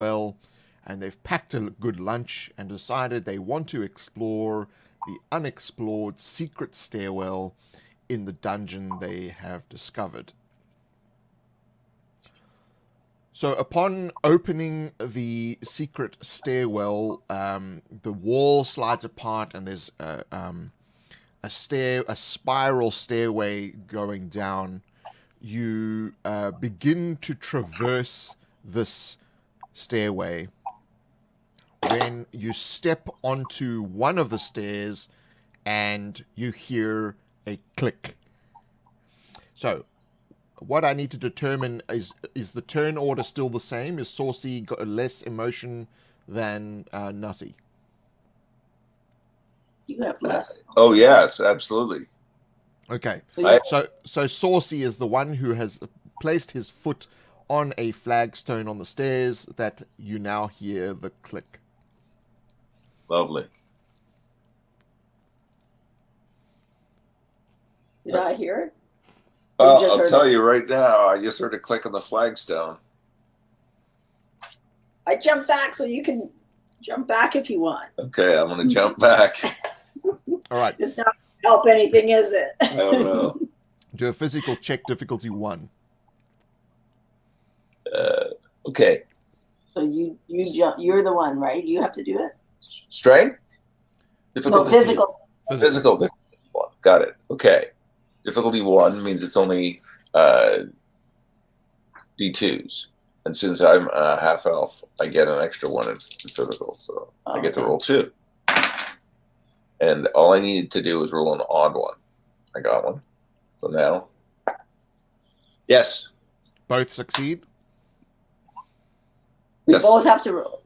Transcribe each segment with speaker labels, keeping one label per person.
Speaker 1: well, and they've packed a good lunch and decided they want to explore the unexplored secret stairwell in the dungeon they have discovered. So upon opening the secret stairwell, the wall slides apart and there's a spiral stairway going down. You begin to traverse this stairway. When you step onto one of the stairs and you hear a click. So what I need to determine is the turn order still the same? Is Saucy got less emotion than Nutty?
Speaker 2: You have less.
Speaker 3: Oh, yes, absolutely.
Speaker 1: Okay.
Speaker 2: So
Speaker 1: So Saucy is the one who has placed his foot on a flagstone on the stairs that you now hear the click.
Speaker 3: Lovely.
Speaker 2: did I hear it?
Speaker 3: Well,
Speaker 2: just
Speaker 3: I'll
Speaker 2: heard
Speaker 3: tell
Speaker 2: it.
Speaker 3: you right now, I just heard a click on the flagstone.
Speaker 2: I jumped back, so you can jump back if you want.
Speaker 3: Okay, I'm going to jump back.
Speaker 1: All right.
Speaker 2: It's not gonna help anything, is it?
Speaker 3: I don't know.
Speaker 1: Do a physical check, difficulty 1.
Speaker 3: Okay.
Speaker 2: So you jump. You're the one, right? You have to do it.
Speaker 3: Strength?
Speaker 2: No,
Speaker 3: Difficulty?
Speaker 2: physical.
Speaker 3: Physical difficulty 1. Got it. Okay. Difficulty 1 means it's only D2s. And since I'm a half elf, I get an extra 1 in physical. So I get to roll 2. And all I needed to do was roll an odd one. I got one. So now, yes.
Speaker 1: Both succeed?
Speaker 2: We
Speaker 3: Yes.
Speaker 2: both have to roll.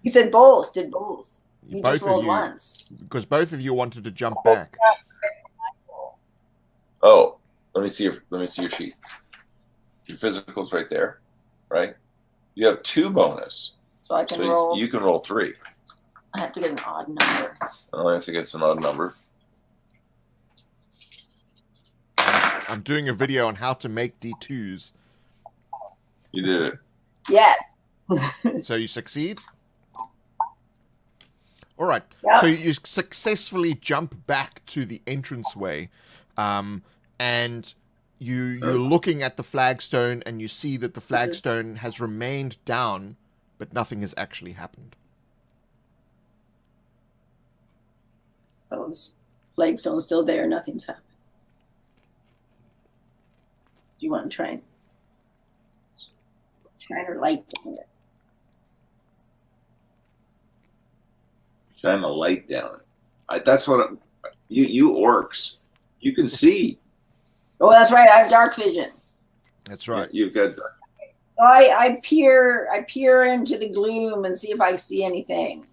Speaker 2: He said both. Did both. You
Speaker 1: Both
Speaker 2: just
Speaker 1: of
Speaker 2: rolled
Speaker 1: you,
Speaker 2: once.
Speaker 1: because both of you wanted to jump back.
Speaker 3: Oh, let me see your sheet. Your physical's right there, right? You have 2 bonus,
Speaker 2: So I can
Speaker 3: so
Speaker 2: roll.
Speaker 3: you can roll 3.
Speaker 2: I have to get an odd number.
Speaker 3: I have to get an odd number.
Speaker 1: I'm doing a video on how to make D2s.
Speaker 3: You did it.
Speaker 2: Yes.
Speaker 1: So you succeed? All right.
Speaker 2: Yeah.
Speaker 1: So you successfully jump back to the entranceway, and you're looking at the flagstone, and you see that the flagstone has remained down, but nothing has actually happened.
Speaker 2: So the flagstone's still there. Nothing's happened. Do you want to try and shine a light on it?
Speaker 3: Shine a light down it. That's what you orcs. You can see.
Speaker 2: Oh, that's right. I have dark vision.
Speaker 1: That's right.
Speaker 3: You've got.
Speaker 2: So I peer into the gloom and see if I see anything.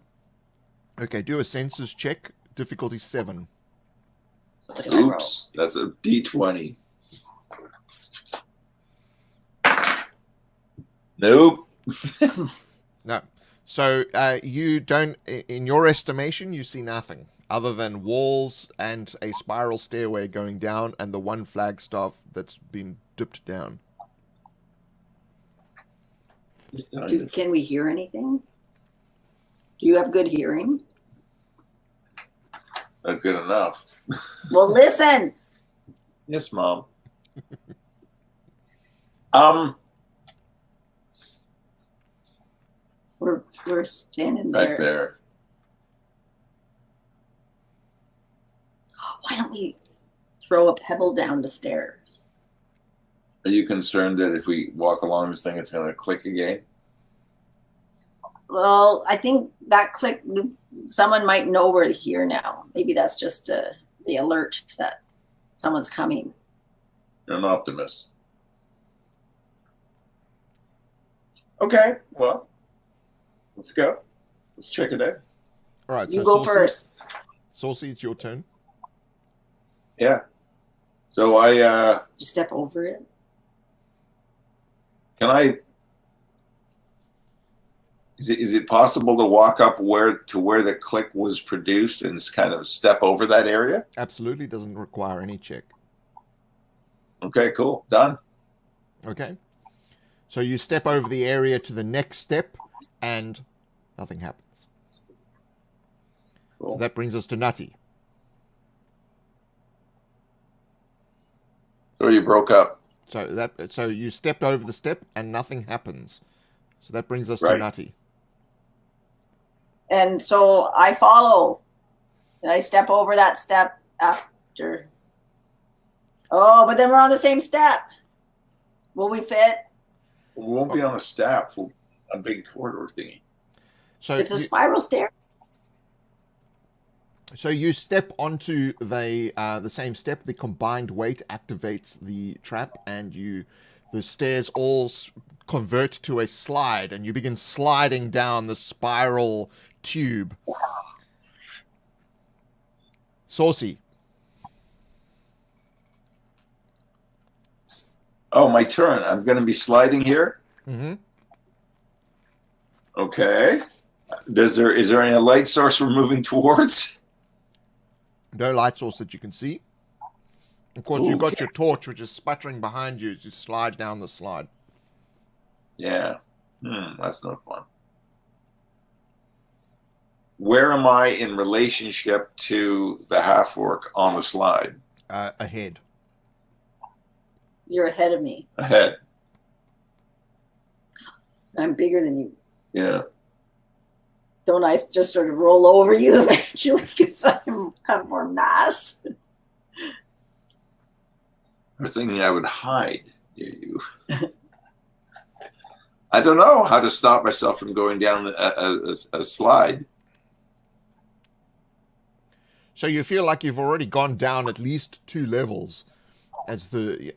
Speaker 1: Okay, do a senses check. Difficulty 7.
Speaker 2: So what do I roll?
Speaker 3: Oops, that's a D20. Nope.
Speaker 1: No. So you don't, in your estimation, you see nothing other than walls and a spiral stairway going down and the one flagstaff that's been dipped down.
Speaker 2: Can we hear anything? Do you have good hearing?
Speaker 3: Not good enough.
Speaker 2: Well, listen.
Speaker 3: Yes, Mom.
Speaker 2: We're standing
Speaker 3: Right
Speaker 2: there.
Speaker 3: there.
Speaker 2: Why don't we throw a pebble down the stairs?
Speaker 3: Are you concerned that if we walk along this thing, it's going to click again?
Speaker 2: Well, I think that click, someone might know we're here now. Maybe that's just the alert that someone's coming.
Speaker 3: You're an optimist. Okay, well, let's go. Let's check it out.
Speaker 1: All right.
Speaker 2: You
Speaker 1: so
Speaker 2: go
Speaker 1: Saucy,
Speaker 2: first.
Speaker 1: Saucy, it's your turn.
Speaker 3: Yeah. So
Speaker 2: You step over it.
Speaker 3: can I? Is it possible to walk up where the click was produced and kind of step over that area?
Speaker 1: Absolutely doesn't require any check.
Speaker 3: Okay, cool, done.
Speaker 1: Okay. So you step over the area to the next step, and nothing happens.
Speaker 3: Cool.
Speaker 1: So that brings us to Nutty.
Speaker 3: So you broke up.
Speaker 1: So you stepped over the step and nothing happens. So that brings us to
Speaker 3: Right.
Speaker 1: Nutty.
Speaker 2: And so I follow. And I step over that step after. Oh, but then we're on the same step. Will we fit?
Speaker 3: We won't be on a step. A big corridor thingy.
Speaker 1: So
Speaker 2: It's a spiral stair.
Speaker 1: So you step onto the same step. The combined weight activates the trap, and the stairs all convert to a slide, and you begin sliding down the spiral tube. Saucy.
Speaker 3: Oh, my turn. I'm going to be sliding here.
Speaker 1: Mm-hmm.
Speaker 3: Okay. Is there any light source we're moving towards?
Speaker 1: No light source that you can see. Of course, you've got
Speaker 3: Okay.
Speaker 1: your torch, which is sputtering behind you as you slide down the slide.
Speaker 3: Yeah. That's no fun. Where am I in relationship to the half-orc on the slide?
Speaker 1: Ahead.
Speaker 2: You're ahead of me.
Speaker 3: Ahead.
Speaker 2: I'm bigger than you.
Speaker 3: Yeah.
Speaker 2: Don't I just sort of roll over you eventually because I have more mass?
Speaker 3: I'm thinking I would hide near you. I don't know how to stop myself from going down a slide.
Speaker 1: So you feel like you've already gone down at least 2 levels, as the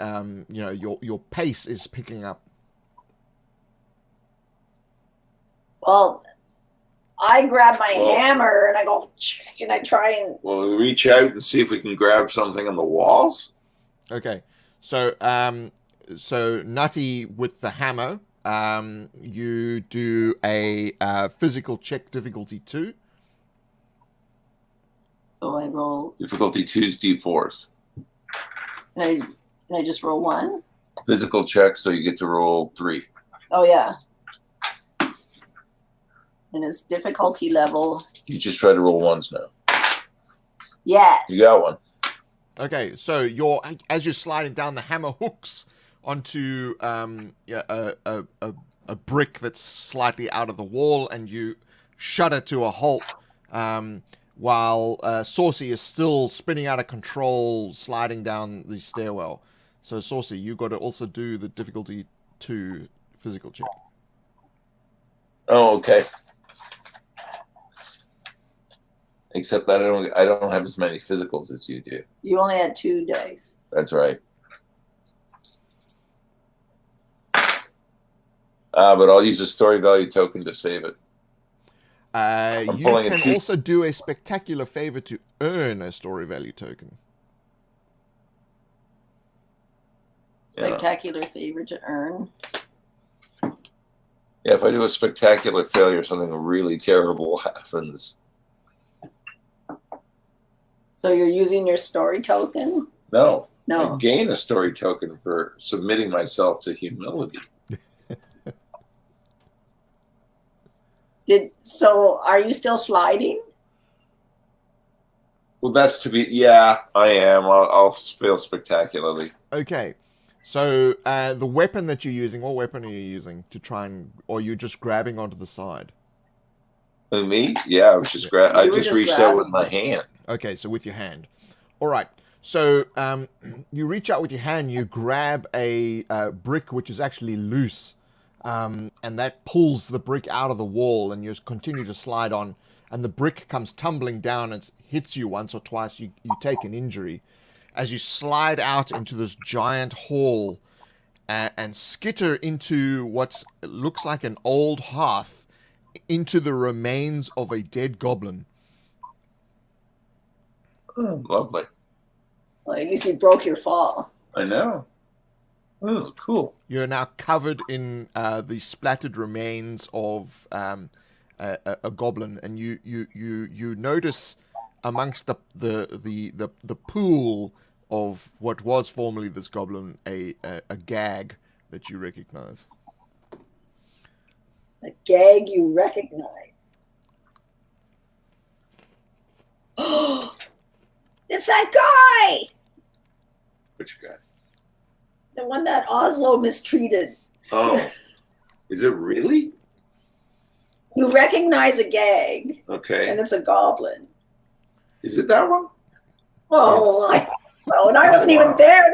Speaker 1: your pace is picking up.
Speaker 2: Well, I grab my hammer and I go and I try and.
Speaker 3: Well, we reach out and see if we can grab something on the walls.
Speaker 1: Okay, so Nutty with the hammer, you do a physical check, difficulty 2.
Speaker 2: So I roll.
Speaker 3: Difficulty 2's D4s.
Speaker 2: And I just roll 1.
Speaker 3: Physical check, so you get to roll 3.
Speaker 2: Oh yeah. And it's difficulty level.
Speaker 3: You just try to roll 1s now.
Speaker 2: Yes.
Speaker 3: You got one.
Speaker 1: Okay, so as you're sliding down, the hammer hooks onto a brick that's slightly out of the wall, and you shudder to a halt. While Saucy is still spinning out of control, sliding down the stairwell. So Saucy, you got to also do the difficulty 2 physical check.
Speaker 3: Oh, okay. Except that I don't have as many physicals as you do.
Speaker 2: You only had 2 dice.
Speaker 3: That's right. But I'll use a story value token to save it.
Speaker 1: You can also do a spectacular favor to earn a story value token.
Speaker 2: Spectacular favor to earn.
Speaker 3: Yeah, if I do a spectacular failure, something really terrible happens.
Speaker 2: So you're using your story token?
Speaker 3: No.
Speaker 2: No.
Speaker 3: I gain a story token for submitting myself to humility.
Speaker 2: So are you still sliding?
Speaker 3: Well, that's to be. Yeah, I am. I'll fail spectacularly.
Speaker 1: Okay. So the weapon that you're using, what weapon are you using to try and, or you're just grabbing onto the side?
Speaker 3: Me? Yeah, I was just I just reached out with my hand.
Speaker 1: Okay, so with your hand. All right. So you reach out with your hand, you grab a brick which is actually loose, and that pulls the brick out of the wall, and you continue to slide on, and the brick comes tumbling down and hits you once or twice. You take an injury as you slide out into this giant hall and skitter into what looks like an old hearth, into the remains of a dead goblin.
Speaker 3: Oh, lovely.
Speaker 2: Well, at least you broke your fall.
Speaker 3: I know. Oh, cool.
Speaker 1: You're now covered in the splattered remains of a goblin, and you notice amongst the pool of what was formerly this goblin a gag that you recognize.
Speaker 2: A gag you recognize. It's that guy!
Speaker 3: Which guy?
Speaker 2: The one that Oslo mistreated.
Speaker 3: Oh, is it really?
Speaker 2: You recognize a gag,
Speaker 3: Okay.
Speaker 2: and it's a goblin.
Speaker 3: Is it that one?
Speaker 2: Oh, I thought so. And I wasn't even there.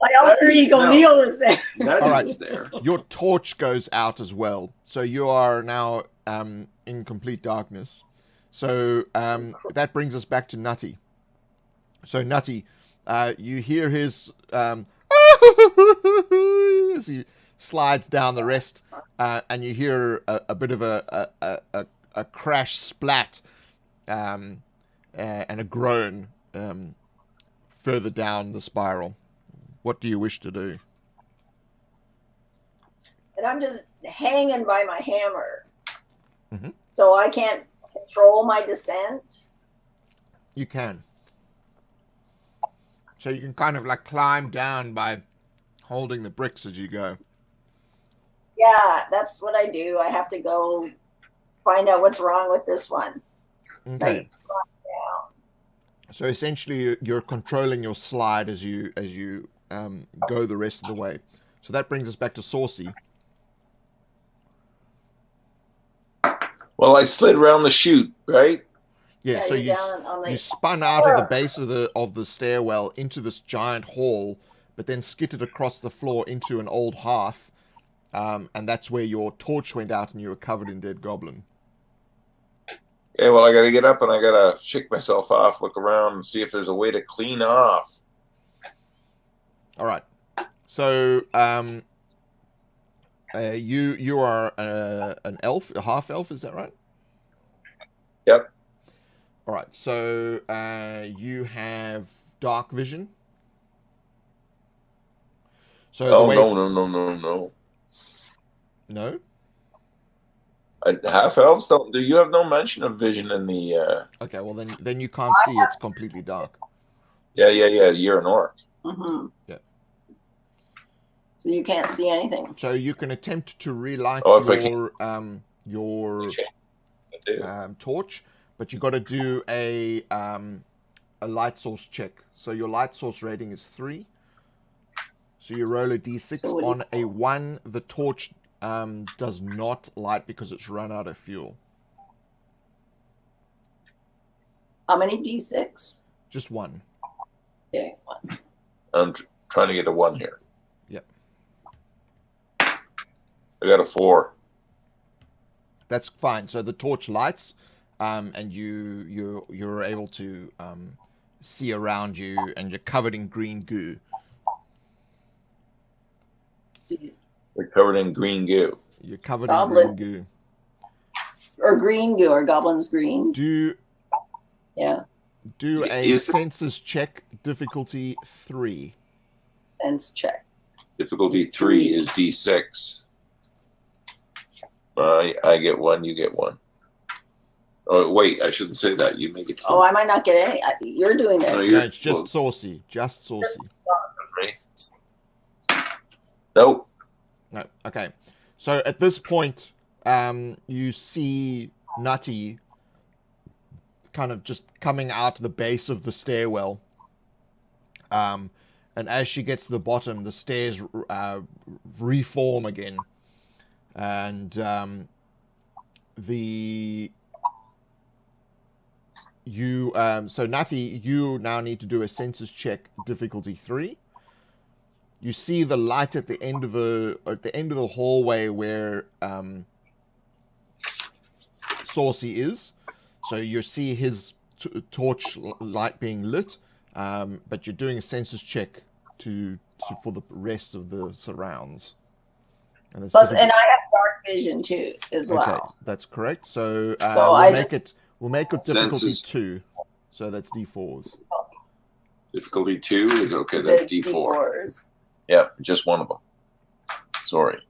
Speaker 2: My alter ego Neil was there.
Speaker 1: All right.
Speaker 3: Was there.
Speaker 1: Your torch goes out as well, so you are now in complete darkness. So that brings us back to Nutty. So Nutty, you hear his as he slides down the rest, and you hear a bit of a crash splat and a groan further down the spiral. What do you wish to do?
Speaker 2: And I'm just hanging by my hammer.
Speaker 1: Mm-hmm.
Speaker 2: So I can't control my descent.
Speaker 1: You can. So you can kind of like climb down by holding the bricks as you go.
Speaker 2: Yeah, that's what I do. I have to go find out what's wrong with this one.
Speaker 1: Okay.
Speaker 2: Like, down.
Speaker 1: So essentially, you're controlling your slide as you go the rest of the way. So that brings us back to Saucy.
Speaker 3: Well, I slid around the chute, right?
Speaker 1: Yeah. So you spun out of the base of the stairwell into this giant hall, but then skittered across the floor into an old hearth, and that's where your torch went out, and you were covered in dead goblin.
Speaker 3: Yeah, well, I got to get up and I got to shake myself off, look around, and see if there's a way to clean off.
Speaker 1: All right. So you are an elf, a half elf, is that right?
Speaker 3: Yep.
Speaker 1: All right. So you have dark vision. So
Speaker 3: no.
Speaker 1: No.
Speaker 3: Half elves don't. Do you have no mention of vision in the?
Speaker 1: Okay. Well, then you can't see. It's completely dark.
Speaker 3: Yeah. You're an orc.
Speaker 2: Mm-hmm.
Speaker 1: Yeah.
Speaker 2: So you can't see anything.
Speaker 1: So you can attempt to relight your torch, but you got to do a light source check. So your light source rating is 3. So you roll a d6.
Speaker 2: So
Speaker 1: on a 1, the torch does not light because it's run out of fuel.
Speaker 2: How many d6?
Speaker 1: Just 1.
Speaker 2: Okay, 1.
Speaker 3: I'm trying to get a 1 here.
Speaker 1: Yep.
Speaker 3: I got a 4.
Speaker 1: That's fine. So the torch lights, and you're able to see around you, and you're covered in green goo.
Speaker 3: We're covered in green goo.
Speaker 1: You're covered in green goo.
Speaker 2: Or green goo, or goblin's green.
Speaker 1: Do a senses check, difficulty 3.
Speaker 2: Sense check.
Speaker 3: Difficulty 3 is d6. I get 1, you get 1. Oh, wait, I shouldn't say that. You make it 2.
Speaker 2: Oh, I might not get any. You're doing it.
Speaker 3: No,
Speaker 1: No, it's just Saucy. Just Saucy.
Speaker 3: Nope.
Speaker 1: No. Okay. So at this point, you see Nutty kind of just coming out the base of the stairwell. And as she gets to the bottom, the stairs reform again. And so Nutty, you now need to do a senses check, difficulty 3. You see the light at the end of the hallway where Saucy is. So you see his torch light being lit, but you're doing a senses check for the rest of the surrounds. And I have
Speaker 2: dark vision too, as well.
Speaker 1: Okay, that's correct. So, we'll make it difficulty 2. So that's D4s.
Speaker 3: Difficulty 2 is okay. That's D4.
Speaker 2: D4s.
Speaker 3: Yeah, just one of them. Sorry.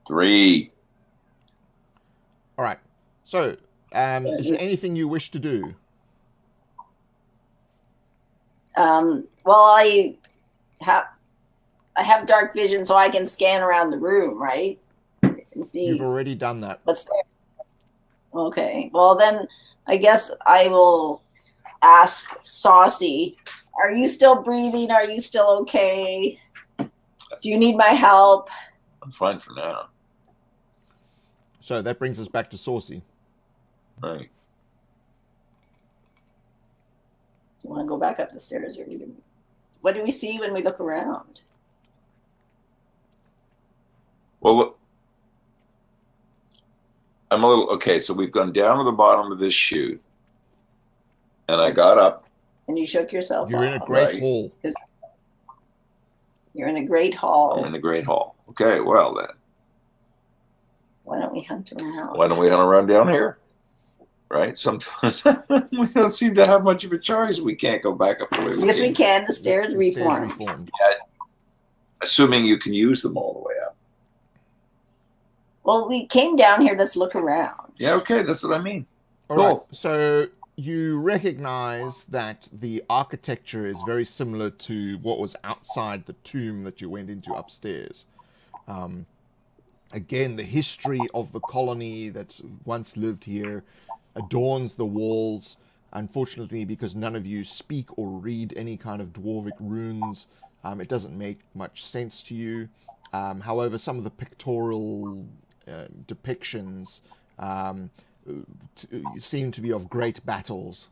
Speaker 3: 3.
Speaker 1: All right. So, is there anything you wish to do?
Speaker 2: Well, I have. I have dark vision, so I can scan around the room, right? And see
Speaker 1: You've already done that.
Speaker 2: what's there. Okay. Well, then I guess I will ask Saucy, are you still breathing? Are you still okay? Do you need my help?
Speaker 3: I'm fine for now.
Speaker 1: So that brings us back to Saucy.
Speaker 3: Right.
Speaker 2: You want to go back up the stairs, or what do we see when we look around?
Speaker 3: Well, look, I'm a little okay. So we've gone down to the bottom of this chute, and I got up.
Speaker 2: And you shook yourself
Speaker 1: You're in a
Speaker 2: off.
Speaker 1: great
Speaker 3: Right.
Speaker 1: hall.
Speaker 2: You're in a great hall.
Speaker 3: I'm in the great hall. Okay, well then,
Speaker 2: Why don't we hunt around?
Speaker 3: why don't we hunt around down here? Right? Sometimes we don't seem to have much of a choice. We can't go back up the way we
Speaker 2: Yes,
Speaker 3: came.
Speaker 2: we can. The stairs
Speaker 1: The
Speaker 2: reform.
Speaker 1: stairs reformed.
Speaker 3: Assuming you can use them all the way up.
Speaker 2: Well, we came down here. Let's look around.
Speaker 3: Yeah, okay, that's what I mean.
Speaker 1: All right. So you recognize that the architecture is very similar to what was outside the tomb that you went into upstairs. Again, the history of the colony that once lived here adorns the walls. Unfortunately, because none of you speak or read any kind of dwarvic runes, it doesn't make much sense to you. However, some of the pictorial depictions seem to be of great battles.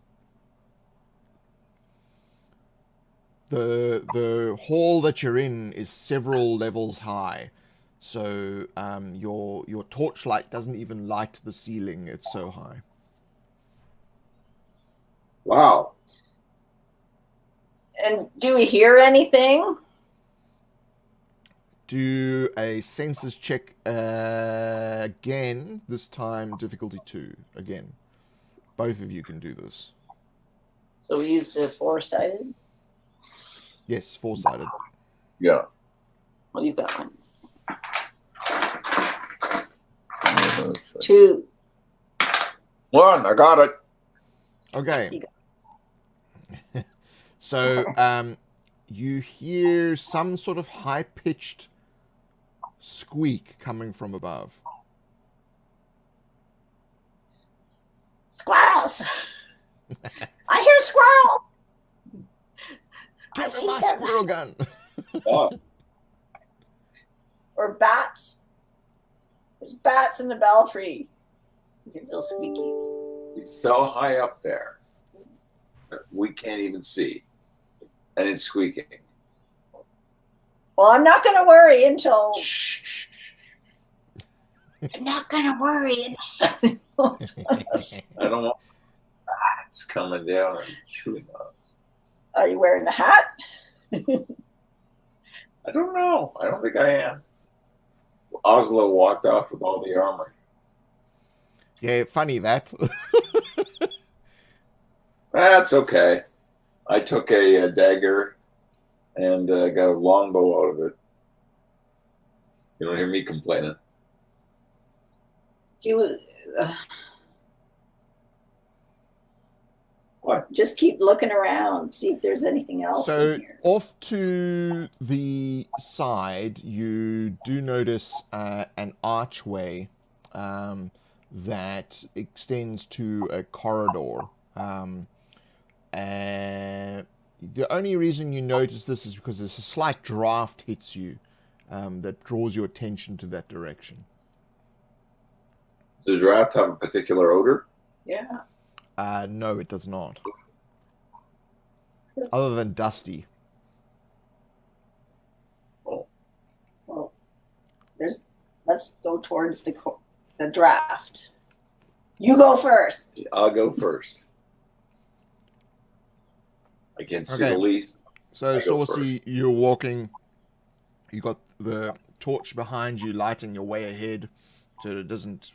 Speaker 1: The hall that you're in is several levels high, so your torchlight doesn't even light the ceiling. It's so high.
Speaker 3: Wow.
Speaker 2: And do we hear anything?
Speaker 1: Do a senses check again. This time difficulty 2 again. Both of you can do this.
Speaker 2: So we use the four-sided.
Speaker 1: Yes, four-sided.
Speaker 3: Yeah.
Speaker 2: Well, you got one. 2.
Speaker 3: One, I got it.
Speaker 1: Okay. So you hear some sort of high-pitched squeak coming from above.
Speaker 2: Squirrels! I hear squirrels!
Speaker 1: Give me my squirrel gun.
Speaker 3: Oh,
Speaker 2: Or bats. There's bats in the belfry. You hear little squeakies.
Speaker 3: it's so high up there that we can't even see. And it's squeaking.
Speaker 2: Well, I'm not going to worry until...
Speaker 3: Shh.
Speaker 2: I'm not going to worry until something falls on us.
Speaker 3: I don't want bats coming down and chewing on us.
Speaker 2: Are you wearing the hat?
Speaker 3: I don't know. I don't think I am. Oslo walked off with all the armor.
Speaker 1: Yeah, funny that.
Speaker 3: That's okay. I took a dagger and got a longbow out of it. You don't hear me complaining.
Speaker 2: Do you,
Speaker 3: What?
Speaker 2: just keep looking around, see if there's anything else
Speaker 1: So
Speaker 2: in here.
Speaker 1: off to the side, you do notice an archway that extends to a corridor. And the only reason you notice this is because there's a slight draft hits you that draws your attention to that direction.
Speaker 3: Does draft have a particular odor?
Speaker 2: Yeah.
Speaker 1: No, it does not. Other than dusty.
Speaker 3: Oh.
Speaker 2: Well, let's go towards the draft. You go first.
Speaker 3: I'll go first. I can see
Speaker 1: Okay.
Speaker 3: the least.
Speaker 1: So,
Speaker 3: I go
Speaker 1: Saucy, you're walking. You got the torch behind you, lighting your way ahead, so it doesn't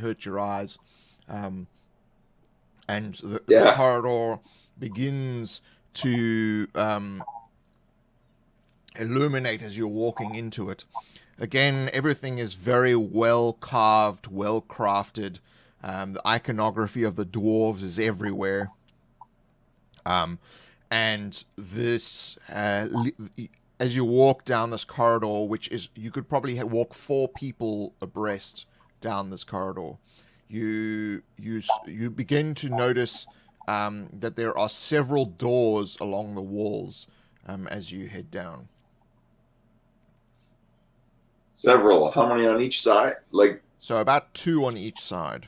Speaker 1: hurt your eyes. And the
Speaker 3: Yeah.
Speaker 1: corridor begins to illuminate as you're walking into it. Again, everything is very well carved, well crafted. The iconography of the dwarves is everywhere. And this as you walk down this corridor, which is, you could probably walk 4 people abreast down this corridor, you begin to notice that there are several doors along the walls as you head down.
Speaker 3: Several. How many on each side? Like,
Speaker 1: so about 2 on each side.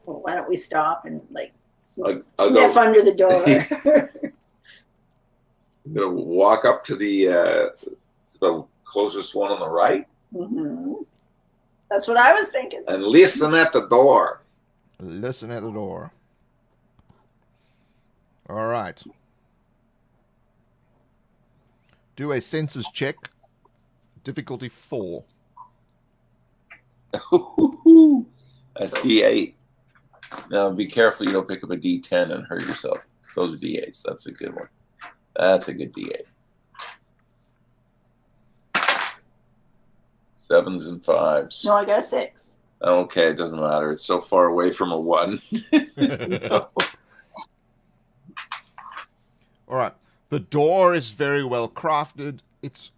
Speaker 2: Well, why don't we stop and like
Speaker 3: I'll
Speaker 2: sniff
Speaker 3: go.
Speaker 2: under the door?
Speaker 3: I'm gonna walk up to the closest one on the right.
Speaker 2: Mm-hmm. That's what I was thinking.
Speaker 3: And listen at the door.
Speaker 1: Listen at the door. All right. Do a senses check. Difficulty 4.
Speaker 3: That's D8. Now be careful you don't pick up a D10 and hurt yourself. Those are D8s. That's a good one. That's a good D8. 7s and 5s.
Speaker 2: No, I got a 6.
Speaker 3: Okay, it doesn't matter. It's so far away from a 1. No.
Speaker 1: All right. The door is very well crafted. It's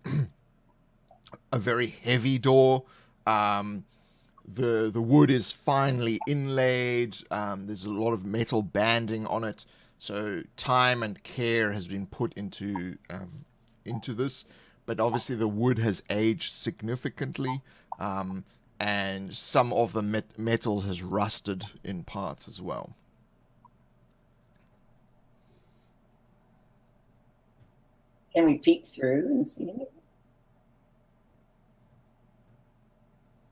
Speaker 1: a very heavy door. The wood is finely inlaid. There's a lot of metal banding on it. So time and care has been put into this. But obviously the wood has aged significantly. And some of the metal has rusted in parts as well.
Speaker 2: Can we peek through and see it?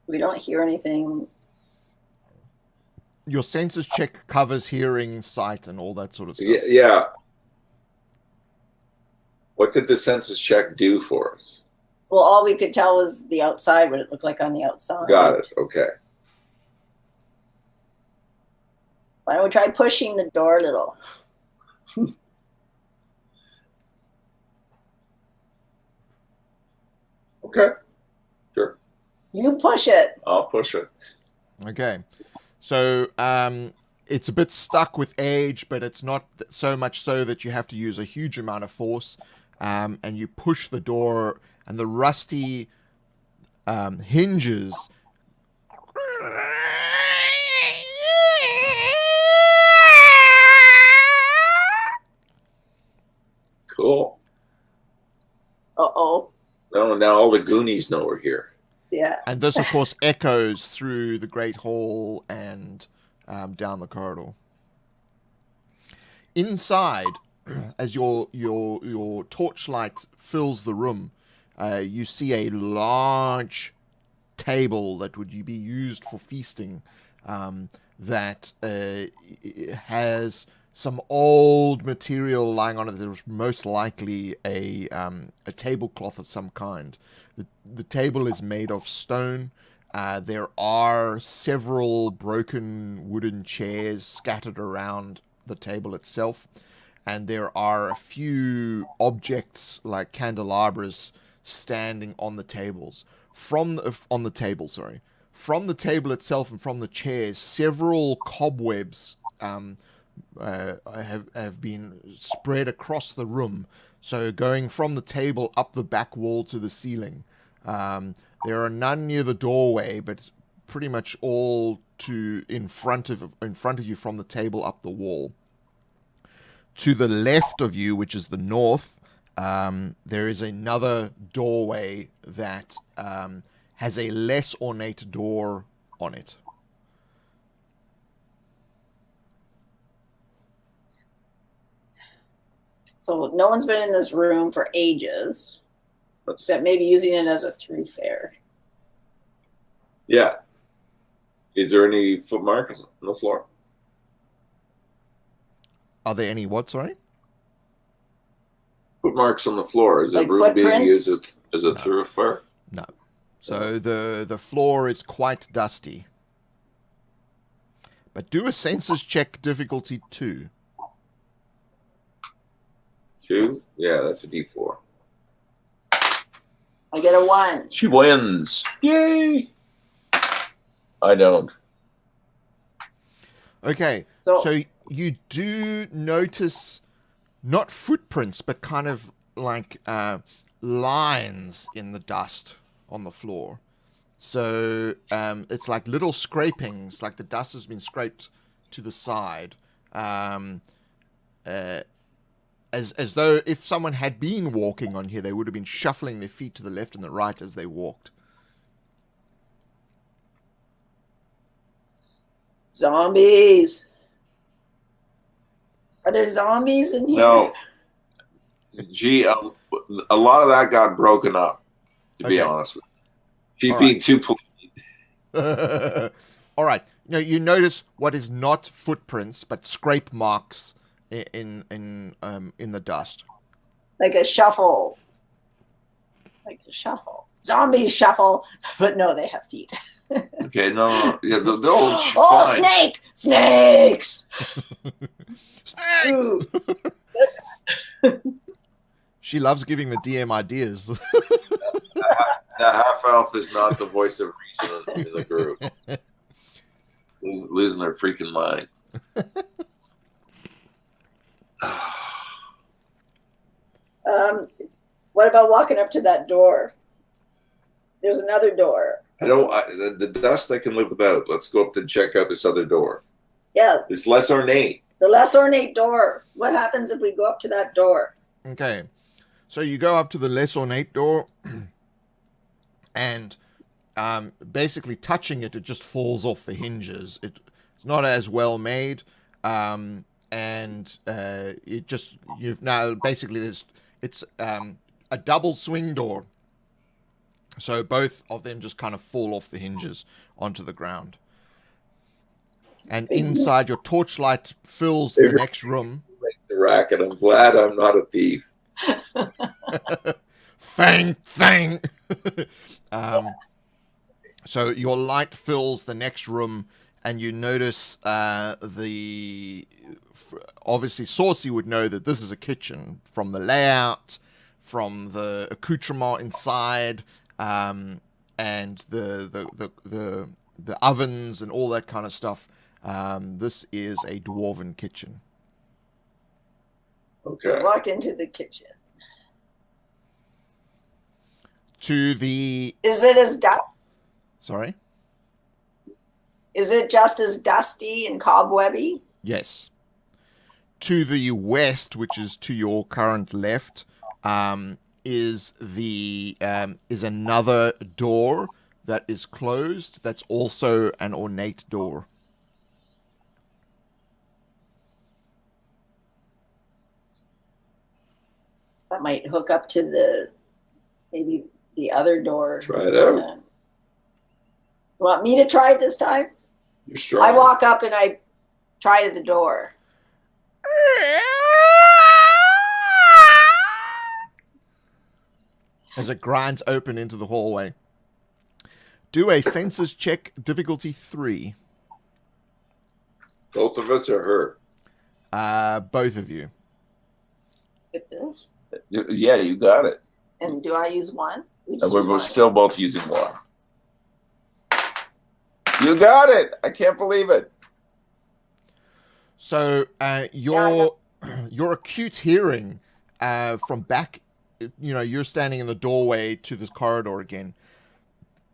Speaker 2: We don't hear anything.
Speaker 1: Your senses check covers hearing, sight, and all that sort of stuff.
Speaker 3: Yeah. What did the census check do for us?
Speaker 2: Well, all we could tell was the outside, what it looked like on the outside.
Speaker 3: Got it. Okay.
Speaker 2: Why don't we try pushing the door a little?
Speaker 3: Okay. Sure.
Speaker 2: You push it.
Speaker 3: I'll push it.
Speaker 1: Okay. So it's a bit stuck with age, but it's not so much so that you have to use a huge amount of force. And you push the door, and the rusty hinges
Speaker 3: Cool.
Speaker 2: Uh-oh.
Speaker 3: No, now all the Goonies know we're here.
Speaker 2: Yeah.
Speaker 1: And this, of course, echoes through the Great Hall and down the corridor. Inside, as your torchlight fills the room, you see a large table that would be used for feasting. That has some old material lying on it. There's most likely a tablecloth of some kind. The table is made of stone. There are several broken wooden chairs scattered around the table itself, and there are a few objects like candelabras standing on the tables. From the table itself and from the chairs, several cobwebs have been spread across the room. So going from the table up the back wall to the ceiling. There are none near the doorway, but pretty much all in front of you from the table up the wall. To the left of you, which is the north, there is another doorway that has a less ornate door on it.
Speaker 2: So no one's been in this room for ages, except maybe using it as a throughfare.
Speaker 3: Yeah. Is there any footmarks on the floor?
Speaker 1: Are there any what, sorry?
Speaker 3: Footmarks on the floor. Is
Speaker 2: Like
Speaker 3: the room being
Speaker 2: footprints?
Speaker 3: used as a thoroughfare?
Speaker 1: No. So the floor is quite dusty. But do a senses check, difficulty 2.
Speaker 3: 2? Yeah, that's a D4.
Speaker 2: I get a 1.
Speaker 3: She wins. Yay! I don't.
Speaker 1: Okay.
Speaker 2: So
Speaker 1: You do notice not footprints, but kind of like lines in the dust on the floor. So it's like little scrapings, like the dust has been scraped to the side, as though if someone had been walking on here, they would have been shuffling their feet to the left and the right as they walked.
Speaker 2: Zombies. Are there zombies in here?
Speaker 3: No. Gee, a lot of that got broken up, to be honest with you. She's being too polite.
Speaker 1: All right. Now, you notice what is not footprints, but scrape marks in the dust.
Speaker 2: Like a shuffle. Like a shuffle. Zombies shuffle, but no, they have feet.
Speaker 3: Okay, no. Yeah, the old
Speaker 2: oh, fine. Snake! Snakes!
Speaker 1: Snakes! She loves giving the DM ideas.
Speaker 3: The half-elf is not the voice of reason in the group. Losing their freaking mind.
Speaker 2: What about walking up to that door? There's another door.
Speaker 3: The dust I can live without. Let's go up and check out this other door.
Speaker 2: Yeah.
Speaker 3: It's less ornate.
Speaker 2: The less ornate door. What happens if we go up to that door?
Speaker 1: Okay. So you go up to the less ornate door, and basically touching it, it just falls off the hinges. It's not as well made, and it just it's a double swing door. So both of them just kind of fall off the hinges onto the ground. And inside, your torchlight fills the next room.
Speaker 3: The racket. I'm glad I'm not a thief.
Speaker 1: Thang. So your light fills the next room, and you notice obviously Saucy would know that this is a kitchen from the layout, from the accoutrement inside, and the ovens and all that kind of stuff. This is a dwarven kitchen.
Speaker 3: Okay.
Speaker 2: I walked into the kitchen. Is it as dusty?
Speaker 1: Sorry?
Speaker 2: Is it just as dusty and cobwebby?
Speaker 1: Yes. To the west, which is to your current left, is another door that is closed. That's also an ornate door.
Speaker 2: That might hook up to maybe the other door.
Speaker 3: Try it out.
Speaker 2: You want me to try it this time?
Speaker 3: You're strong.
Speaker 2: I walk up and I try to the door.
Speaker 1: As it grinds open into the hallway. Do a senses check, difficulty 3.
Speaker 3: Both of us or her?
Speaker 1: Both of you.
Speaker 2: With this?
Speaker 3: Yeah, you got it.
Speaker 2: And do I use one?
Speaker 3: We're still both using one. You got it. I can't believe it.
Speaker 1: So your acute hearing from back, you're standing in the doorway to this corridor again,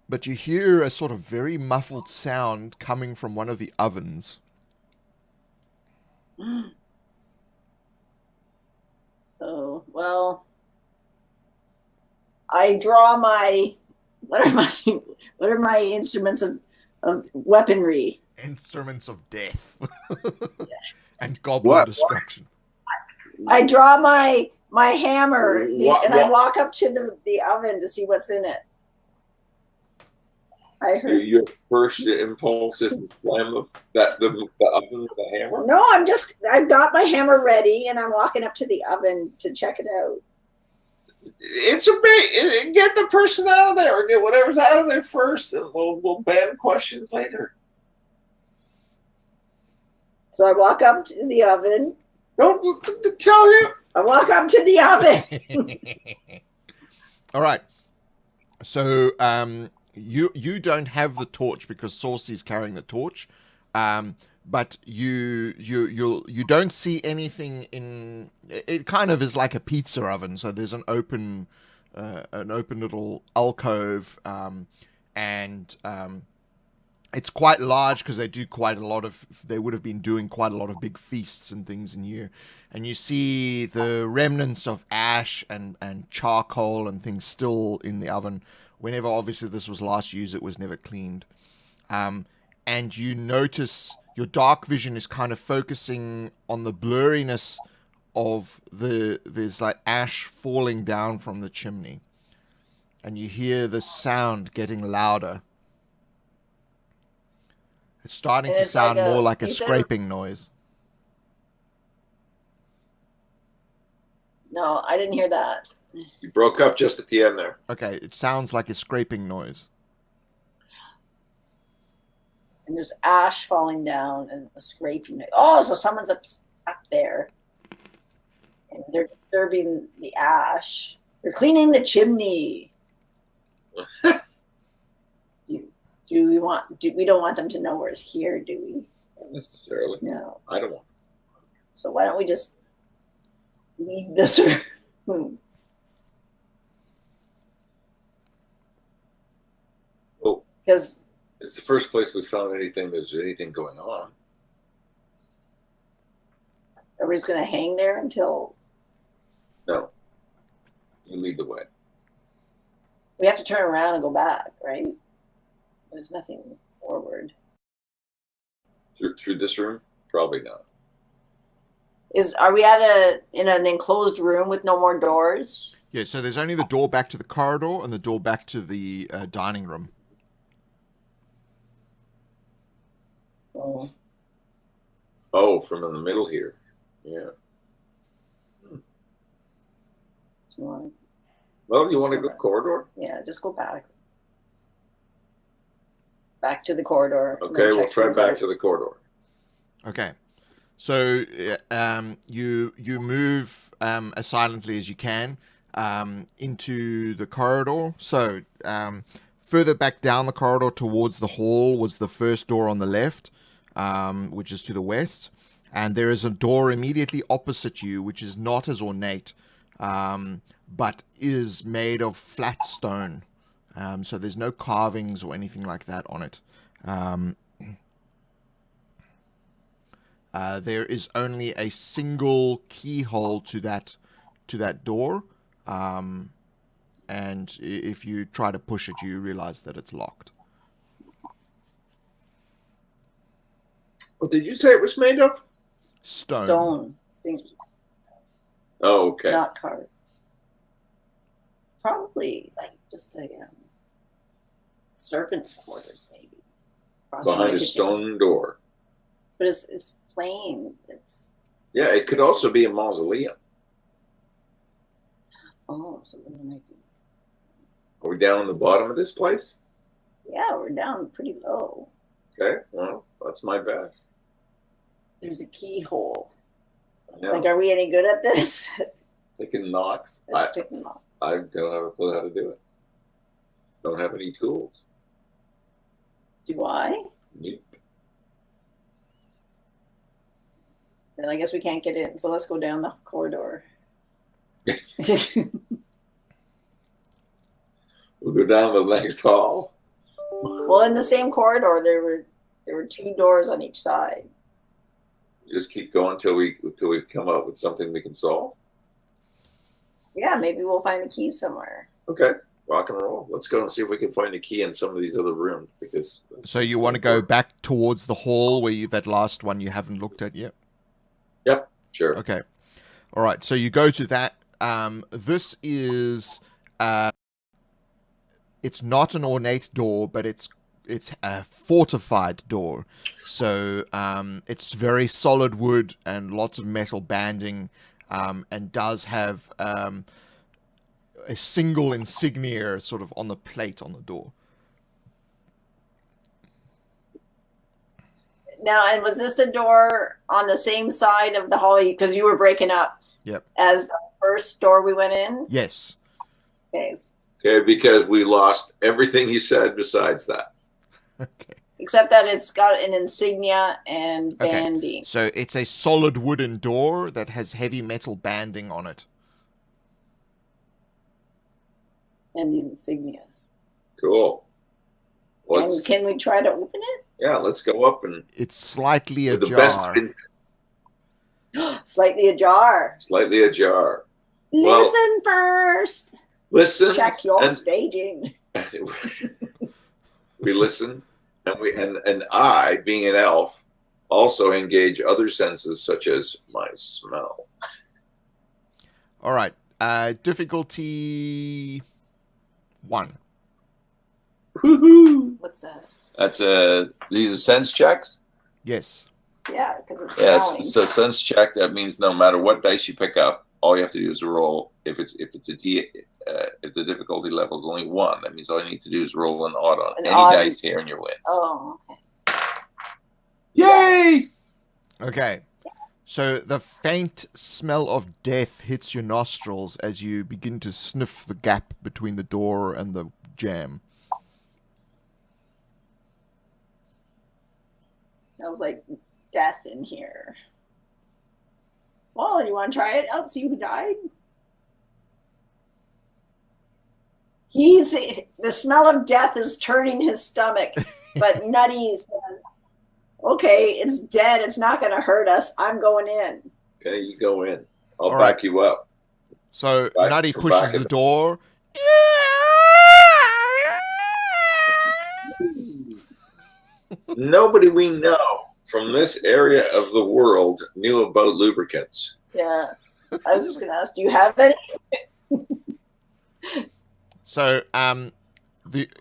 Speaker 1: but you hear a sort of very muffled sound coming from one of the ovens.
Speaker 2: Oh, well, I draw what are my instruments of weaponry?
Speaker 1: Instruments of death. And goblin destruction.
Speaker 2: I draw my hammer and I walk up to the oven to see what's in it. I heard
Speaker 3: your first impulse is to slam the oven with a hammer?
Speaker 2: No, I've got my hammer ready and I'm walking up to the oven to check it out.
Speaker 3: It's a get the person out of there or get whatever's out of there first, and we'll ban questions later.
Speaker 2: So I walk up to the oven.
Speaker 3: Don't tell him.
Speaker 2: I walk up to the oven.
Speaker 1: All right. So you don't have the torch because Saucy's carrying the torch. but you don't see anything in it. Kind of is like a pizza oven, so there's an open little alcove, and it's quite large because they do quite a lot of. They would have been doing quite a lot of big feasts and things in here, and you see the remnants of ash and charcoal and things still in the oven. Whenever obviously this was last used, it was never cleaned. And you notice your dark vision is kind of focusing on the blurriness of there's like ash falling down from the chimney, and you hear the sound getting louder. It's starting to sound more like a scraping noise.
Speaker 2: No, I didn't hear that.
Speaker 4: You broke up just at the end there.
Speaker 1: Okay, it sounds like a scraping noise.
Speaker 2: And there's ash falling down and a scraping noise. Oh, so someone's up there. And they're disturbing the ash. They're cleaning the chimney. We don't want them to know we're here, do we?
Speaker 4: Not necessarily.
Speaker 2: No.
Speaker 4: I don't want.
Speaker 2: So why don't we just leave this room?
Speaker 4: Well,
Speaker 2: Because
Speaker 4: it's the first place we found there's anything going on.
Speaker 2: are we just going to hang there until
Speaker 4: No. You lead the way.
Speaker 2: we have to turn around and go back, right? There's nothing forward.
Speaker 4: Through this room? Probably not.
Speaker 2: Are we in an enclosed room with no more doors?
Speaker 1: Yeah, so there's only the door back to the corridor and the door back to the dining room.
Speaker 4: Oh, from in the middle here. Yeah. Well, you want to go corridor?
Speaker 2: Yeah, just go back. Back to the corridor.
Speaker 4: Okay, we'll try back to the corridor.
Speaker 1: Okay. So you move as silently as you can into the corridor. So further back down the corridor towards the hall was the first door on the left, which is to the west. And there is a door immediately opposite you, which is not as ornate, but is made of flat stone. So there's no carvings or anything like that on it. There is only a single keyhole to that door, and if you try to push it, you realize that it's locked.
Speaker 4: What did you say it was made of?
Speaker 1: Stone.
Speaker 4: Oh, okay.
Speaker 2: Not carved. Probably like just a servant's quarters, maybe.
Speaker 4: Behind a stone door.
Speaker 2: But it's plain.
Speaker 4: Yeah, it could also be a mausoleum.
Speaker 2: Oh, so it might be.
Speaker 4: Are we down on the bottom of this place?
Speaker 2: Yeah, we're down pretty low.
Speaker 4: Okay, well, that's my bad.
Speaker 2: There's a keyhole.
Speaker 4: I know.
Speaker 2: Like, are we any good at this?
Speaker 4: Taking knocks.
Speaker 2: Picking them up.
Speaker 4: I don't have a clue how to do it. Don't have any tools.
Speaker 2: Do I?
Speaker 4: Nope.
Speaker 2: Then I guess we can't get in. So let's go down the corridor.
Speaker 4: We'll go down to the next hall.
Speaker 2: Well, in the same corridor, there were two doors on each side.
Speaker 4: Just keep going till we come up with something we can solve.
Speaker 2: Yeah, maybe we'll find a key somewhere.
Speaker 4: Okay, rock and roll. Let's go and see if we can find a key in some of these other rooms. Because
Speaker 1: So you want to go back towards the hall where that last one you haven't looked at yet?
Speaker 4: Yep, sure.
Speaker 1: Okay. All right. So you go to that. This is it's not an ornate door, but it's a fortified door. So it's very solid wood and lots of metal banding, and does have a single insignia sort of on the plate on the door.
Speaker 2: Now, and was this the door on the same side of the hallway? Because you were breaking up.
Speaker 1: Yep.
Speaker 2: As the first door we went in?
Speaker 1: Yes.
Speaker 2: Okay.
Speaker 4: Okay, because we lost everything you said besides that.
Speaker 1: Okay.
Speaker 2: except that it's got an insignia and banding.
Speaker 1: So it's a solid wooden door that has heavy metal banding on it.
Speaker 2: And the insignia.
Speaker 4: Cool.
Speaker 2: And can we try to open it?
Speaker 4: Yeah, let's go up and.
Speaker 1: It's slightly
Speaker 4: with the
Speaker 1: ajar.
Speaker 2: Slightly ajar.
Speaker 4: Slightly ajar.
Speaker 2: Listen first.
Speaker 4: Listen.
Speaker 2: Check your staging.
Speaker 4: We listen, and I, being an elf, also engage other senses such as my smell.
Speaker 1: All right. Difficulty 1.
Speaker 4: Woohoo!
Speaker 2: What's that?
Speaker 3: That's these are sense checks.
Speaker 1: Yes.
Speaker 2: Yeah, because it's
Speaker 3: Yes.
Speaker 2: smelling.
Speaker 3: So sense check. That means no matter what dice you pick up, all you have to do is roll. If the difficulty level is only 1, that means all you need to do is roll an odd on any dice here and you win.
Speaker 2: Oh, okay.
Speaker 3: Yay!
Speaker 1: Okay. So the faint smell of death hits your nostrils as you begin to sniff the gap between the door and the jamb.
Speaker 2: Smells like death in here. Well, you want to try it out? See who died? The smell of death is turning his stomach, but Nutty says, "Okay, it's dead. It's not going to hurt us. I'm going in."
Speaker 4: Okay, you go in. I'll
Speaker 1: All
Speaker 4: back you up.
Speaker 1: So
Speaker 4: Back-
Speaker 1: Nutty
Speaker 4: from
Speaker 1: pushes
Speaker 4: back
Speaker 1: the
Speaker 4: at-
Speaker 1: door.
Speaker 4: Nobody we know from this area of the world knew about lubricants.
Speaker 2: Yeah. I was just going to ask, do you have any?
Speaker 1: So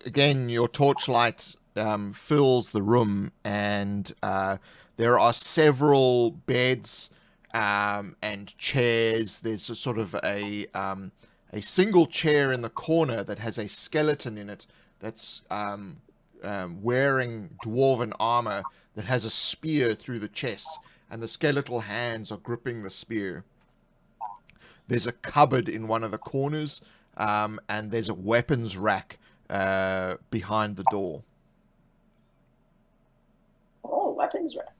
Speaker 1: again, your torchlight fills the room, and there are several beds and chairs. There's a sort of a single chair in the corner that has a skeleton in it that's wearing dwarven armor that has a spear through the chest, and the skeletal hands are gripping the spear. There's a cupboard in one of the corners, and there's a weapons rack behind the door.
Speaker 2: Oh, weapons rack.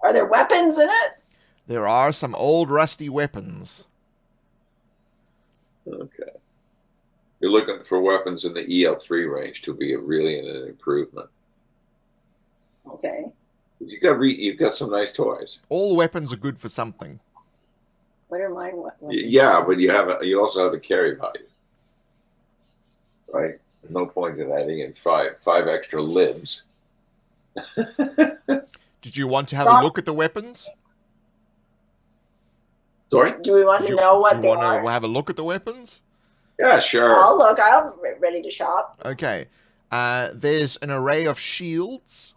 Speaker 2: Are there weapons in it?
Speaker 1: There are some old rusty weapons.
Speaker 4: Okay. You're looking for weapons in the EL3 range to be really an improvement.
Speaker 2: Okay.
Speaker 4: You've got some nice toys.
Speaker 1: All weapons are good for something.
Speaker 2: What are my weapons?
Speaker 4: Yeah, but you also have a carry value, right? No point in adding in five extra limbs.
Speaker 1: Did you want to have a look at the weapons?
Speaker 4: Sorry?
Speaker 2: Do we want to know what
Speaker 1: do
Speaker 2: they
Speaker 1: you want
Speaker 2: are?
Speaker 1: to have a look at the weapons?
Speaker 4: Yeah, sure.
Speaker 2: I'll look. I'm ready to shop.
Speaker 1: Okay. There's an array of shields.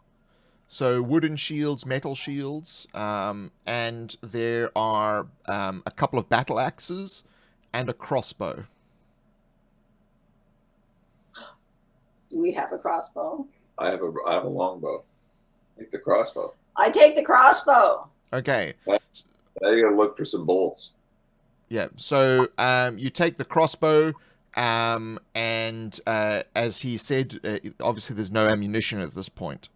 Speaker 1: So wooden shields, metal shields, and there are a couple of battle axes and a crossbow.
Speaker 2: Do we have a crossbow?
Speaker 4: I have a longbow. Take the crossbow.
Speaker 2: I take the crossbow.
Speaker 1: Okay.
Speaker 4: Now you gotta look for some bolts.
Speaker 1: Yeah. So you take the crossbow, and as he said, obviously there's no ammunition at this point.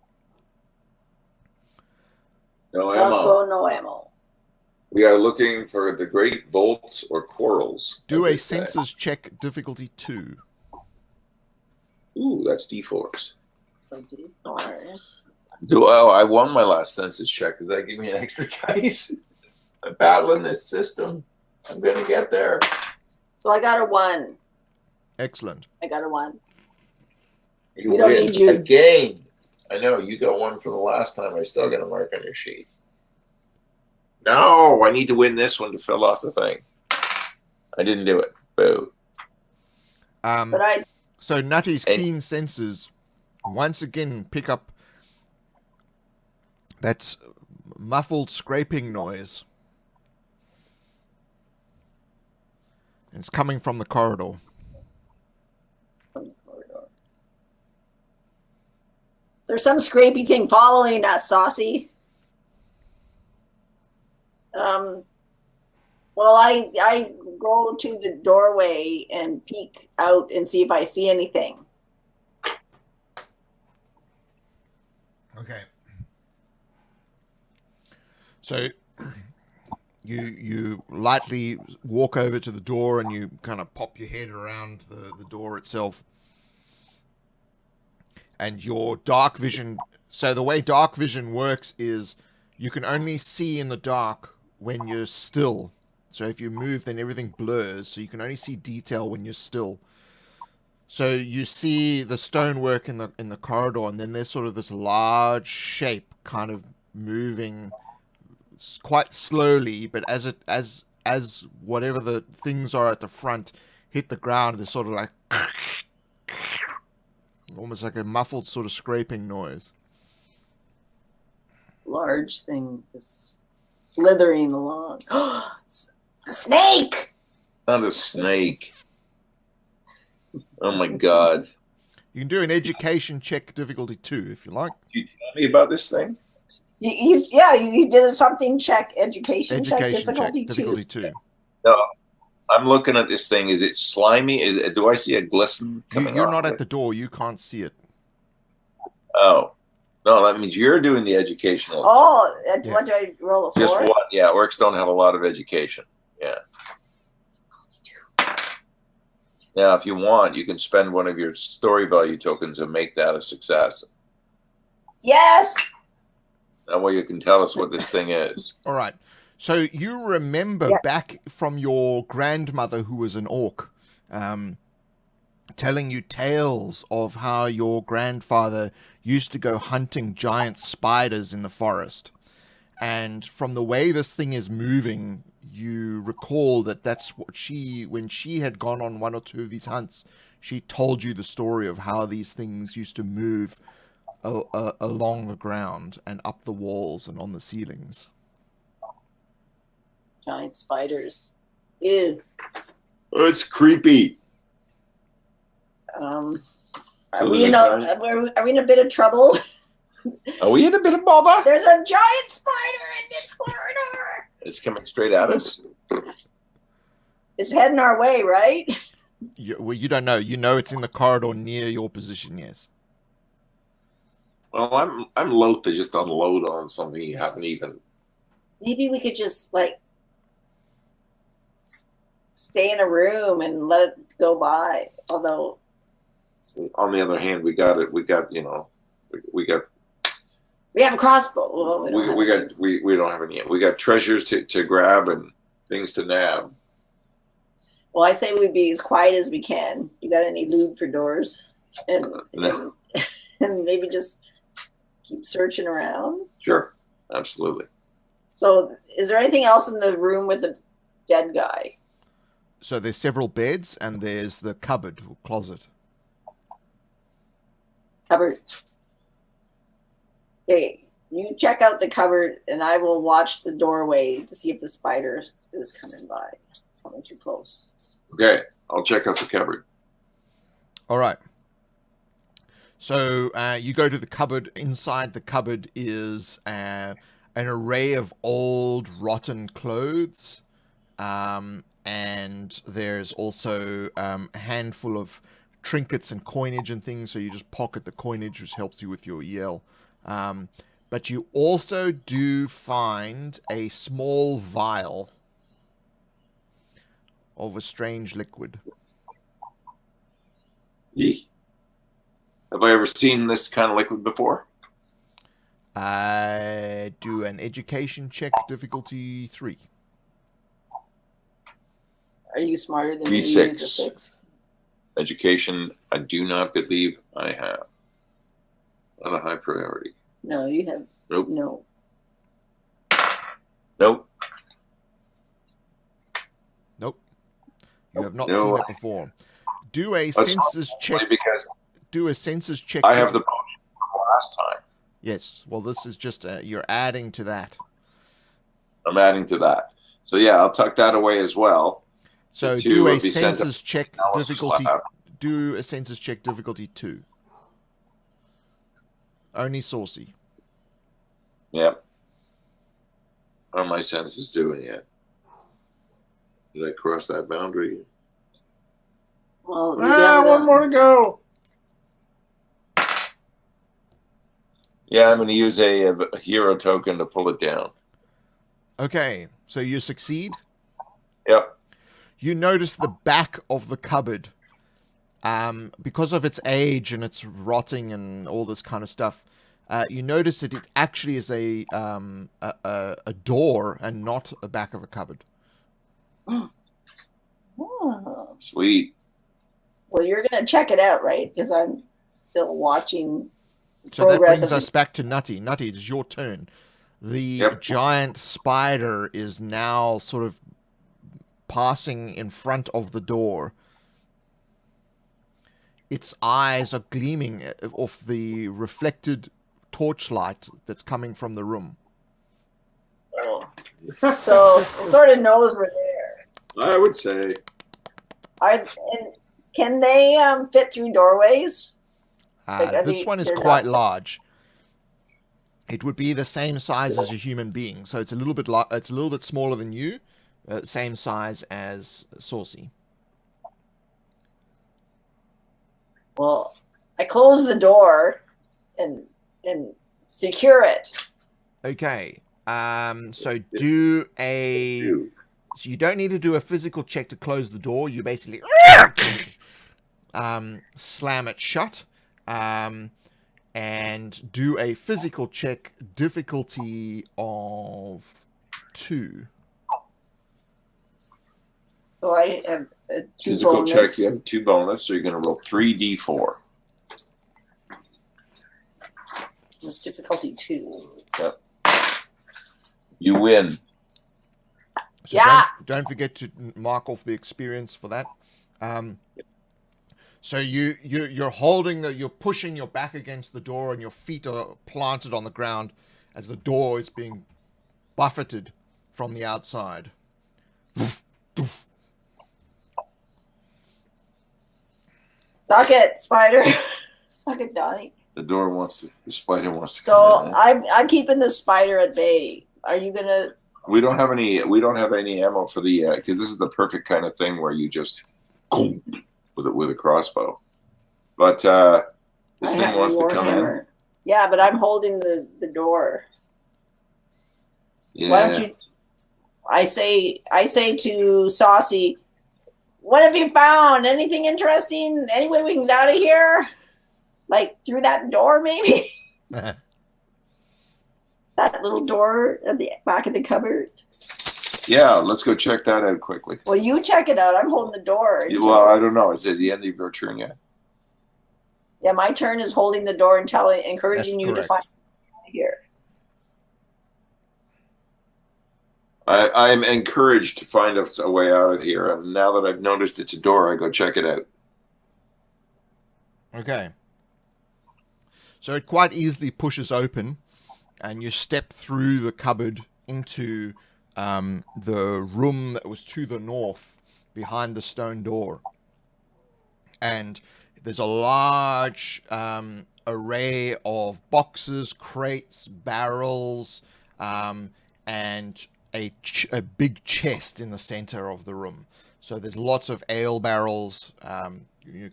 Speaker 4: No ammo.
Speaker 2: Crossbow, no ammo.
Speaker 4: We are looking for the great bolts or quarrels.
Speaker 1: Do
Speaker 4: as
Speaker 1: a
Speaker 4: they say.
Speaker 1: senses check, difficulty 2.
Speaker 4: Ooh, that's D4s.
Speaker 2: So D4s.
Speaker 3: I won my last census check. Does that give me an extra dice? I'm battling this system. I'm gonna get there.
Speaker 2: So I got a 1.
Speaker 1: Excellent.
Speaker 2: I got a 1.
Speaker 3: You
Speaker 2: We don't
Speaker 3: win
Speaker 2: need you.
Speaker 3: again. I know you got one from the last time. I still got a mark on your sheet.
Speaker 4: No, I need to win this one to
Speaker 3: Fell off the thing. I didn't do it. Boo.
Speaker 2: But I
Speaker 1: So Nutty's
Speaker 3: And-
Speaker 1: keen senses once again pick up that muffled scraping noise. And it's coming from the corridor.
Speaker 2: there's some scrapey thing following us, Saucy. Well, I go to the doorway and peek out and see if I see anything.
Speaker 1: Okay. So you lightly walk over to the door and you kind of pop your head around the door itself. And your dark vision... So the way dark vision works is you can only see in the dark when you're still. So if you move, then everything blurs. So you can only see detail when you're still. So you see the stonework in the corridor, and then there's sort of this large shape kind of moving quite slowly, but as whatever the things are at the front hit the ground, there's sort of like almost like a muffled sort of scraping noise.
Speaker 2: Large thing is slithering along. It's a snake!
Speaker 3: Not a snake. Oh my god.
Speaker 1: You can do an education check difficulty 2 if you like.
Speaker 3: Can you tell me about this thing?
Speaker 2: He did a something check, education check, difficulty
Speaker 1: 2.
Speaker 3: No. I'm looking at this thing. Is it slimy? Do I see a glisten coming
Speaker 1: You're
Speaker 3: off
Speaker 1: not
Speaker 3: of
Speaker 1: at the door. You can't see it.
Speaker 3: Oh. No, that means you're doing the educational.
Speaker 2: Oh, what do I roll a 4?
Speaker 3: Just one. Yeah, orcs don't have a lot of education. Yeah. Now, if you want, you can spend one of your story value tokens and make that a success.
Speaker 2: Yes!
Speaker 3: That way you can tell us what this thing is.
Speaker 1: All right. So you remember back from your grandmother, who was an orc, telling you tales of how your grandfather used to go hunting giant spiders in the forest. And from the way this thing is moving, you recall that that's what when she had gone on one or two of these hunts, she told you the story of how these things used to move along the ground and up the walls and on the ceilings.
Speaker 2: Giant spiders. Ew.
Speaker 3: Oh, it's creepy.
Speaker 2: Are we in a bit of trouble?
Speaker 3: Are we in a bit of bother?
Speaker 2: There's a giant spider in this corridor.
Speaker 3: It's coming straight at us.
Speaker 2: It's heading our way, right?
Speaker 1: You don't know. You know it's in the corridor near your position, yes.
Speaker 3: Well, I'm loath to just unload on something you haven't even...
Speaker 2: Maybe we could just, like, stay in a room and let it go by. Although...
Speaker 3: On the other hand, we got,
Speaker 2: we have a crossbow. Well,
Speaker 3: we don't have any yet. We got treasures to grab and things to nab.
Speaker 2: Well, I say we be as quiet as we can. You got any lube for doors? And maybe just keep searching around?
Speaker 3: Sure. Absolutely.
Speaker 2: So is there anything else in the room with the dead guy?
Speaker 1: So there's several beds and there's the cupboard or closet.
Speaker 2: Cupboard. Okay, you check out the cupboard and I will watch the doorway to see if the spider is coming by. Coming too close.
Speaker 3: Okay, I'll check out the cupboard.
Speaker 1: All right. So you go to the cupboard. Inside the cupboard is an array of old, rotten clothes. And there's also a handful of trinkets and coinage and things. So you just pocket the coinage, which helps you with your EL. But you also do find a small vial of a strange liquid.
Speaker 3: Eek. Have I ever seen this kind of liquid before?
Speaker 1: I do an education check, difficulty 3.
Speaker 2: Are you smarter than me?
Speaker 3: D6.
Speaker 2: Use a 6.
Speaker 3: Education, I do not believe I have. Not a high priority.
Speaker 2: No, you have.
Speaker 3: Nope.
Speaker 2: No.
Speaker 3: Nope.
Speaker 1: Nope. You have not seen it before. Do a
Speaker 3: That's
Speaker 1: census check.
Speaker 3: Because
Speaker 1: Do a census check.
Speaker 3: I have the potion from last time.
Speaker 1: Yes. Well, this is just you're adding to that.
Speaker 3: I'm adding to that. So yeah, I'll tuck that away as well.
Speaker 1: So
Speaker 3: The two
Speaker 1: do a
Speaker 3: will be sent
Speaker 1: census check
Speaker 3: analysis
Speaker 1: difficulty.
Speaker 3: lab.
Speaker 1: Do a census check difficulty 2. Only Saucy.
Speaker 3: Yep. How are my senses doing yet? Did I cross that boundary?
Speaker 2: Well,
Speaker 3: One more to go. Yeah, I'm going to use a hero token to pull it down.
Speaker 1: Okay, so you succeed.
Speaker 3: Yep.
Speaker 1: You notice the back of the cupboard, because of its age and its rotting and all this kind of stuff. You notice that it actually is a door and not a back of a cupboard.
Speaker 2: Oh.
Speaker 3: Sweet.
Speaker 2: Well, you're going to check it out, right? Because I'm still watching
Speaker 1: So that
Speaker 2: progress.
Speaker 1: brings us back to Nutty. Nutty, it's your turn. The
Speaker 3: Yep.
Speaker 1: giant spider is now sort of passing in front of the door. Its eyes are gleaming off the reflected torchlight that's coming from the room.
Speaker 2: So it sort of knows we're there.
Speaker 4: I would say.
Speaker 2: And can they fit through doorways? Like,
Speaker 1: This one is
Speaker 2: they're
Speaker 1: quite
Speaker 2: not-
Speaker 1: large. It would be the same size as a human being, so it's a little bit smaller than you, same size as Saucy.
Speaker 2: Well, I close the door and secure it.
Speaker 1: Okay. So do a.
Speaker 4: Ew.
Speaker 1: So you don't need to do a physical check to close the door. You basically slam it shut, and do a physical check, difficulty of 2.
Speaker 2: So I have a 2
Speaker 3: Physical
Speaker 2: bonus.
Speaker 3: check, you have 2 bonus, so you're going to roll 3d4.
Speaker 2: It's difficulty 2.
Speaker 3: You win.
Speaker 1: So
Speaker 2: Yeah.
Speaker 1: don't forget to mark off the experience for that. So you're holding you're pushing your back against the door, and your feet are planted on the ground as the door is being buffeted from the outside.
Speaker 2: Suck it, spider. Suck it, Donnie.
Speaker 3: The spider wants to
Speaker 2: So
Speaker 3: come in.
Speaker 2: I'm keeping the spider at bay. Are you gonna?
Speaker 3: We don't have any ammo for the because this is the perfect kind of thing where you just with a crossbow. But this
Speaker 2: I
Speaker 3: thing
Speaker 2: have a
Speaker 3: wants to come in.
Speaker 2: warhammer. Yeah, but I'm holding the door.
Speaker 3: Yeah.
Speaker 2: Why don't you? I say to Saucy, what have you found? Anything interesting? Any way we can get out of here? Like through that door, maybe? That little door at the back of the cupboard.
Speaker 3: Yeah, let's go check that out quickly.
Speaker 2: Well, you check it out. I'm holding the door.
Speaker 3: Well, I don't know. Is it the end of your turn yet?
Speaker 2: Yeah, my turn is holding the door and encouraging
Speaker 1: That's
Speaker 2: you to find
Speaker 1: correct.
Speaker 2: out here.
Speaker 3: I am encouraged to find a way out of here. And now that I've noticed it's a door, I go check it out.
Speaker 1: Okay. So it quite easily pushes open, and you step through the cupboard into the room that was to the north behind the stone door. And there's a large array of boxes, crates, barrels, and a big chest in the center of the room. So there's lots of ale barrels,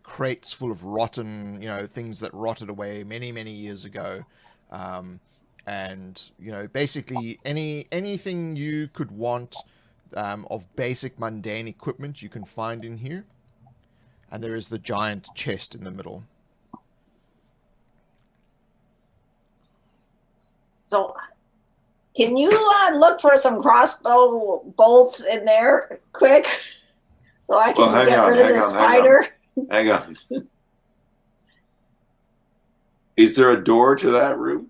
Speaker 1: crates full of rotten, things that rotted away many, many years ago. And, basically anything you could want of basic mundane equipment you can find in here. And there is the giant chest in the middle.
Speaker 2: So, can you look for some crossbow bolts in there quick? So I can get rid of this spider?
Speaker 3: Hang on. Is there a door to that room?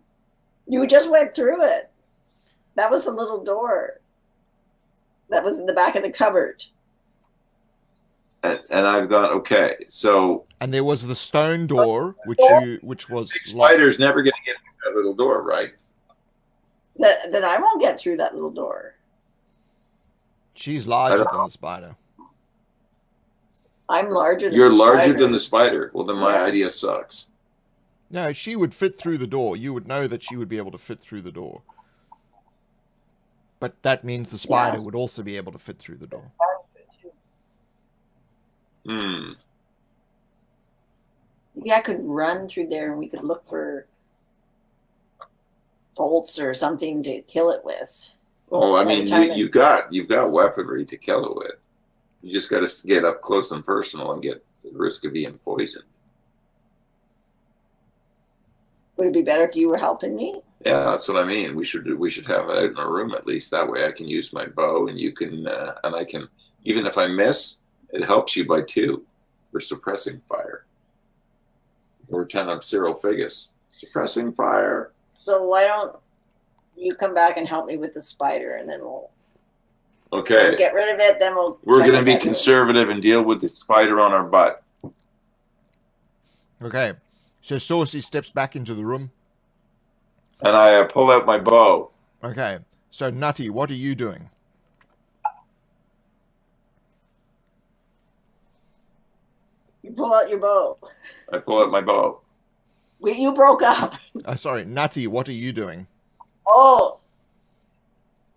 Speaker 2: You just went through it. That was the little door. That was in the back of the cupboard.
Speaker 3: And I've gone, okay, so...
Speaker 1: And there was the stone door, which was
Speaker 3: spider's never going to get through that little door, right?
Speaker 2: Then I won't get through that little door.
Speaker 1: She's larger than the spider.
Speaker 2: I'm larger than
Speaker 3: You're
Speaker 2: the
Speaker 3: larger
Speaker 2: spider.
Speaker 3: than the spider. Well, then my
Speaker 2: Yeah.
Speaker 3: idea sucks.
Speaker 1: No, she would fit through the door. You would know that she would be able to fit through the door. But that means the spider would also be able to fit through the door.
Speaker 2: Maybe I could run through there and we could look for bolts or something to kill it with.
Speaker 3: Well, I
Speaker 2: By the
Speaker 3: mean,
Speaker 2: time
Speaker 3: you've got weaponry to kill it with. You just got to get up close and personal and get the risk of being poisoned.
Speaker 2: Would it be better if you were helping me?
Speaker 3: Yeah, that's what I mean. We should have it out in our room at least. That way, I can use my bow, and you can, and I can. Even if I miss, it helps you by 2 for suppressing fire. Or 10 on Cyril Figus. Suppressing fire.
Speaker 2: So why don't you come back and help me with the spider, and then we'll
Speaker 3: Okay.
Speaker 2: get rid of it. Then
Speaker 3: We're
Speaker 2: check
Speaker 3: going to
Speaker 2: it
Speaker 3: be
Speaker 2: out.
Speaker 3: conservative and deal with the spider on our butt.
Speaker 1: Okay. So Saucy steps back into the room.
Speaker 3: And I pull out my bow.
Speaker 1: Okay. So Nutty, what are you doing?
Speaker 2: You pull out your bow.
Speaker 3: I pull out my bow.
Speaker 2: You broke up.
Speaker 1: Sorry, Nutty, what are you doing?
Speaker 2: Oh.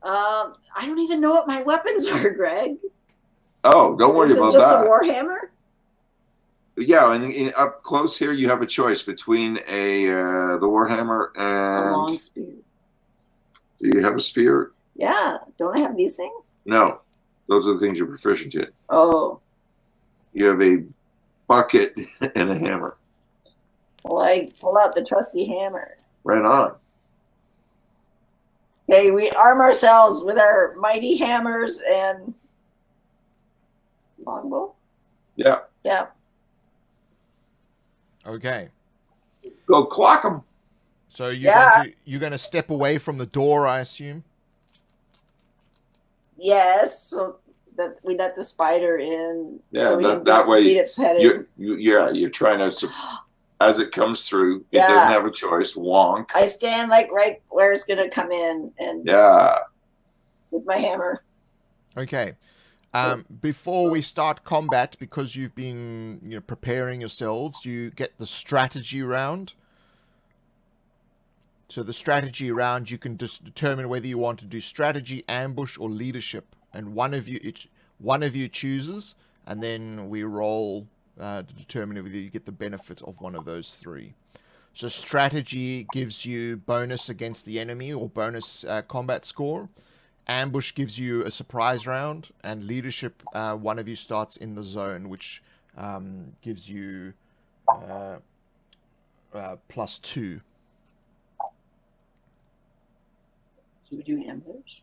Speaker 2: I don't even know what my weapons are, Greg.
Speaker 3: Oh, don't worry
Speaker 2: Is it
Speaker 3: about
Speaker 2: just
Speaker 3: that.
Speaker 2: a warhammer?
Speaker 3: Yeah, and up close here, you have a choice between the warhammer
Speaker 2: A long
Speaker 3: and.
Speaker 2: spear.
Speaker 3: Do you have a spear?
Speaker 2: Yeah. Don't I have these things?
Speaker 3: No, those are the things you're proficient in.
Speaker 2: Oh.
Speaker 3: You have a bucket and a hammer.
Speaker 2: Well, I pull out the trusty hammer.
Speaker 3: Right on.
Speaker 2: Okay, we arm ourselves with our mighty hammers and longbow.
Speaker 3: Yeah.
Speaker 2: Yeah.
Speaker 1: Okay.
Speaker 3: Go clock them.
Speaker 1: So you're going to step away from the door, I assume?
Speaker 2: Yes, so that we let the spider in.
Speaker 3: Yeah,
Speaker 2: so we
Speaker 3: that
Speaker 2: can
Speaker 3: way
Speaker 2: beat its head in.
Speaker 3: you're trying to, as it comes through, it
Speaker 2: Yeah.
Speaker 3: doesn't have a choice. Wonk.
Speaker 2: I stand like right where it's gonna come in, and
Speaker 3: Yeah.
Speaker 2: with my hammer.
Speaker 1: Okay. Before we start combat, because you've been preparing yourselves, you get the strategy round. So the strategy round, you can just determine whether you want to do strategy, ambush, or leadership, and one of you chooses, and then we roll to determine whether you get the benefit of one of those 3. So strategy gives you bonus against the enemy or bonus combat score. Ambush gives you a surprise round, and leadership, one of you starts in the zone, which gives you +2.
Speaker 2: Should we do ambush?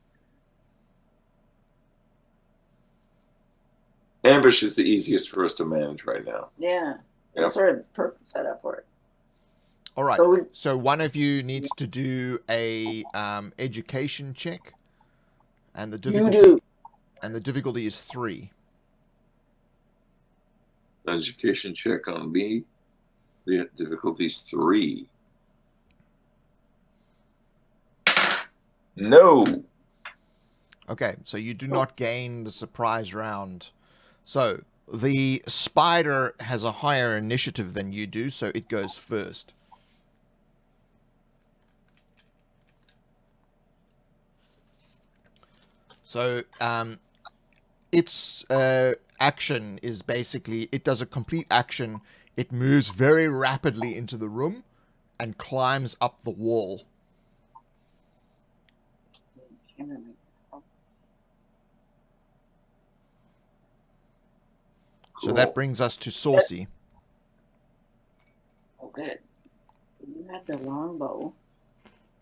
Speaker 3: Ambush is the easiest for us to manage right now.
Speaker 2: Yeah,
Speaker 3: Yep.
Speaker 2: that's sort of perfect setup for it.
Speaker 1: All right.
Speaker 2: So
Speaker 1: So one of you needs to do a education check, and the difficulty is 3.
Speaker 3: Education check on me. The difficulty's 3. No.
Speaker 1: Okay, so you do not gain the surprise round. So the spider has a higher initiative than you do, so it goes first. So its action is basically, it does a complete action. It moves very rapidly into the room and climbs up the wall. So that brings us to Saucy.
Speaker 2: Oh, good. You have the longbow.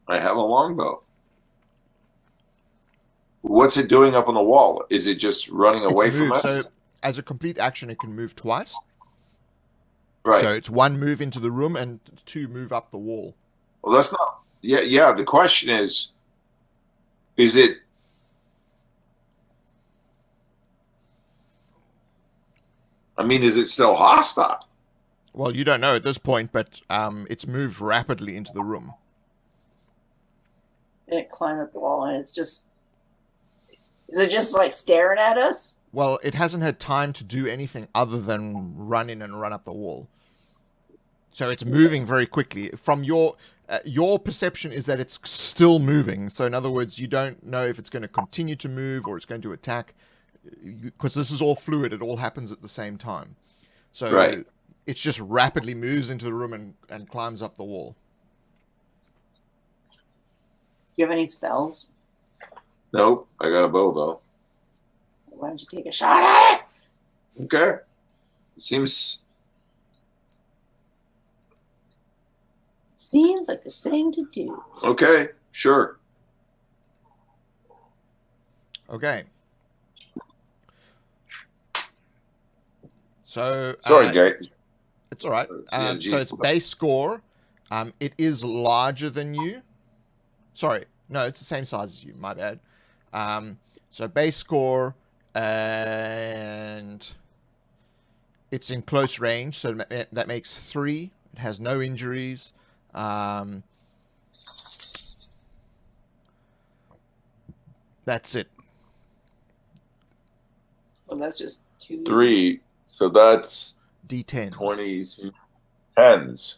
Speaker 3: I have a longbow. What's it doing up on the wall? Is it just running away
Speaker 1: It's
Speaker 3: from
Speaker 1: moved,
Speaker 3: us?
Speaker 1: so as a complete action, it can move twice.
Speaker 3: Right.
Speaker 1: So it's 1 move into the room and 2 move up the wall.
Speaker 3: Well, that's not. Yeah. The question is it? I mean, is it still hostile?
Speaker 1: Well, you don't know at this point, but it's moved rapidly into the room.
Speaker 2: And it climbed up the wall, and it's just. Is it just like staring at us?
Speaker 1: Well, it hasn't had time to do anything other than run in and run up the wall. So it's moving very quickly. From your perception is that it's still moving. So in other words, you don't know if it's going to continue to move or it's going to attack, because this is all fluid. It all happens at the same time. So
Speaker 3: Right.
Speaker 1: It just rapidly moves into the room and climbs up the wall.
Speaker 2: you have any spells?
Speaker 4: Nope, I got a bow though.
Speaker 2: Why don't you take a shot at it?
Speaker 4: Okay. Seems
Speaker 2: Seems like the thing to do.
Speaker 4: okay. Sure.
Speaker 1: Okay. So
Speaker 3: Sorry, Gary.
Speaker 1: it's all right.
Speaker 4: Yeah,
Speaker 1: So its base score, it is larger than you. Sorry, no, it's the same size as you. My bad. So base score, and it's in close range, so that makes 3. It has no injuries. That's it.
Speaker 2: So that's just 2.
Speaker 3: 3. So that's
Speaker 1: D10.
Speaker 3: 20 tens.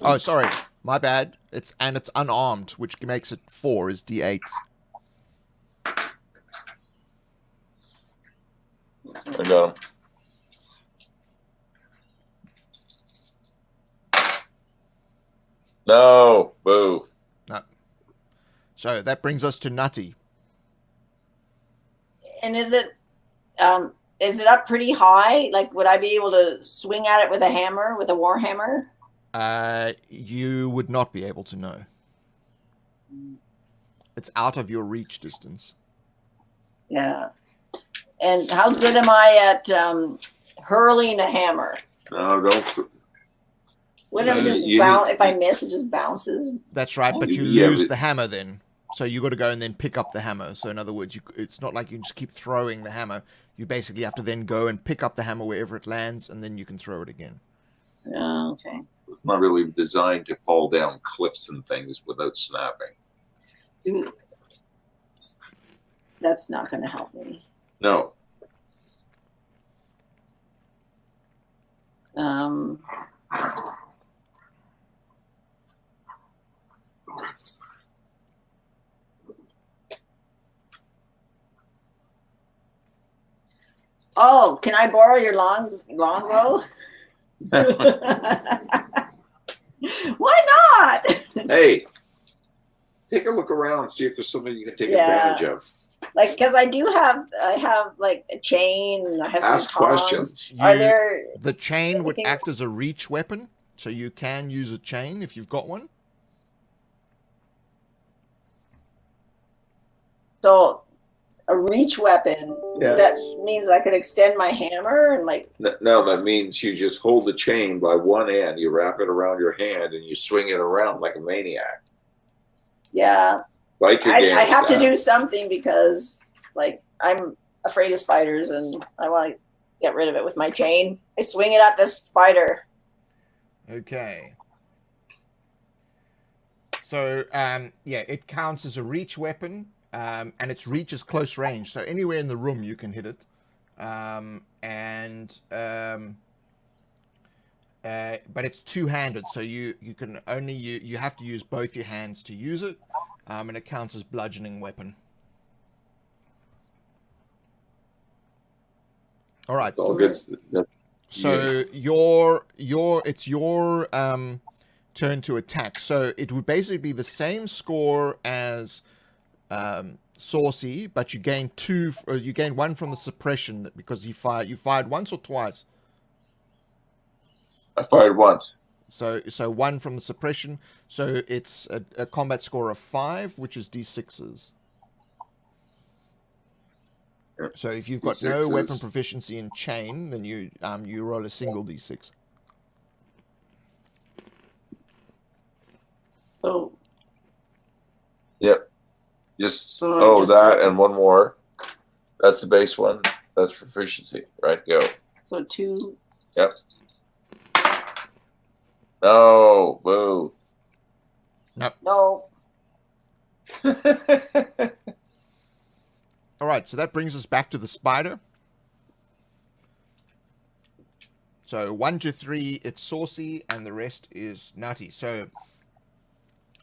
Speaker 1: Oh, sorry. My bad. It's unarmed, which makes it 4 is D8s.
Speaker 3: I got him. No, boo.
Speaker 1: No. So that brings us to Nutty.
Speaker 2: And is it up pretty high? Like, would I be able to swing at it with a hammer, with a war hammer?
Speaker 1: You would not be able to know. It's out of your reach distance.
Speaker 2: Yeah. And how good am I at hurling a hammer?
Speaker 4: No, don't.
Speaker 2: Wouldn't it just
Speaker 4: You
Speaker 2: bounce?
Speaker 4: need-
Speaker 2: If I miss, it just bounces.
Speaker 1: That's right, but you
Speaker 4: Yeah,
Speaker 1: lose
Speaker 4: but-
Speaker 1: the hammer then. So you got to go and then pick up the hammer. So in other words, it's not like you can just keep throwing the hammer. You basically have to then go and pick up the hammer wherever it lands, and then you can throw it again.
Speaker 2: Oh, okay.
Speaker 4: It's not really designed to fall down cliffs and things without snapping.
Speaker 2: Dude, that's not going to help me.
Speaker 4: No.
Speaker 2: Oh, can I borrow your longbow? Why not?
Speaker 4: Hey, take a look around, see if there's something you can take
Speaker 2: Yeah.
Speaker 4: advantage of.
Speaker 2: Like, because I have like a chain. And I have
Speaker 4: Ask
Speaker 2: some tongs.
Speaker 4: questions.
Speaker 2: Are there?
Speaker 1: The chain would
Speaker 2: anything-
Speaker 1: act as a reach weapon, so you can use a chain if you've got one.
Speaker 2: So, a reach weapon.
Speaker 4: Yeah.
Speaker 2: That means I could extend my hammer and like.
Speaker 4: No, that means you just hold the chain by one end, you wrap it around your hand, and you swing it around like a maniac.
Speaker 2: Yeah,
Speaker 4: Like your
Speaker 2: I have to
Speaker 4: staff.
Speaker 2: do something because, like, I'm afraid of spiders and I want to get rid of it with my chain. I swing it at this spider.
Speaker 1: Okay. So, yeah, it counts as a reach weapon, and its reach is close range. So anywhere in the room you can hit it. But it's two-handed, so you can only you have to use both your hands to use it, and it counts as bludgeoning weapon. All right.
Speaker 4: It's all good.
Speaker 1: So it's your turn to attack. So it would basically be the same score as Saucy, but you gain 2. You gain 1 from the suppression because you fired once or twice.
Speaker 3: I fired once.
Speaker 1: So 1 from the suppression. So it's a combat score of 5, which is d6s. So if you've got no
Speaker 4: D6s.
Speaker 1: weapon proficiency in chain, then you roll a single d6.
Speaker 2: So,
Speaker 3: Yep. Just
Speaker 2: So
Speaker 3: that and one more. That's the base one. That's proficiency. Right, go.
Speaker 2: so 2.
Speaker 3: Yep. No, boo.
Speaker 2: No.
Speaker 1: All right, so that brings us back to the spider. So 1 to 3, it's Saucy, and the rest is Nutty. So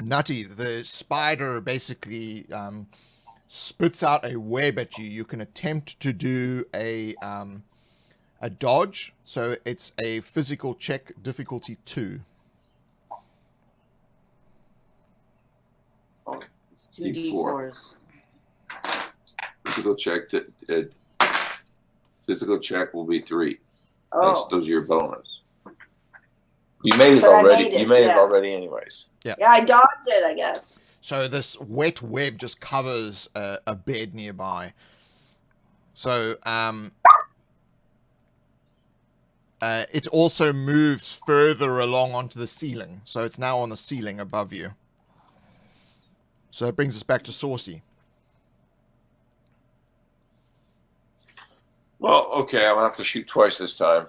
Speaker 1: Nutty, the spider basically spits out a web at you. You can attempt to do a a dodge. So it's a physical check, difficulty 2.
Speaker 2: It's 2d4s.
Speaker 4: Physical check. Physical check will be 3.
Speaker 2: Oh.
Speaker 4: Those are your bonus. You made it
Speaker 2: But I
Speaker 4: already.
Speaker 2: made it,
Speaker 4: You made it
Speaker 2: yeah.
Speaker 4: already, anyways.
Speaker 2: Yeah, I dodged it, I guess.
Speaker 1: So this wet web just covers a bed nearby. So it also moves further along onto the ceiling. So it's now on the ceiling above you. So that brings us back to Saucy.
Speaker 4: Well, okay, I'm gonna have to shoot twice this time.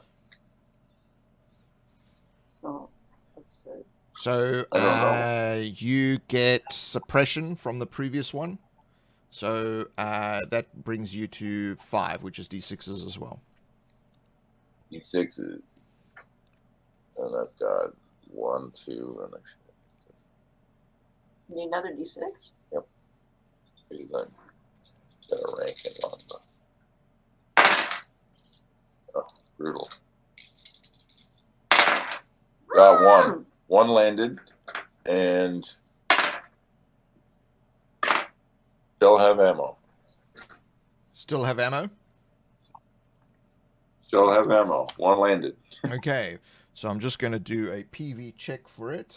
Speaker 2: So, let's see.
Speaker 1: So
Speaker 4: I don't know.
Speaker 1: you get suppression from the previous one. So that brings you to 5, which is D6s as well.
Speaker 4: D6s. And I've got 1, 2, and
Speaker 2: You need another d6?
Speaker 4: actually got a ranking on the. Oh, brutal. Got 1. 1 landed, and still have ammo.
Speaker 1: Still have ammo?
Speaker 4: Still have ammo. 1 landed.
Speaker 1: Okay. So I'm just going to do a PV check for it.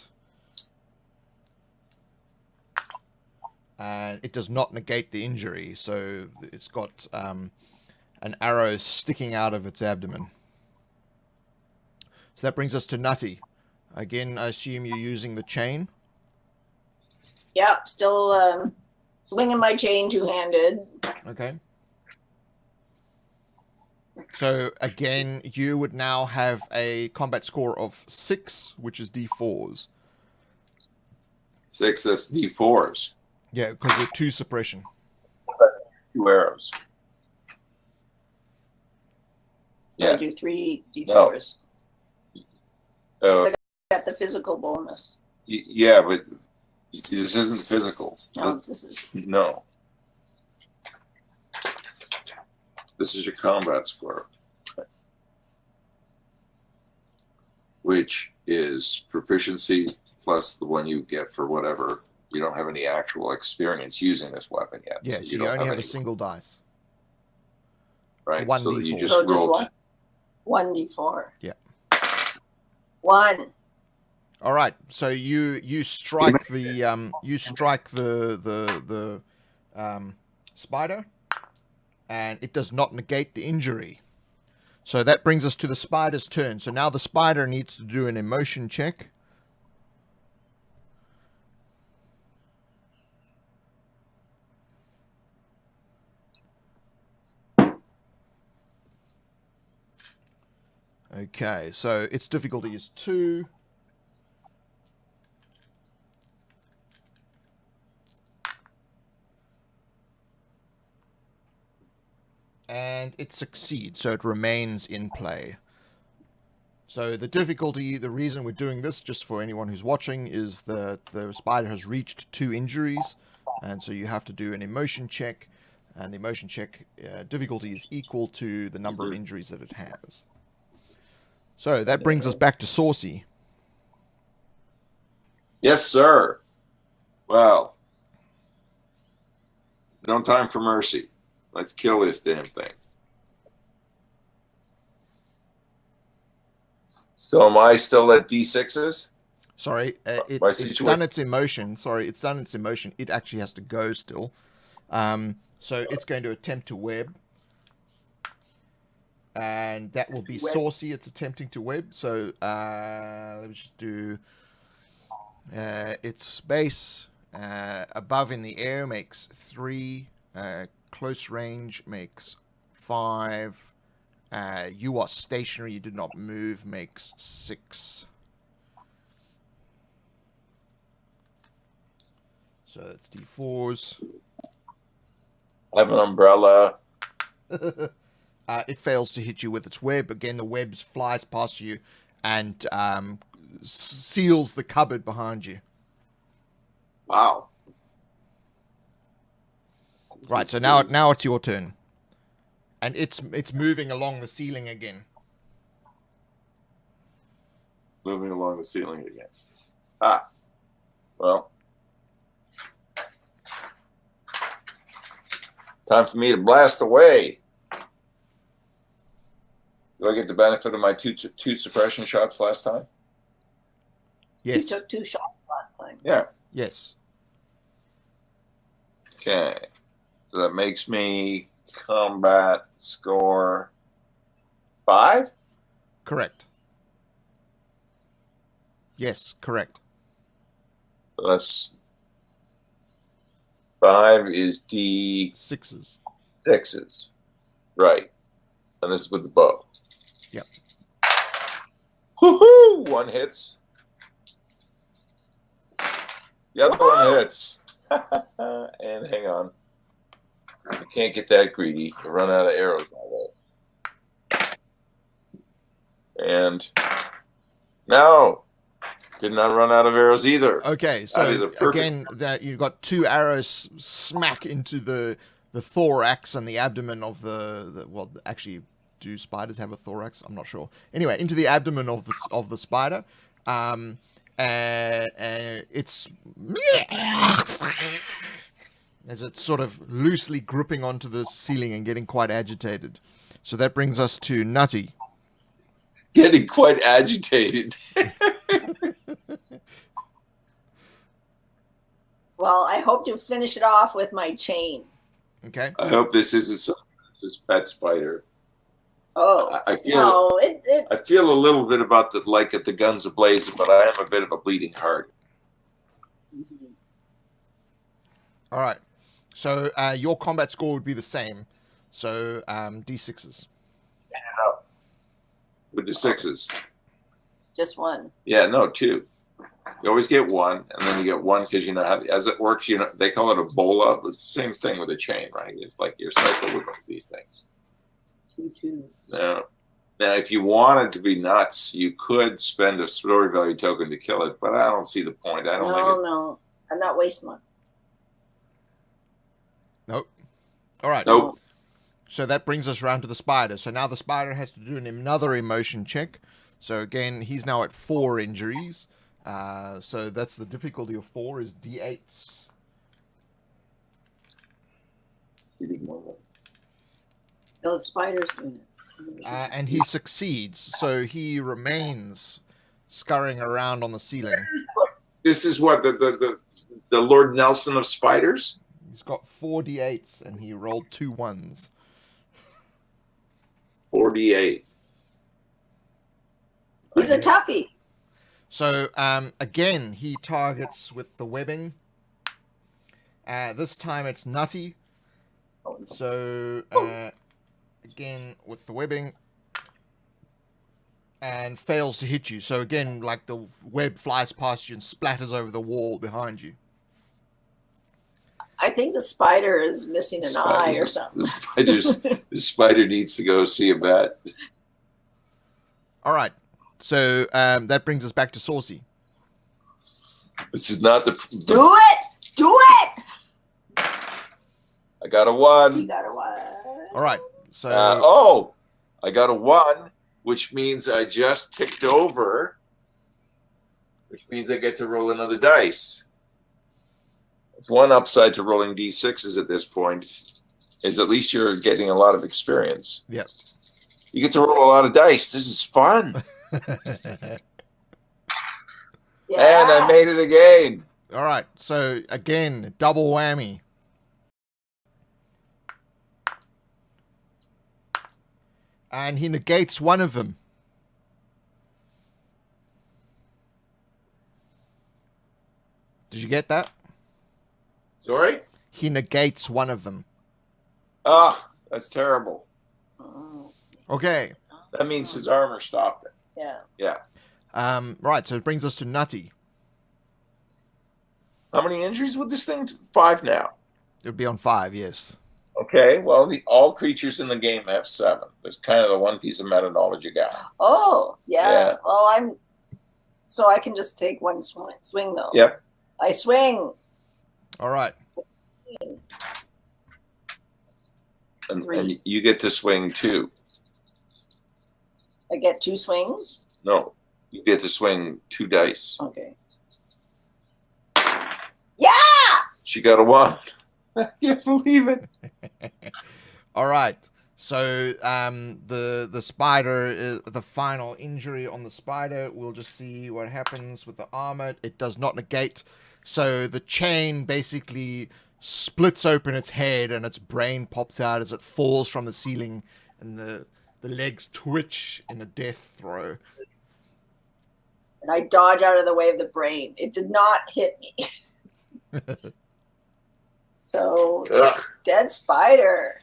Speaker 1: And it does not negate the injury. So it's got an arrow sticking out of its abdomen. So that brings us to Nutty. Again, I assume you're using the chain.
Speaker 2: Yep, still swinging my chain two-handed.
Speaker 1: Okay. So again, you would now have a combat score of 6, which is D4s.
Speaker 4: 6, that's D4s.
Speaker 1: Yeah, because they're 2 suppression.
Speaker 4: 2 arrows.
Speaker 2: So I
Speaker 4: Yeah.
Speaker 2: do 3 d4s. I got the physical bonus.
Speaker 4: Yeah, but this isn't physical.
Speaker 2: No, this is.
Speaker 4: No. This is your combat score, which is proficiency plus the one you get for whatever. You don't have any actual experience using this weapon yet.
Speaker 1: Yeah, so you
Speaker 4: don't
Speaker 1: only have
Speaker 4: any,
Speaker 1: a single dice.
Speaker 4: right?
Speaker 1: one
Speaker 4: so you
Speaker 1: D4.
Speaker 4: just
Speaker 2: So just
Speaker 4: rolled.
Speaker 2: 1d4.
Speaker 1: Yeah.
Speaker 2: 1.
Speaker 1: All right. So you strike the spider, and it does not negate the injury. So that brings us to the spider's turn. So now the spider needs to do an emotion check. Okay, so its difficulty is 2. And it succeeds, so it remains in play. So the difficulty, the reason we're doing this, just for anyone who's watching, is that the spider has reached 2 injuries, and so you have to do an emotion check, and the emotion check difficulty is equal to the number of injuries that it has. So that brings us back to Saucy.
Speaker 4: Yes, sir. Well, no time for mercy. Let's kill this damn thing. So am I still at D6s?
Speaker 1: Sorry, it's
Speaker 4: situation-
Speaker 1: done its emotion. Sorry, it's done its emotion. It actually has to go still. So it's going to attempt to web. And that will be
Speaker 2: Web.
Speaker 1: Saucy. It's attempting to web. So let me just do its base. Above in the air makes 3. Close range makes 5. You are stationary. You did not move. Makes 6. So that's D4s.
Speaker 4: I have an umbrella.
Speaker 1: It fails to hit you with its web. Again, the web flies past you and seals the cupboard behind you.
Speaker 4: Wow.
Speaker 1: Right, so now it's your turn. And it's moving along the ceiling again.
Speaker 3: moving along the ceiling again. Ah, well, time for me to blast away. Do I get the benefit of my two suppression shots last time?
Speaker 1: Yes.
Speaker 2: You took 2 shots last time.
Speaker 3: Yeah.
Speaker 1: Yes.
Speaker 3: Okay. So that makes me combat score 5?
Speaker 1: Correct. Yes, correct.
Speaker 3: So that's 5 is D6s.
Speaker 1: Sixes.
Speaker 3: Right. And this is with the bow.
Speaker 1: Yep.
Speaker 3: Woohoo! 1 hits. The other one hits. And hang on. You can't get that greedy. You run out of arrows all that. And no, did not run out of arrows either.
Speaker 1: Okay, so again, that you've got 2 arrows smack into the thorax and the abdomen of the well, actually, do spiders have a thorax? I'm not sure. Anyway, into the abdomen of the spider, and it's as it's sort of loosely gripping onto the ceiling and getting quite agitated. So that brings us to Nutty.
Speaker 3: Getting quite agitated.
Speaker 2: Well, I hope to finish it off with my chain.
Speaker 1: Okay.
Speaker 3: I hope this isn't this pet spider.
Speaker 2: Oh,
Speaker 3: I feel
Speaker 2: no,
Speaker 3: I feel a little bit about like at the guns ablazing, but I am a bit of a bleeding heart.
Speaker 1: All right. So your combat score would be the same. So D6s.
Speaker 3: With the 6s.
Speaker 2: Just 1.
Speaker 3: Yeah, no, 2. You always get 1, and then you get 1 because you know how as it works. You know they call it a bola. It's the same thing with a chain, right? It's like your cycle with these things.
Speaker 2: 2 twos.
Speaker 3: Now, if you wanted to be nuts, you could spend a story value token to kill it, but I don't see the point. I don't think it.
Speaker 2: No, I'm not wasting one.
Speaker 1: Nope. All right.
Speaker 3: Nope.
Speaker 1: So that brings us round to the spider. So now the spider has to do another emotion check. So again, he's now at 4 injuries. So that's the difficulty of 4 is D8s.
Speaker 2: Those spiders in it.
Speaker 1: And he succeeds. So he remains scurrying around on the ceiling.
Speaker 3: This is what the Lord Nelson of spiders.
Speaker 1: He's got 4 D8s and he rolled 2 1s.
Speaker 3: 48.
Speaker 2: He's a toughie.
Speaker 1: So again, he targets with the webbing. This time it's Nutty. So again with the webbing. And fails to hit you. So again, like the web flies past you and splatters over the wall behind you.
Speaker 2: I think the spider is missing an eye or something.
Speaker 3: The spider needs to go see a vet.
Speaker 1: All right. So that brings us back to Saucy.
Speaker 3: This is not the.
Speaker 2: Do it! Do it!
Speaker 3: I got a 1.
Speaker 2: You got a 1.
Speaker 1: All right. So
Speaker 3: I got a 1, which means I just ticked over, which means I get to roll another dice. It's one upside to rolling D6s at this point is at least you're getting a lot of experience.
Speaker 1: Yep.
Speaker 3: You get to roll a lot of dice. This is fun.
Speaker 2: Yeah.
Speaker 3: And I made it again.
Speaker 1: All right. So again, double whammy. And he negates one of them. Did you get that?
Speaker 3: Sorry?
Speaker 1: He negates one of them.
Speaker 3: Ah, that's terrible.
Speaker 2: Oh,
Speaker 1: Okay.
Speaker 3: That means his armor stopped it.
Speaker 2: yeah.
Speaker 3: Yeah.
Speaker 1: Right. So it brings us to Nutty.
Speaker 3: How many injuries with this thing? 5 now.
Speaker 1: It would be on 5, yes.
Speaker 3: Okay, well, all creatures in the game have 7. There's kind of the one piece of meta knowledge you got.
Speaker 2: Oh, yeah.
Speaker 3: Yeah.
Speaker 2: Well, so I can just take one swing though.
Speaker 3: Yep.
Speaker 2: I swing.
Speaker 1: All right.
Speaker 3: And you get to swing 2.
Speaker 2: I get 2 swings.
Speaker 3: No,
Speaker 4: You get to swing 2 dice.
Speaker 2: Okay. Yeah!
Speaker 4: She got a 1. I can't believe it.
Speaker 1: All right. So the spider is the final injury on the spider. We'll just see what happens with the armor. It does not negate. So the chain basically splits open its head and its brain pops out as it falls from the ceiling, and the legs twitch in a death throw.
Speaker 2: And I dodge out of the way of the brain. It did not hit me. So,
Speaker 4: Ugh.
Speaker 2: dead spider.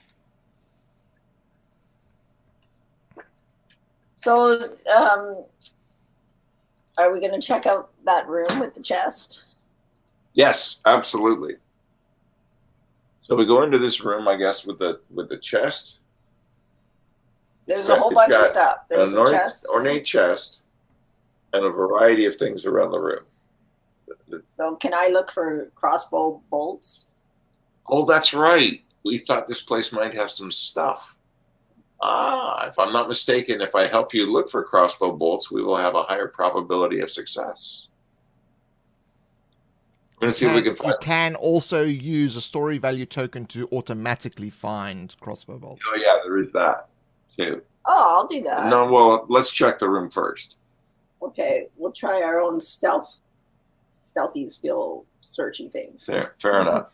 Speaker 2: So, are we going to check out that room with the chest?
Speaker 4: Yes, absolutely. So we go into this room, I guess, with the chest.
Speaker 2: There's a whole bunch of stuff. There's
Speaker 4: an
Speaker 2: a chest.
Speaker 4: ornate chest, and a variety of things around the room.
Speaker 2: So can I look for crossbow bolts?
Speaker 4: Oh, that's right. We thought this place might have some stuff. If I'm not mistaken, if I help you look for crossbow bolts, we will have a higher probability of success. We're going to see if we can find.
Speaker 1: You can also use a story value token to automatically find crossbow bolts.
Speaker 4: Oh yeah, there is that too.
Speaker 2: Oh, I'll do that.
Speaker 4: No, well, let's check the room first.
Speaker 2: Okay, we'll try our own stealthy skill searchy things.
Speaker 4: Fair enough.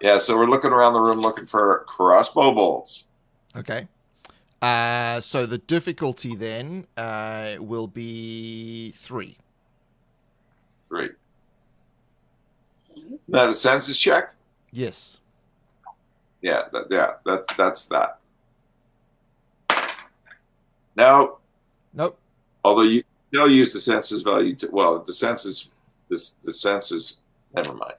Speaker 4: Yeah, so we're looking around the room looking for crossbow bolts.
Speaker 1: Okay. So the difficulty then will be 3.
Speaker 4: 3. That a census check?
Speaker 1: Yes.
Speaker 4: Yeah, that's that. Now,
Speaker 1: Nope.
Speaker 4: although you don't use the census value, the census, never mind.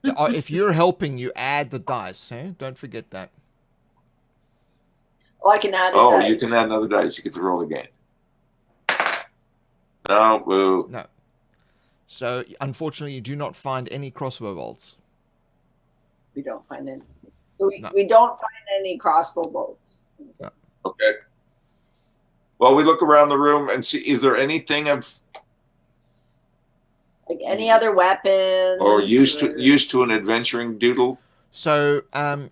Speaker 1: If you're helping, you add the dice. Eh? Don't forget that.
Speaker 2: Oh, I can add a
Speaker 4: Oh,
Speaker 2: dice.
Speaker 4: you can add another dice. You get to roll again. No, boo.
Speaker 1: No. So, unfortunately, you do not find any crossbow bolts.
Speaker 2: We don't find any.
Speaker 1: No.
Speaker 2: We don't find any crossbow bolts.
Speaker 1: No.
Speaker 4: Okay. Well, we look around the room and see, is there anything of
Speaker 2: Like any other weapons?
Speaker 4: or used to an adventuring doodle?
Speaker 1: So,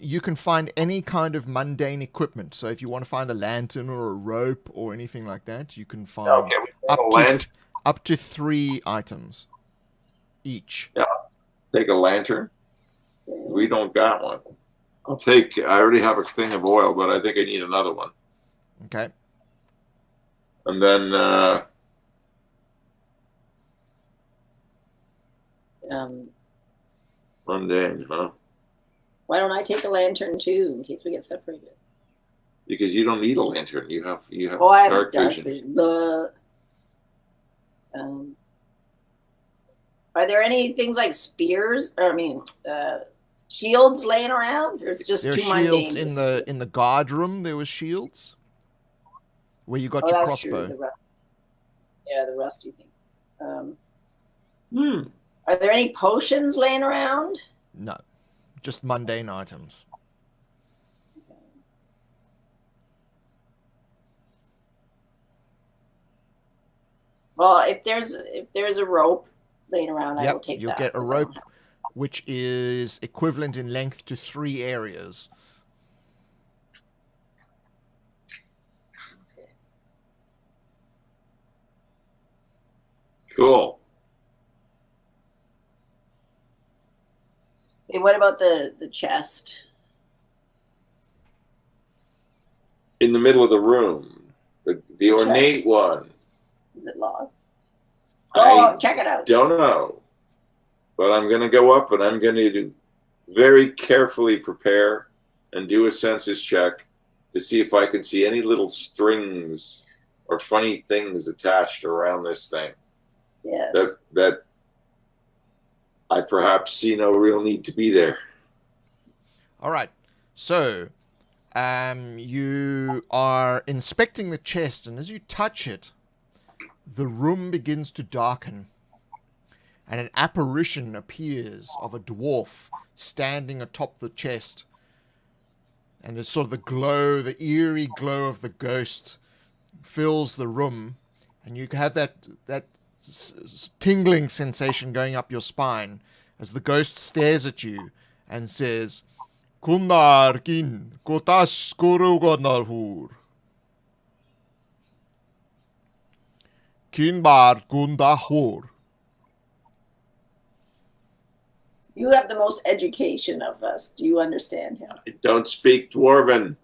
Speaker 1: you can find any kind of mundane equipment. So, if you want to find a lantern or a rope or anything like that, you can find
Speaker 4: Okay, we take a lantern.
Speaker 1: up to 3 items each.
Speaker 4: Yeah, take a lantern. We don't got one. I already have a thing of oil, but I think I need another one.
Speaker 1: Okay.
Speaker 4: And then mundane, huh?
Speaker 2: Why don't I take a lantern too, in case we get separated?
Speaker 4: Because you don't need a lantern. You have
Speaker 2: Oh, I have
Speaker 4: dark
Speaker 2: dark
Speaker 4: vision.
Speaker 2: vision. Are there any things like spears? Shields laying around, or it's just
Speaker 1: There are
Speaker 2: too
Speaker 1: shields
Speaker 2: mundane?
Speaker 1: in the guard room. There were shields where you got
Speaker 2: Oh,
Speaker 1: your
Speaker 2: that's
Speaker 1: crossbow.
Speaker 2: true. The rusty things.
Speaker 4: Hmm.
Speaker 2: Are there any potions laying around?
Speaker 1: No, just mundane items.
Speaker 2: Well, if there's a rope laying around, I will take
Speaker 1: you'll
Speaker 2: that.
Speaker 1: get a
Speaker 2: 'cause I don't
Speaker 1: rope, which is equivalent in length to 3 areas.
Speaker 4: Cool.
Speaker 2: Okay, what about the chest?
Speaker 4: In the middle of the room, the ornate
Speaker 2: Chest.
Speaker 4: one.
Speaker 2: Is it locked?
Speaker 4: I
Speaker 2: Oh, check it out.
Speaker 4: Don't know, but I'm going to go up and I'm going to very carefully prepare and do a census check to see if I can see any little strings or funny things attached around this thing.
Speaker 2: Yes.
Speaker 4: That I perhaps see no real need to be there.
Speaker 1: All right. So, you are inspecting the chest, and as you touch it, the room begins to darken, and an apparition appears of a dwarf standing atop the chest. And it's sort of the eerie glow of the ghost fills the room, and you have that tingling sensation going up your spine as the ghost stares at you and says, "Kunnar kotash kurugonarhur. Kinbar kundahur."
Speaker 2: You have the most education of us. Do you understand him?
Speaker 4: I don't speak Dwarven.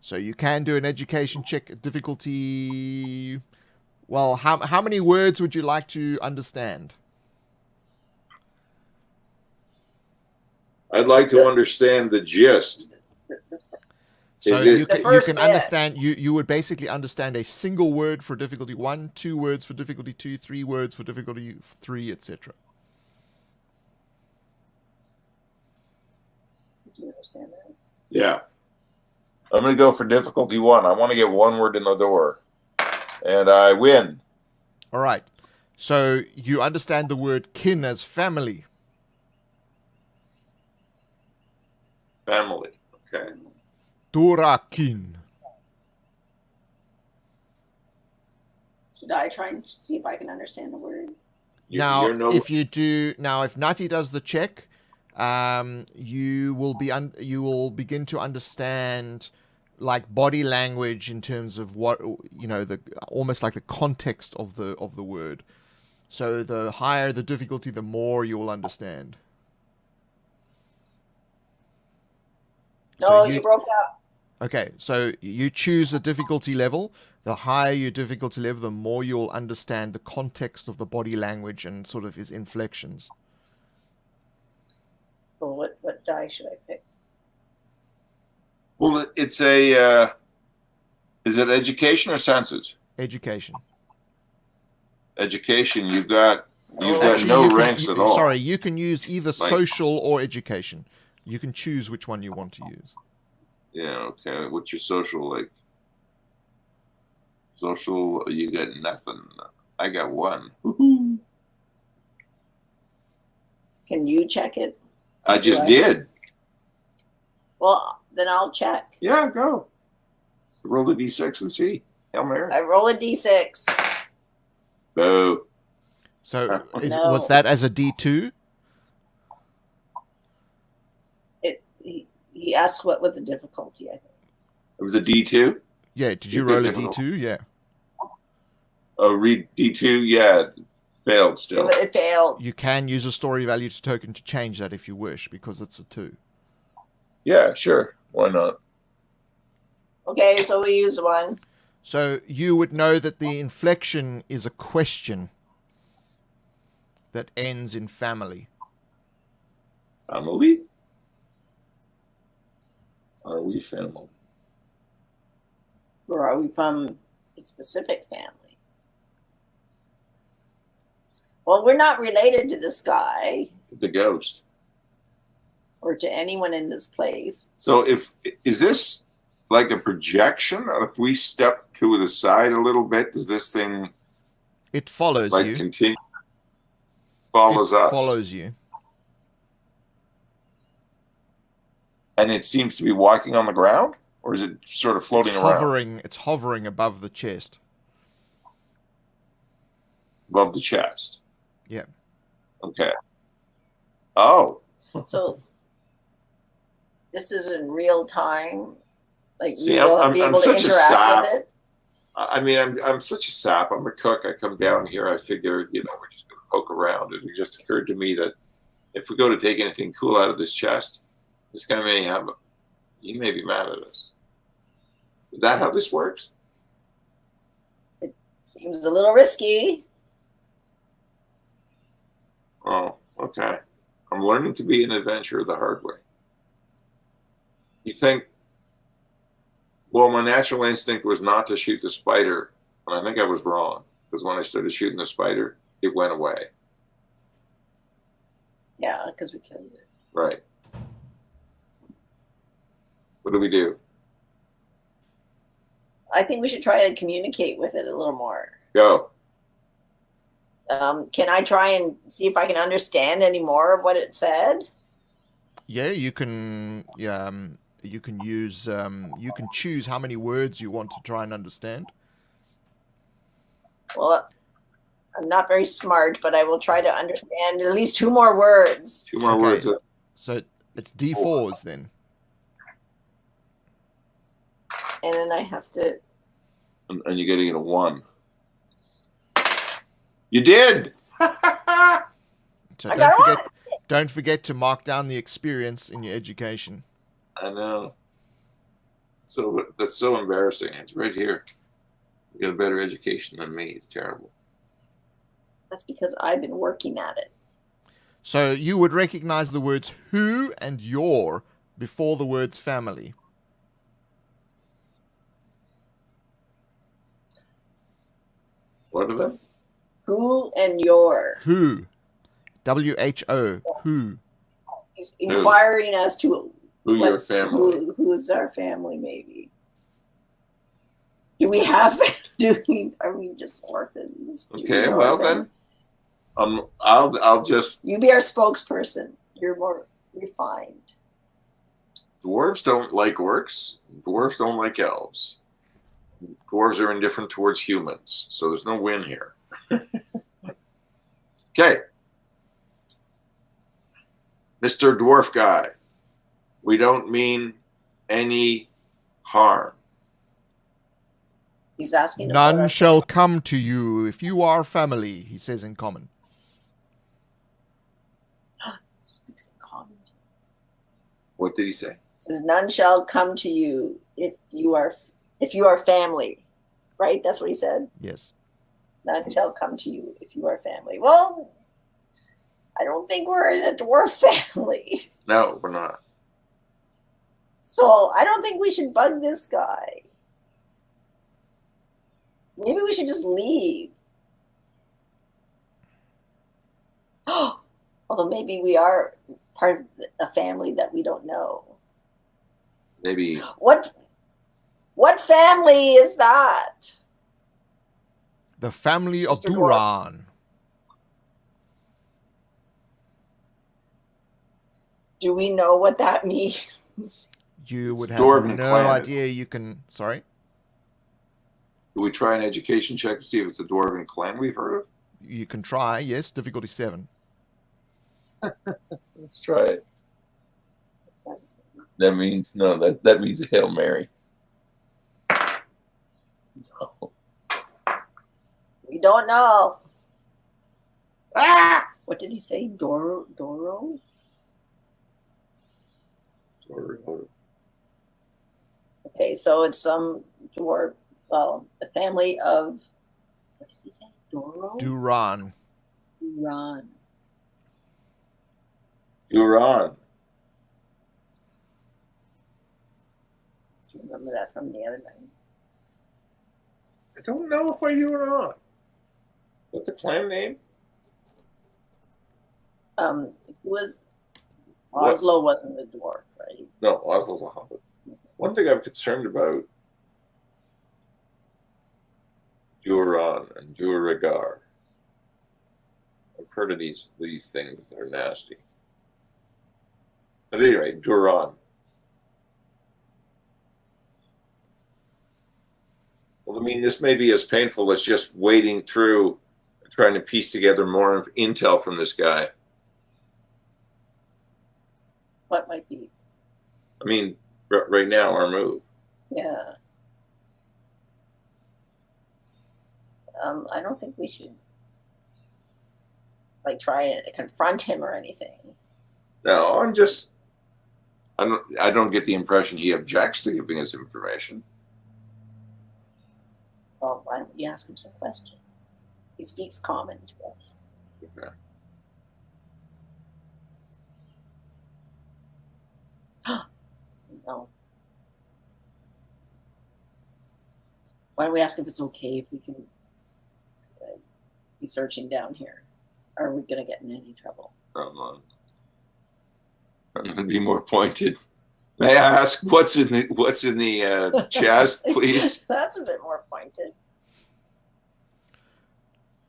Speaker 1: So you can do an education check. Difficulty. Well, how many words would you like to understand?
Speaker 4: I'd like to understand the gist.
Speaker 1: So
Speaker 4: Is it-
Speaker 1: you
Speaker 2: The
Speaker 1: can
Speaker 2: first bit.
Speaker 1: understand. You would basically understand a single word for difficulty 1, 2 words for difficulty 2, 3 words for difficulty 3, etc.
Speaker 2: Do you understand that?
Speaker 4: Yeah.
Speaker 3: I'm going to go for difficulty 1. I want to get one word in the door. And I win.
Speaker 1: All right. So you understand the word kin as family.
Speaker 4: Family. Okay.
Speaker 1: Durakin.
Speaker 2: Should I try and see if I can understand the word?
Speaker 1: Now,
Speaker 4: You're no-
Speaker 1: if Nutty does the check, you will begin to understand like body language in terms of what the almost like the context of the word. So the higher the difficulty, the more you will understand.
Speaker 2: No,
Speaker 1: So
Speaker 2: you broke up.
Speaker 1: Okay, so you choose a difficulty level. The higher your difficulty level, the more you'll understand the context of the body language and sort of his inflections.
Speaker 2: So what die should I pick?
Speaker 3: Well, it's a... is it education or senses?
Speaker 1: Education.
Speaker 3: Education, you've got no
Speaker 1: you can-
Speaker 3: ranks at all.
Speaker 1: Sorry, you can use either
Speaker 3: Like-
Speaker 1: social or education. You can choose which one you want to use.
Speaker 3: Yeah, okay. What's your social like? Social, you got nothing. I got 1.
Speaker 2: Can you check it?
Speaker 3: I just
Speaker 2: Right.
Speaker 3: did.
Speaker 2: Well, then I'll check.
Speaker 3: Yeah, go. Roll the d6 and see. Hail Mary.
Speaker 2: I roll a d6.
Speaker 3: No.
Speaker 1: So
Speaker 2: No.
Speaker 1: was that as a D2?
Speaker 2: He asked what was the difficulty, I think.
Speaker 3: It was a D2?
Speaker 1: Yeah, did you
Speaker 3: You did
Speaker 1: roll a
Speaker 3: difficult.
Speaker 1: D2? Yeah.
Speaker 3: Oh, read D2? Yeah. Failed still.
Speaker 2: It failed.
Speaker 1: You can use a story value token to change that if you wish, because it's a 2.
Speaker 3: Yeah, sure. Why not?
Speaker 2: Okay, so we use 1.
Speaker 1: So you would know that the inflection is a question that ends in family.
Speaker 3: Family? Are we family?
Speaker 2: Or are we from a specific family? Well, we're not related to this guy
Speaker 3: The ghost.
Speaker 2: or to anyone in this place.
Speaker 3: So is this like a projection? Or if we step to the side a little bit, does this thing
Speaker 1: It follows
Speaker 3: like
Speaker 1: you.
Speaker 3: continue? Follows
Speaker 1: It
Speaker 3: us.
Speaker 1: follows you.
Speaker 3: And it seems to be walking on the ground? Or is it sort of floating around
Speaker 1: It's hovering above the chest.
Speaker 3: above the chest?
Speaker 1: Yeah.
Speaker 3: Okay. Oh,
Speaker 2: So this is in real time. Like
Speaker 3: See,
Speaker 2: we will
Speaker 3: I'm
Speaker 2: be able to
Speaker 3: such a
Speaker 2: interact
Speaker 3: sap.
Speaker 2: with it.
Speaker 4: I mean, I'm such a sap. I'm a cook. I come down here. I figure, we're just going to poke around. And it just occurred to me that if we go to take anything cool out of this chest, this guy he may be mad at us. Is that how this works?
Speaker 2: Seems a little risky.
Speaker 4: Oh, okay. I'm learning to be an adventurer the hard way. You think, well, my natural instinct was not to shoot the spider, and I think I was wrong, because when I started shooting the spider, it went away.
Speaker 2: Yeah, because we killed it.
Speaker 4: Right. What do we do?
Speaker 2: I think we should try to communicate with it a little more.
Speaker 4: Go.
Speaker 2: Can I try and see if I can understand any more of what it said?
Speaker 1: Yeah, you can. You can use. You can choose how many words you want to try and understand.
Speaker 2: Well, I'm not very smart, but I will try to understand at least 2 more words.
Speaker 4: 2 more
Speaker 1: Okay.
Speaker 4: words.
Speaker 1: So it's D4s then.
Speaker 2: And then I have to.
Speaker 4: And you're getting a 1. You did!
Speaker 1: So
Speaker 2: I got
Speaker 1: don't forget to mark down the experience in your education.
Speaker 4: I know. So that's so embarrassing. It's right here. You got a better education than me. It's terrible.
Speaker 2: That's because I've been working at it.
Speaker 1: So you would recognize the words who and your before the words family.
Speaker 4: What are them?
Speaker 2: Who and your.
Speaker 1: Who. W-H-O. Who.
Speaker 2: He's inquiring as to
Speaker 4: Who your family?
Speaker 2: Who's our family, maybe. Do we have? Are we just orphans?
Speaker 4: Okay, well then, I'll just.
Speaker 2: You be our spokesperson. You're more refined.
Speaker 4: Dwarves don't like orcs. Dwarves don't like elves. Dwarves are indifferent towards humans, so there's no win here. Okay, Mr. Dwarf Guy, we don't mean any harm.
Speaker 2: He's asking.
Speaker 1: None shall come to you if you are family, he says in common.
Speaker 2: Speaks in common.
Speaker 4: What did he say?
Speaker 2: It says none shall come to you if you are family, right? That's what he said.
Speaker 1: Yes.
Speaker 2: None shall come to you if you are family. Well, I don't think we're in a dwarf family,
Speaker 4: No, we're not.
Speaker 2: so I don't think we should bug this guy. Maybe we should just leave. Although maybe we are part of a family that we don't know.
Speaker 4: Maybe.
Speaker 2: What family is that?
Speaker 1: The family of
Speaker 2: Mr. Dwarf.
Speaker 1: Duraan.
Speaker 2: Do we know what that means?
Speaker 1: You would
Speaker 4: It's
Speaker 1: have
Speaker 4: Dwarven
Speaker 1: no
Speaker 4: clan.
Speaker 1: idea you can... Sorry?
Speaker 4: Do we try an education check to see if it's a dwarven clan we've heard of?
Speaker 1: You can try, yes. Difficulty 7.
Speaker 3: Let's try it. That means no. That means a Hail Mary. No.
Speaker 2: We don't know. Ah! What did he say? Doro? Okay, so it's some dwarf. Well, the family of. What did he say? Doro?
Speaker 1: Duraan.
Speaker 2: Duraan.
Speaker 4: Duraan.
Speaker 2: Do you remember that from the other night?
Speaker 4: I don't know if I do or not. What's the clan name?
Speaker 2: It was Oslo wasn't a dwarf, right?
Speaker 4: No, Oslo's a hobbit. One thing I'm concerned about, Duraan and Duragar. I've heard of these things that are nasty. But anyway, Duraan. Well, I mean, this may be as painful as just wading through and trying to piece together more intel from this guy.
Speaker 2: What might be?
Speaker 4: I mean, right now, our move.
Speaker 2: Yeah. I don't think we should like try and confront him or anything.
Speaker 4: No, I don't get the impression he objects to giving us information.
Speaker 2: Well, why don't you ask him some questions? He speaks common to us.
Speaker 4: Okay.
Speaker 2: No. Why don't we ask if it's okay if we can be searching down here? Or are we going to get in any trouble?
Speaker 4: I'm going to be more pointed. May I ask what's in the chest, please?
Speaker 2: That's a bit more pointed.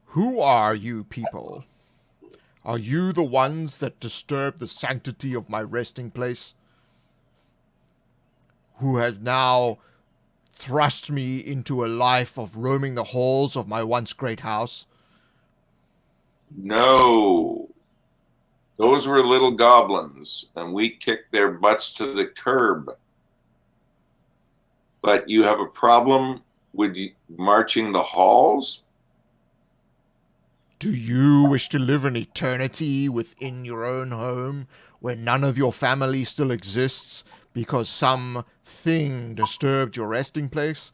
Speaker 1: Who are you people? Are you the ones that disturb the sanctity of my resting place? Who have now thrust me into a life of roaming the halls of my once great house?
Speaker 4: No. Those were little goblins, and we kicked their butts to the curb. But you have a problem with marching the halls?
Speaker 1: Do you wish to live an eternity within your own home, where none of your family still exists because some thing disturbed your resting place?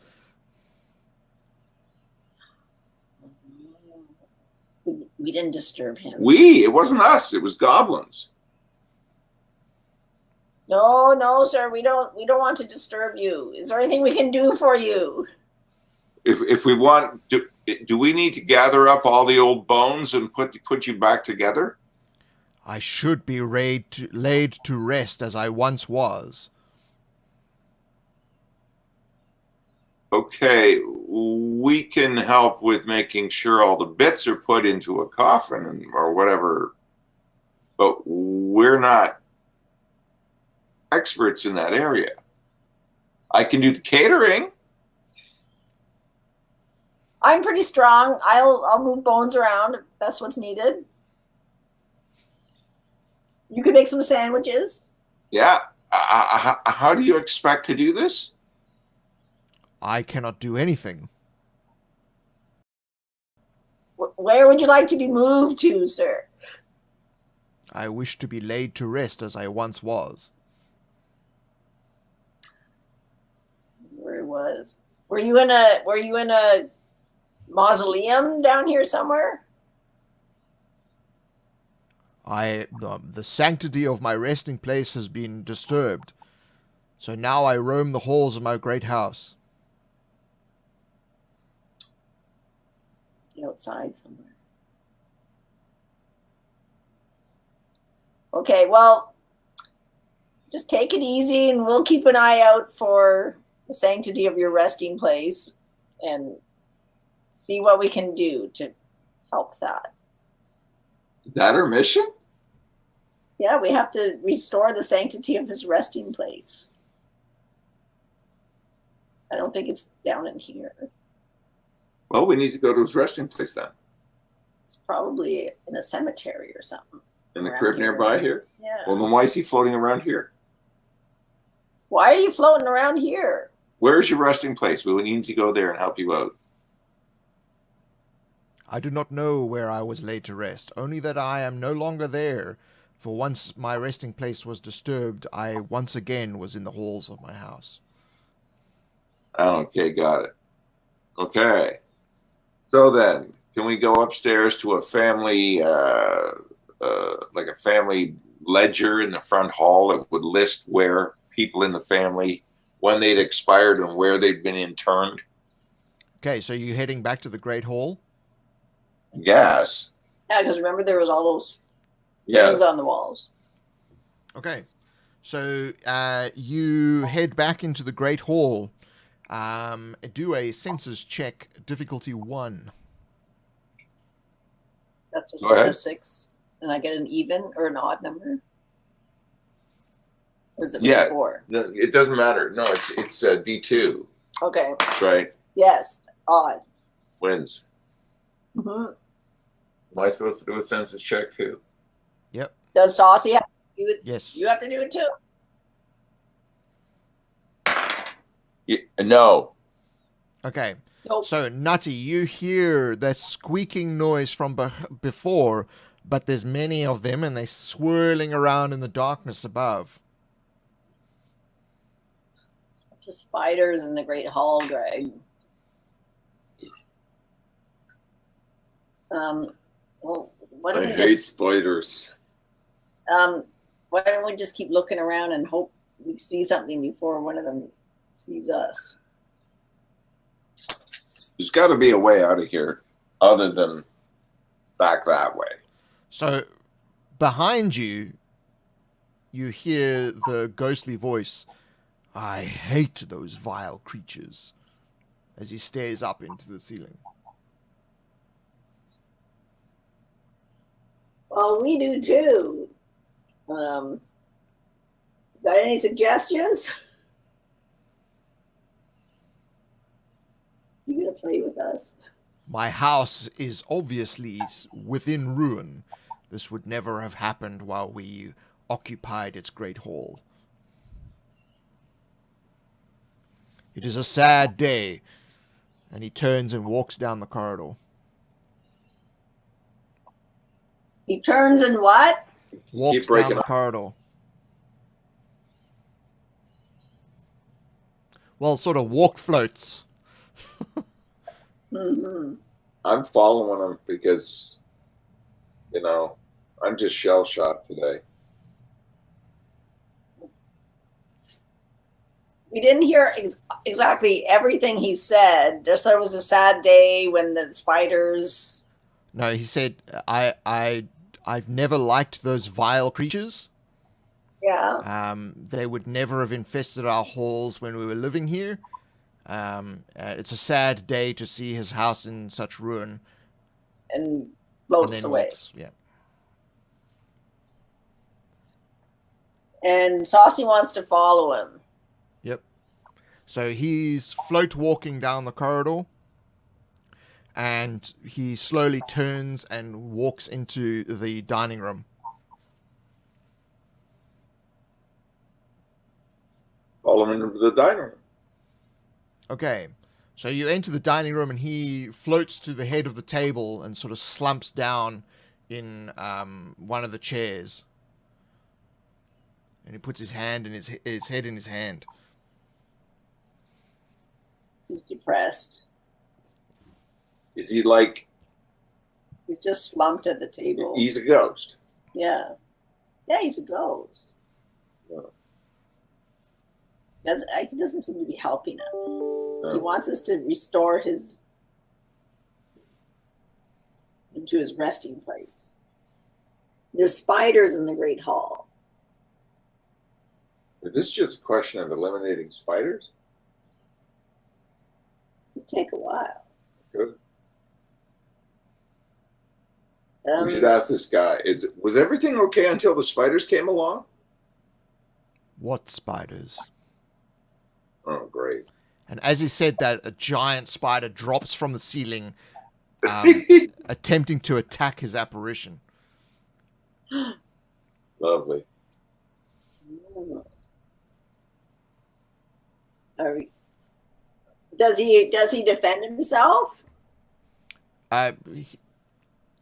Speaker 2: We didn't disturb him.
Speaker 4: It wasn't us, it was goblins.
Speaker 2: No, sir. We don't want to disturb you. Is there anything we can do for you?
Speaker 4: If we want, do we need to gather up all the old bones and put you back together?
Speaker 1: I should be laid to rest as I once was.
Speaker 4: Okay, we can help with making sure all the bits are put into a coffin or whatever, but we're not experts in that area. I can do the catering.
Speaker 2: I'm pretty strong. I'll move bones around if that's what's needed. You can make some sandwiches.
Speaker 4: Yeah. How do you expect to do this?
Speaker 1: I cannot do anything.
Speaker 2: Where would you like to be moved to, sir?
Speaker 1: I wish to be laid to rest as I once was.
Speaker 2: Where was? Were you in a mausoleum down here somewhere?
Speaker 1: The sanctity of my resting place has been disturbed, so now I roam the halls of my great house.
Speaker 2: Outside somewhere. Okay, well, just take it easy and we'll keep an eye out for the sanctity of your resting place and see what we can do to help that.
Speaker 4: Is that our mission?
Speaker 2: Yeah, we have to restore the sanctity of his resting place. I don't think it's down in here.
Speaker 4: Well, we need to go to his resting place then.
Speaker 2: It's probably in a cemetery or something.
Speaker 4: In the crib nearby here?
Speaker 2: Yeah.
Speaker 4: Well, then why is he floating around here?
Speaker 2: Why are you floating around here?
Speaker 4: Where's your resting place? We need to go there and help you out.
Speaker 1: I do not know where I was laid to rest, only that I am no longer there, for once my resting place was disturbed, I once again was in the halls of my house.
Speaker 4: Okay, got it. Okay. So then, can we go upstairs to a family, like a family ledger in the front hall that would list where people in the family, when they'd expired and where they'd been interned?
Speaker 1: Okay, so you're heading back to the Great Hall?
Speaker 4: Yes.
Speaker 2: Yeah, because remember there was all those things on the walls.
Speaker 1: Okay, so you head back into the Great Hall. Do a senses check, difficulty 1.
Speaker 2: That's just
Speaker 4: Go ahead.
Speaker 2: a 6, and I get an even or an odd number. Or is it 4?
Speaker 4: No, it doesn't matter. No, it's D2.
Speaker 2: Okay.
Speaker 4: Right.
Speaker 2: Yes, odd.
Speaker 4: Wins.
Speaker 2: Mm-hmm.
Speaker 4: Am I supposed to do a census check too?
Speaker 1: Yep.
Speaker 2: Does Saucy have to do it?
Speaker 1: Yes.
Speaker 2: You have to do it too.
Speaker 4: No.
Speaker 1: Okay.
Speaker 2: Nope.
Speaker 1: So, Nutty, you hear that squeaking noise from before, but there's many of them, and they're swirling around in the darkness above.
Speaker 2: Just spiders in the Great Hall, Greg. Well, why don't
Speaker 4: I
Speaker 2: we
Speaker 4: hate
Speaker 2: just
Speaker 4: spiders.
Speaker 2: why don't we just keep looking around and hope we see something before one of them sees us?
Speaker 4: There's got to be a way out of here other than back that way.
Speaker 1: So, behind you, you hear the ghostly voice, "I hate those vile creatures," as he stares up into the ceiling.
Speaker 2: Well, we do too. Got any suggestions? Is he gonna play with us?
Speaker 1: My house is obviously within ruin. This would never have happened while we occupied its great hall. It is a sad day. And he turns and walks down the corridor.
Speaker 2: He turns and what?
Speaker 1: Walks down the corridor. Well, sort of walk floats.
Speaker 2: Mm-hmm.
Speaker 4: I'm following him because, I'm just shell shocked today.
Speaker 2: We didn't hear exactly everything he said. Just that it was a sad day when the spiders.
Speaker 1: No, he said, I've never liked those vile creatures.
Speaker 2: Yeah.
Speaker 1: They would never have infested our halls when we were living here. It's a sad day to see his house in such ruin.
Speaker 2: And floats away.
Speaker 1: Walks, yeah.
Speaker 2: And Saucy wants to follow him.
Speaker 1: Yep. So he's float walking down the corridor. And he slowly turns and walks into the dining room.
Speaker 4: Follow him into the dining room.
Speaker 1: Okay. So you enter the dining room and he floats to the head of the table and sort of slumps down in one of the chairs. And he puts his hand in his head in his hand.
Speaker 2: He's depressed.
Speaker 4: Is he like...
Speaker 2: He's just slumped at the table.
Speaker 4: He's a ghost.
Speaker 2: Yeah. Yeah, he's a ghost.
Speaker 4: Yeah.
Speaker 2: He doesn't seem to be helping us.
Speaker 4: No.
Speaker 2: He wants us to restore him to his resting place. There's spiders in the Great Hall.
Speaker 4: Is this just a question of eliminating spiders?
Speaker 2: It'd take a while.
Speaker 4: Good. We should ask this guy. Was everything okay until the spiders came along?
Speaker 1: What spiders?
Speaker 4: Oh, great.
Speaker 1: And as he said that, a giant spider drops from the ceiling, attempting to attack his apparition.
Speaker 4: Lovely.
Speaker 2: Does he defend himself?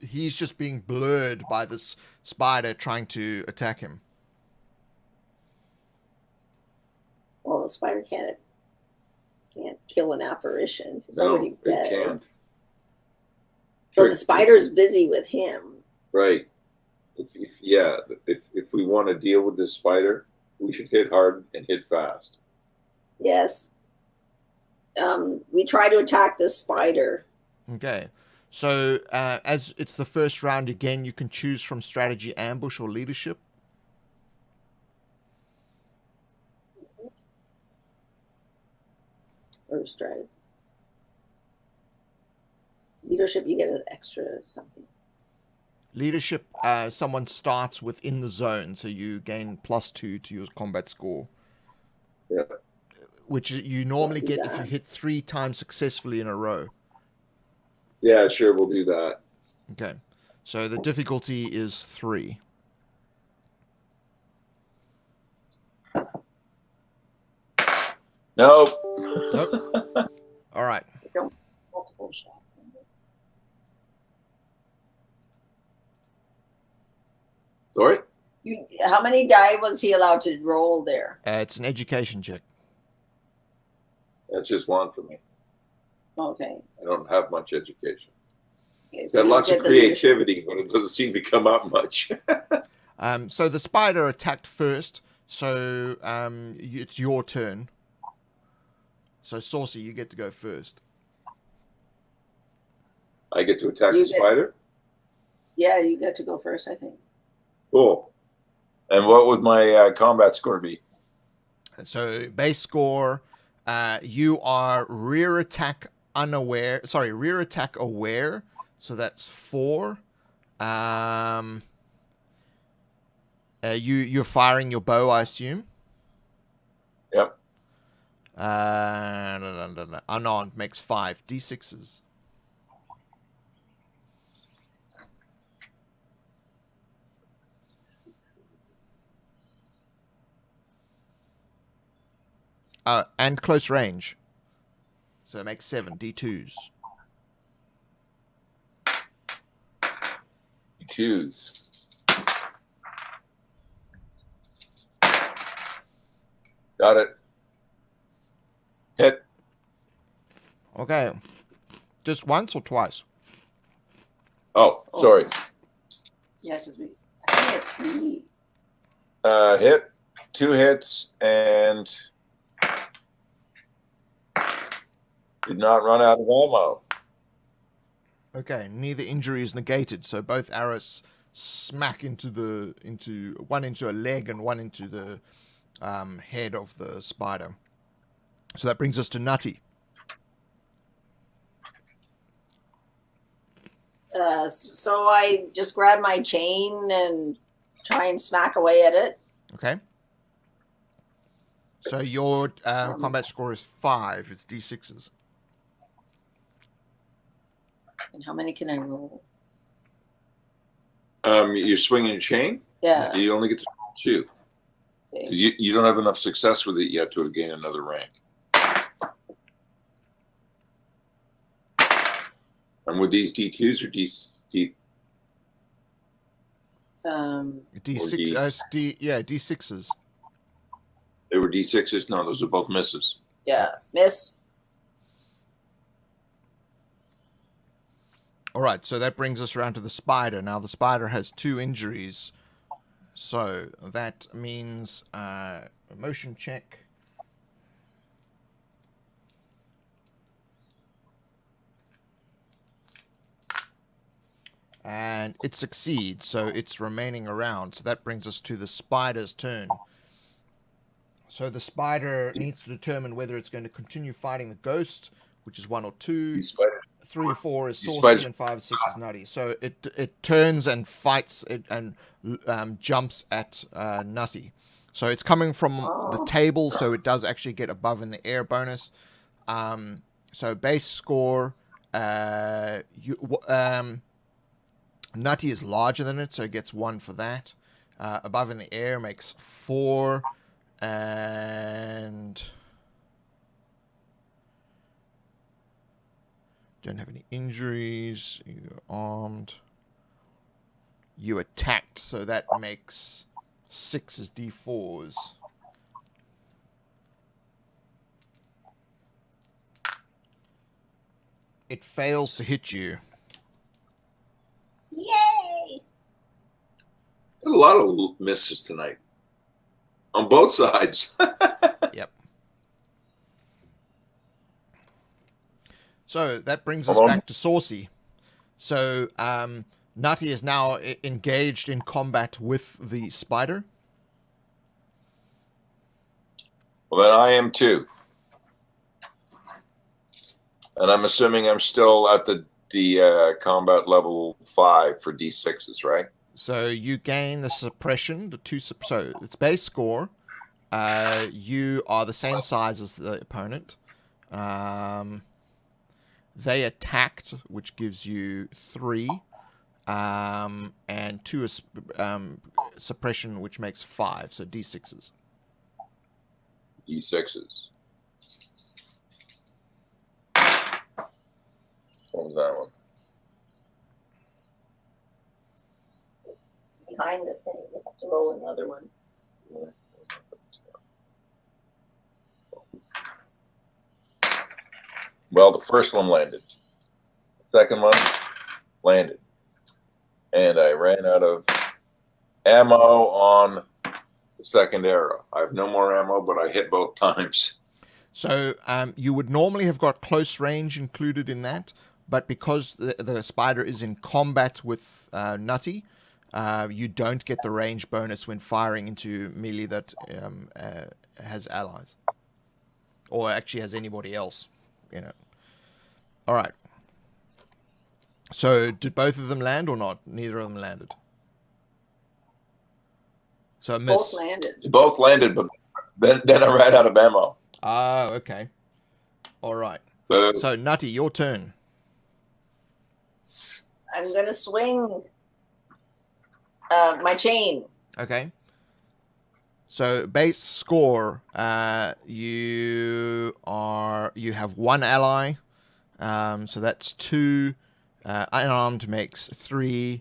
Speaker 1: He's just being blurred by this spider trying to attack him.
Speaker 2: Well, the spider can't kill an apparition. He's
Speaker 4: No,
Speaker 2: already dead.
Speaker 4: it can't.
Speaker 2: So the spider's busy with him.
Speaker 4: Right. If we want to deal with this spider, we should hit hard and hit fast.
Speaker 2: Yes. We try to attack this spider.
Speaker 1: Okay. So, as it's the first round again, you can choose from strategy, ambush, or leadership.
Speaker 2: Or strategy. Leadership, you get an extra something.
Speaker 1: Leadership, someone starts within the zone, so you gain +2 to your combat score.
Speaker 4: Yeah.
Speaker 1: Which you normally get if you hit 3 times successfully in a row.
Speaker 4: Yeah, sure, we'll do that.
Speaker 1: Okay. So the difficulty is 3.
Speaker 3: Nope.
Speaker 1: Nope. All right.
Speaker 2: Don't multiple shots.
Speaker 4: Sorry?
Speaker 2: How many die was he allowed to roll there?
Speaker 1: It's an education check.
Speaker 4: That's just one for me.
Speaker 2: Okay.
Speaker 4: I don't have much education.
Speaker 2: Okay,
Speaker 4: It's
Speaker 2: so
Speaker 4: got
Speaker 2: you
Speaker 4: lots
Speaker 2: get
Speaker 4: of
Speaker 2: the leadership.
Speaker 4: creativity, but it doesn't seem to come up much.
Speaker 1: So the spider attacked first, so it's your turn. So Saucy, you get to go first.
Speaker 4: I get to attack the spider?
Speaker 2: Yeah, you get to go first, I think.
Speaker 4: Cool.
Speaker 3: And what would my combat score be?
Speaker 1: So base score, you are rear attack aware. So that's 4. You're firing your bow, I assume.
Speaker 3: Yep.
Speaker 1: Unarmed makes 5 d6s. And close range. So it makes 7 d2s.
Speaker 3: Choose. Got it. Hit.
Speaker 1: Okay. Just once or twice?
Speaker 3: Oh, sorry.
Speaker 2: Yeah, because I think it's 3.
Speaker 3: Hit. 2 hits and did not run out of ammo.
Speaker 1: Okay, neither injury is negated, so both arrows smack into one into a leg and one into the head of the spider. So that brings us to Nutty.
Speaker 2: So I just grab my chain and try and smack away at it.
Speaker 1: Okay. So your combat score is 5. It's d6s.
Speaker 2: And how many can I roll?
Speaker 4: You're swinging a chain?
Speaker 2: Yeah.
Speaker 4: You only get to roll 2.
Speaker 2: Okay.
Speaker 4: You don't have enough success with it yet to gain another rank. And with these D2s or D
Speaker 1: D6s.
Speaker 4: They were D6s? No, those are both misses.
Speaker 2: Yeah. Miss.
Speaker 1: All right, so that brings us around to the spider. Now, the spider has 2 injuries. So that means a motion check. And it succeeds, so it's remaining around. So that brings us to the spider's turn. So the spider needs to determine whether it's going to continue fighting the ghost, which is 1 or 2. 3 or 4 is Saucy, and 5 or 6 is Nutty. So it turns and fights it and jumps at Nutty. So it's coming from the table, so it does actually get above in the air bonus. So base score, Nutty is larger than it, so it gets 1 for that. Above in the air makes 4, and don't have any injuries. You're armed. You attacked, so that makes 6 as d4s. It fails to hit you.
Speaker 2: Yay!
Speaker 4: A lot of misses tonight. On both sides.
Speaker 1: Yep. So that brings us back to Saucy. So Nutty is now engaged in combat with the spider.
Speaker 3: Well, then I am too. And I'm assuming I'm still at the combat level 5 for D6s, right?
Speaker 1: So you gain the suppression, so it's base score. You are the same size as the opponent. They attacked, which gives you 3. And 2 is suppression, which makes 5. So D6s.
Speaker 3: D6s. What was that one?
Speaker 2: Behind the thing, you have to roll another one.
Speaker 3: Well, the first one landed. The second one landed. And I ran out of ammo on the second arrow. I have no more ammo, but I hit both times.
Speaker 1: So you would normally have got close range included in that, but because the spider is in combat with Nutty, you don't get the range bonus when firing into melee that has allies. Or actually has anybody else, you know. All right. So did both of them land or not? Neither of them landed. So a miss.
Speaker 2: Both landed.
Speaker 3: Both landed, but then I ran out of ammo.
Speaker 1: Ah, okay. All right. So, Nutty, your turn.
Speaker 2: I'm gonna swing my chain.
Speaker 1: Okay. So base score, you have one ally, so that's 2. Unarmed makes 3,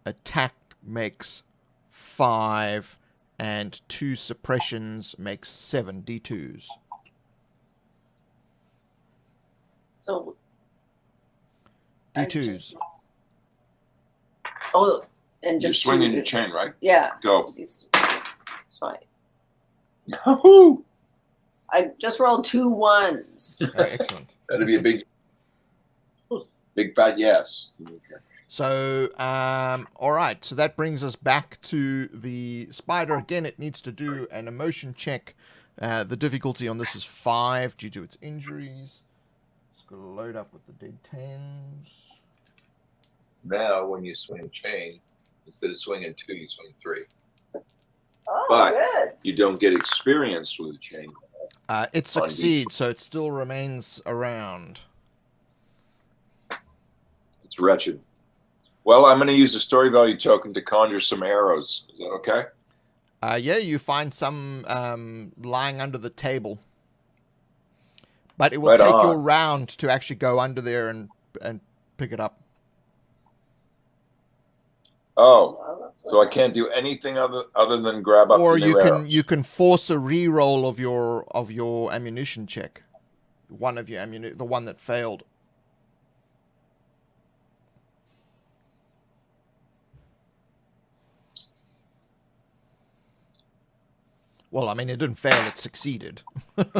Speaker 1: attack makes 5, and 2 suppressions makes 7 d2s.
Speaker 2: So
Speaker 1: D2s.
Speaker 2: And
Speaker 3: You're
Speaker 2: just
Speaker 3: swinging your chain, right?
Speaker 2: Yeah.
Speaker 3: Go.
Speaker 2: It's fine.
Speaker 3: Yahoo!
Speaker 2: I just rolled 2 1s.
Speaker 1: Oh, excellent.
Speaker 3: That'd be a big fat yes. Okay.
Speaker 1: So, all right. So that brings us back to the spider. Again, it needs to do an emotion check. The difficulty on this is 5 due to its injuries. It's got to load up with the dead 10s.
Speaker 3: Now, when you swing chain, instead of swinging 2, you swing 3.
Speaker 2: Oh,
Speaker 3: But
Speaker 2: good.
Speaker 3: you don't get experience with the chain.
Speaker 1: It succeeds, so it still remains around.
Speaker 3: It's wretched. Well, I'm going to use a story value token to conjure some arrows. Is that okay?
Speaker 1: Yeah, you find some lying under the table. But it will take you a round to actually go under there and pick it up.
Speaker 3: Oh, so I can't do anything other than grab up
Speaker 1: or
Speaker 3: the new arrow.
Speaker 1: you can force a re-roll of your ammunition check. One of your the one that failed. Well, I mean, it didn't fail; it succeeded.
Speaker 3: Yeah.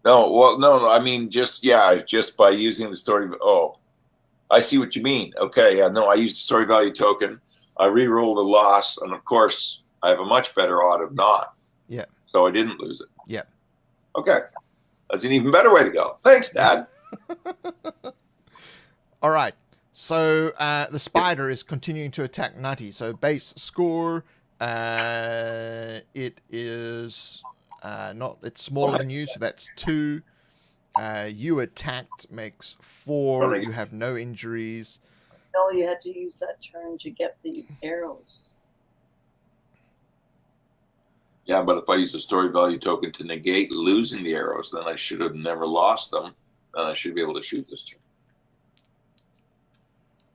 Speaker 3: No. I mean, just by using the story. Oh, I see what you mean. Okay, yeah, no, I used the story value token. I re-rolled a loss, and of course, I have a much better odd of not.
Speaker 1: Yeah.
Speaker 3: So I didn't lose it.
Speaker 1: Yeah.
Speaker 3: Okay. That's an even better way to go. Thanks, Dad.
Speaker 1: All right. So the spider is continuing to attack Nutty. So base score, it is it's smaller than you, so that's 2. You attacked makes 4. You have no injuries.
Speaker 2: No, you had to use that turn to get the arrows.
Speaker 3: Yeah, but if I use a story value token to negate losing the arrows, then I should have never lost them. Then I should be able to shoot this turn.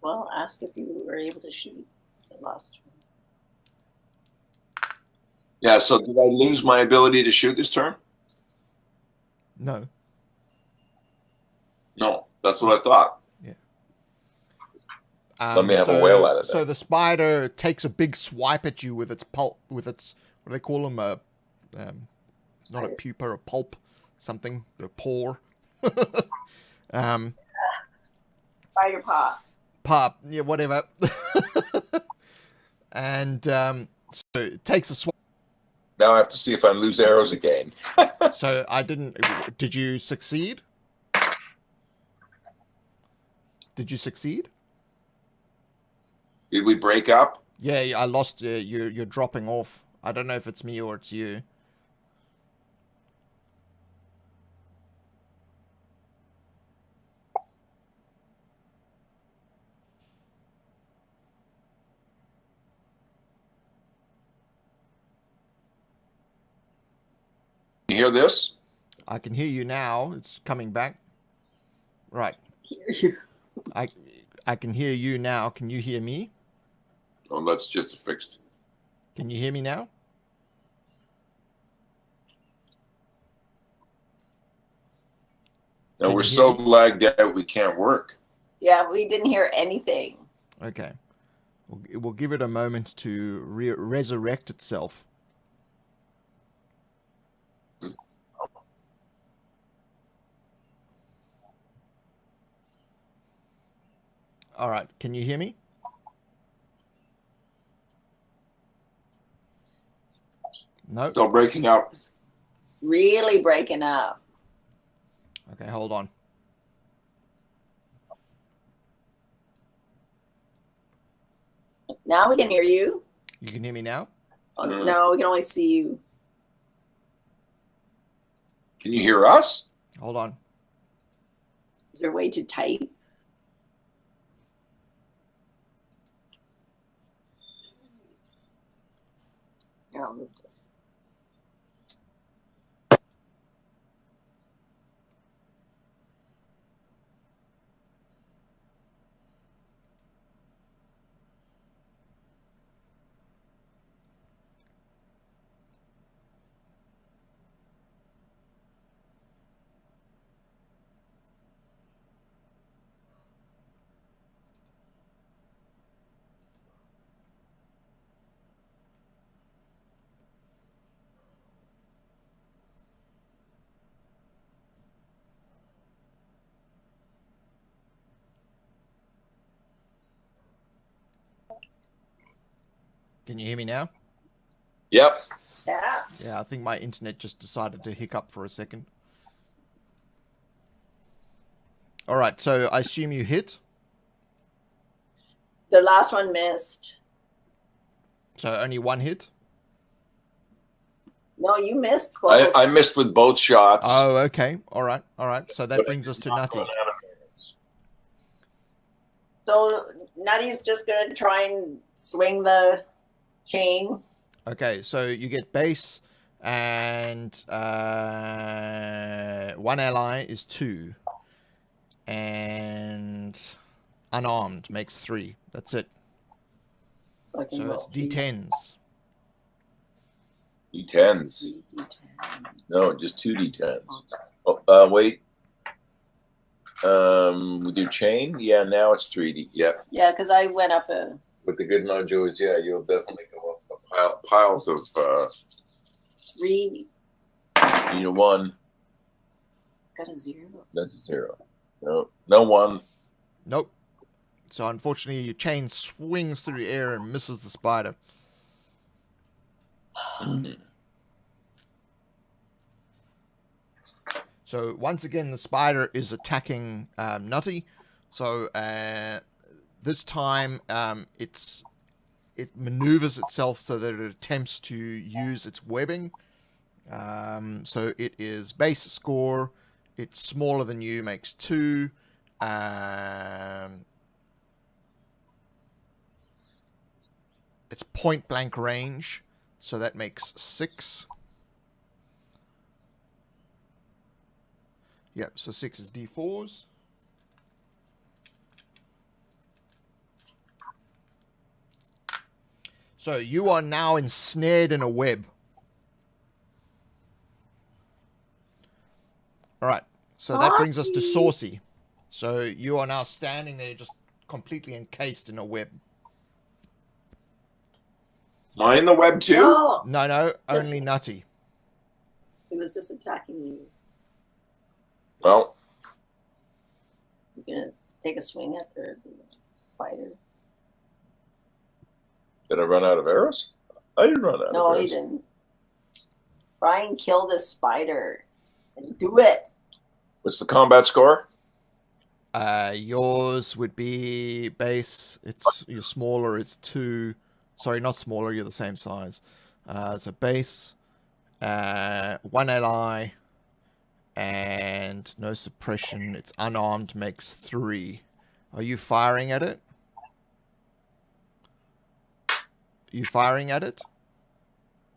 Speaker 2: Well, ask if you were able to shoot the last turn.
Speaker 3: Yeah, so did I lose my ability to shoot this turn?
Speaker 1: No.
Speaker 3: No, that's what I thought.
Speaker 1: Yeah.
Speaker 3: Let me have a whale at it.
Speaker 1: So the spider takes a big swipe at you with its pulp, with its, what do they call them? Not a pupa, a pulp, something, a paw.
Speaker 2: Spider paw.
Speaker 1: Pop, yeah, whatever. And so it takes a swipe.
Speaker 3: Now I have to see if I lose arrows again.
Speaker 1: So I didn't. Did you succeed? Did you succeed?
Speaker 3: Did we break up?
Speaker 1: Yeah, I lost. You're dropping off. I don't know if it's me or it's you.
Speaker 3: You hear this?
Speaker 1: I can hear you now. It's coming back. Right. I can hear you now. Can you hear me?
Speaker 3: Oh, that's just a fixed.
Speaker 1: Can you hear me now?
Speaker 3: No, we're so lagged out we can't work.
Speaker 2: Yeah, we didn't hear anything.
Speaker 1: Okay. We'll give it a moment to resurrect itself. All right. Can you hear me? No.
Speaker 3: Still breaking up.
Speaker 2: Really breaking up.
Speaker 1: Okay, hold on.
Speaker 2: Now we can hear you.
Speaker 1: You can hear me now?
Speaker 2: Oh, no, we can only see you.
Speaker 4: Can you hear us?
Speaker 1: Hold on.
Speaker 2: Is there a way to type? Here, I'll move this.
Speaker 1: Can you hear me now?
Speaker 4: Yep.
Speaker 2: Yeah.
Speaker 1: Yeah, I think my internet just decided to hiccup for a second. All right, so I assume you hit.
Speaker 2: The last one missed.
Speaker 1: So only one hit?
Speaker 2: No, you missed both.
Speaker 4: I missed with both shots.
Speaker 1: Oh, okay. All right. All right. So that brings us to Nutty.
Speaker 2: So Nutty's just going to try and swing the chain.
Speaker 1: Okay, so you get base, and one ally is 2. And unarmed makes 3. That's it. So it's D10s.
Speaker 3: D10s. No, just 2 D10s. Oh, wait. We do chain? Yeah, now it's 3D. Yeah.
Speaker 2: Yeah, because I went up a...
Speaker 3: With the good mojo is, yeah, you'll definitely go up piles of
Speaker 2: 3.
Speaker 3: you need a 1.
Speaker 2: Got a 0.
Speaker 3: That's a 0. No 1.
Speaker 1: Nope. So unfortunately, your chain swings through the air and misses the spider. So once again, the spider is attacking Nutty. So this time, it maneuvers itself so that it attempts to use its webbing. So it is base score. It's smaller than you, makes 2. It's point blank range, so that makes 6. Yep, so 6 is D4s. So you are now ensnared in a web. All right, so that brings us to Saucy. So you are now standing there just completely encased in a web.
Speaker 4: Am I in the web too?
Speaker 2: No,
Speaker 1: No, only Nutty.
Speaker 2: it was just attacking you.
Speaker 3: Well,
Speaker 2: You're going to take a swing at the spider.
Speaker 3: did I run out of arrows? I didn't run out of arrows.
Speaker 2: No, you didn't. Try and kill this spider. And do it.
Speaker 3: What's the combat score?
Speaker 1: Yours would be base. You're smaller. It's 2. Sorry, not smaller. You're the same size. So base, 1 ally, and no suppression. It's unarmed. Makes 3. Are you firing at it? Are you firing at it?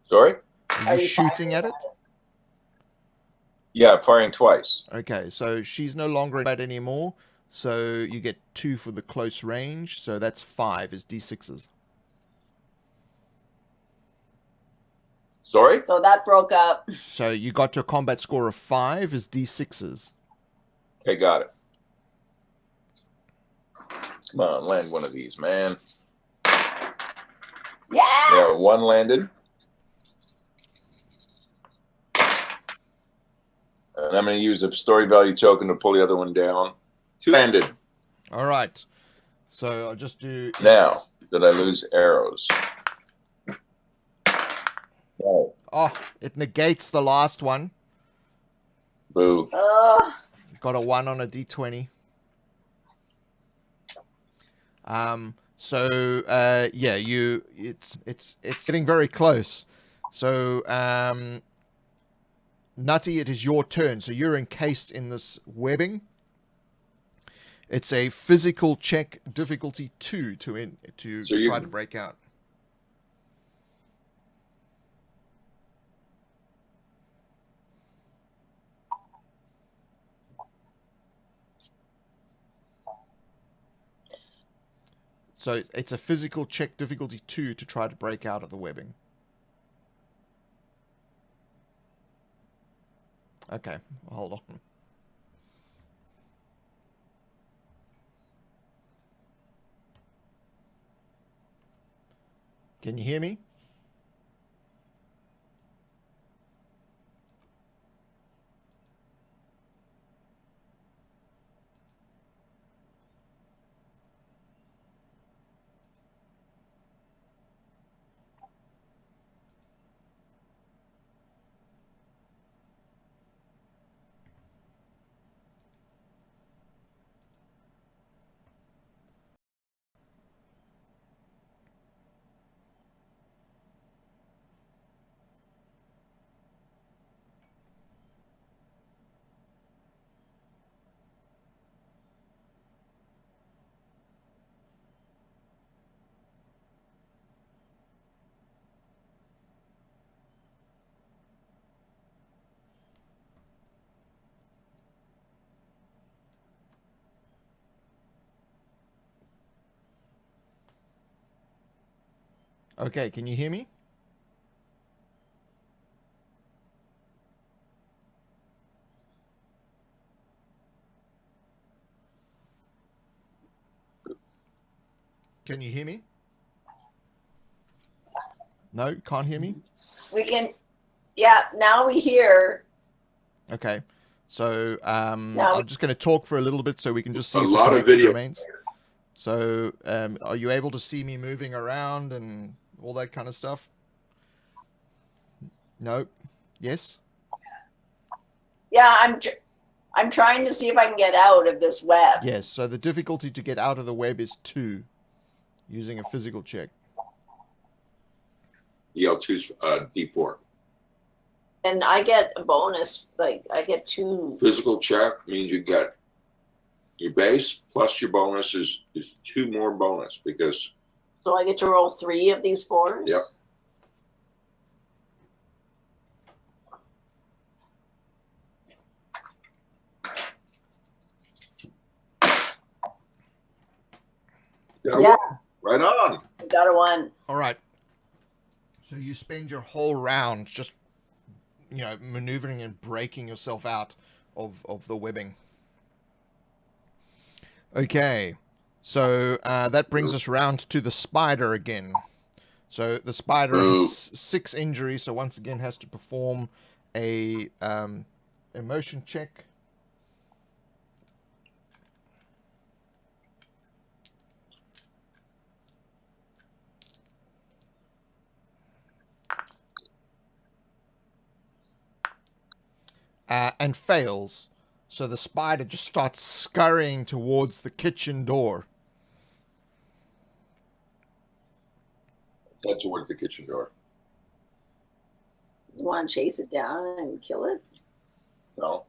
Speaker 3: Sorry?
Speaker 1: Are you shooting at it?
Speaker 3: Yeah, firing twice.
Speaker 1: Okay, so she's no longer in that anymore. So you get 2 for the close range. So that's 5 is D6s.
Speaker 3: Sorry?
Speaker 2: So that broke up.
Speaker 1: So you got to a combat score of 5 is D6s.
Speaker 3: Okay, got it. Come on, land one of these, man.
Speaker 2: Yeah!
Speaker 3: Yeah, 1 landed. And I'm going to use a story value token to pull the other one down. 2 landed.
Speaker 1: All right. So I'll just do...
Speaker 3: Now, did I lose arrows? No.
Speaker 1: Oh, it negates the last one.
Speaker 3: Boo.
Speaker 1: Got a 1 on a D20. Yeah, it's getting very close. So Nutty, it is your turn. So you're encased in this webbing. It's a physical check, difficulty 2 to try to break out. So it's a physical check, difficulty 2 to try to break out of the webbing. Okay, hold on. Can you hear me? Okay, can you hear me? Can you hear me? No, can't hear me?
Speaker 2: We can, yeah, now we hear.
Speaker 1: Okay, so
Speaker 2: Now
Speaker 1: I'm just going to talk for a little bit so we can just see
Speaker 4: A
Speaker 1: if the
Speaker 4: lot of
Speaker 1: connection
Speaker 4: video.
Speaker 1: remains. So are you able to see me moving around and all that kind of stuff? No? Yes?
Speaker 2: Yeah, I'm trying to see if I can get out of this web.
Speaker 1: Yes, so the difficulty to get out of the web is 2, using a physical check.
Speaker 4: I'll choose D4.
Speaker 2: And I get a bonus, like I get 2.
Speaker 4: Physical check means you get your base plus your bonus is 2 more bonus because.
Speaker 2: So I get to roll 3 of these 4s?
Speaker 4: Yep.
Speaker 2: Yeah.
Speaker 4: Right on.
Speaker 2: I got a 1.
Speaker 1: All right. So you spend your whole round just, maneuvering and breaking yourself out of the webbing. Okay. So that brings us round to the spider again. So the spider has 6 injuries, so once again has to perform a emotion check. And fails. So the spider just starts scurrying towards the kitchen door.
Speaker 4: Head towards the kitchen door.
Speaker 2: You want to chase it down and kill it?
Speaker 4: No.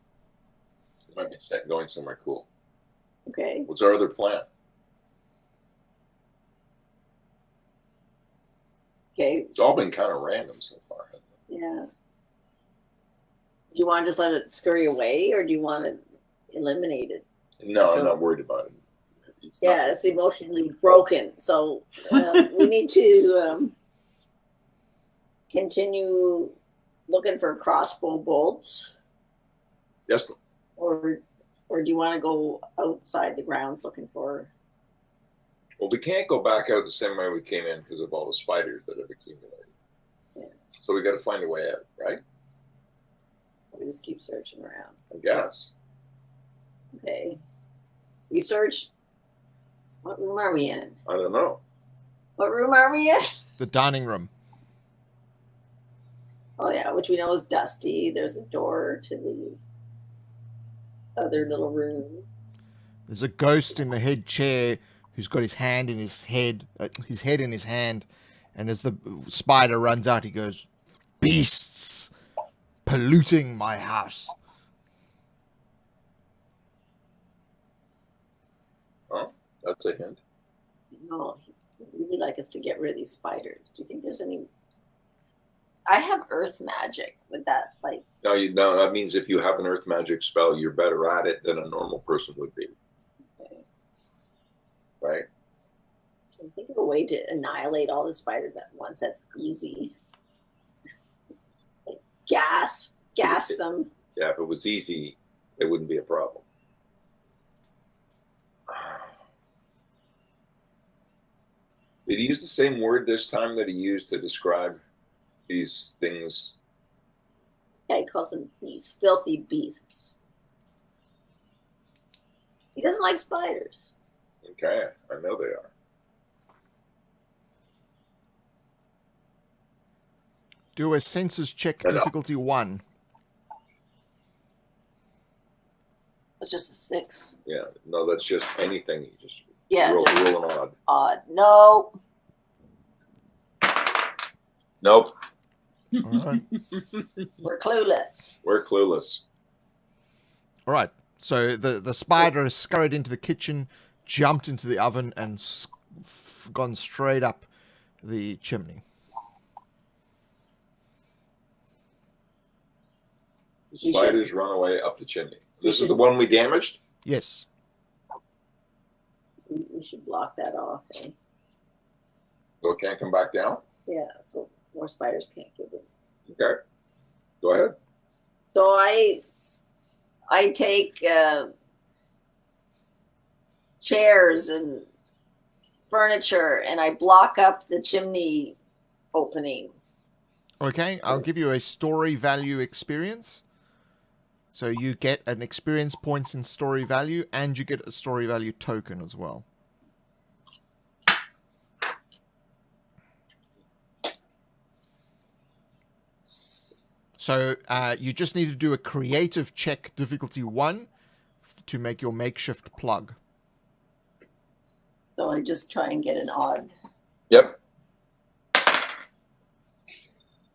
Speaker 4: It might be going somewhere cool.
Speaker 2: Okay.
Speaker 4: What's our other plan?
Speaker 2: Okay.
Speaker 4: It's all been kind of random so far.
Speaker 2: Yeah. Do you want to just let it scurry away, or do you want to eliminate it?
Speaker 4: No, I'm not worried about it.
Speaker 2: It's emotionally broken. So we need to continue looking for crossbow bolts.
Speaker 4: Yes.
Speaker 2: Or do you want to go outside the grounds looking for?
Speaker 4: Well, we can't go back out the same way we came in because of all the spiders that have accumulated.
Speaker 2: Yeah.
Speaker 4: So we got to find a way out, right?
Speaker 2: We just keep searching around.
Speaker 4: I guess.
Speaker 2: Okay. We search. What room are we in?
Speaker 4: I don't know.
Speaker 2: What room are we in?
Speaker 1: The dining room.
Speaker 2: Oh yeah, which we know is dusty. There's a door to the other little room.
Speaker 1: There's a ghost in the head chair who's got his head in his hand, and as the spider runs out, he goes, "Beasts, polluting my house.
Speaker 4: Oh, that's a hint.
Speaker 2: No, I'd really like us to get rid of these spiders. Do you think there's any? I have earth magic. Would that like?
Speaker 4: No, that means if you have an earth magic spell, you're better at it than a normal person would be.
Speaker 2: Okay.
Speaker 4: Right?
Speaker 2: Can you think of a way to annihilate all the spiders at once? That's easy. Like gas them.
Speaker 4: Yeah, if it was easy, it wouldn't be a problem. Did he use the same word this time that he used to describe these things?
Speaker 2: Yeah, he calls them these filthy beasts. He doesn't like spiders.
Speaker 4: Okay, I know they are.
Speaker 1: Do a senses check,
Speaker 4: Hello.
Speaker 1: difficulty 1.
Speaker 2: It's just a 6.
Speaker 4: Yeah, no, that's just anything. You just
Speaker 2: Yeah,
Speaker 4: roll
Speaker 2: just
Speaker 4: an odd.
Speaker 2: odd. No.
Speaker 4: Nope,
Speaker 1: All right.
Speaker 2: We're clueless.
Speaker 4: we're clueless.
Speaker 1: All right. So the spider has scurried into the kitchen, jumped into the oven, and gone straight up the chimney.
Speaker 4: The
Speaker 2: You
Speaker 4: spiders run away up the chimney. This is the one we damaged?
Speaker 1: Yes.
Speaker 2: We should block that off. Eh?
Speaker 4: So it can't come back down?
Speaker 2: Yeah, so more spiders can't get in.
Speaker 4: Okay, go ahead.
Speaker 2: So I take chairs and furniture and I block up the chimney opening.
Speaker 1: Okay. I'll give you a story value experience. So you get an experience points in story value, and you get a story value token as well. So you just need to do a creative check, difficulty 1, to make your makeshift plug.
Speaker 2: So I just try and get an odd.
Speaker 3: Yep.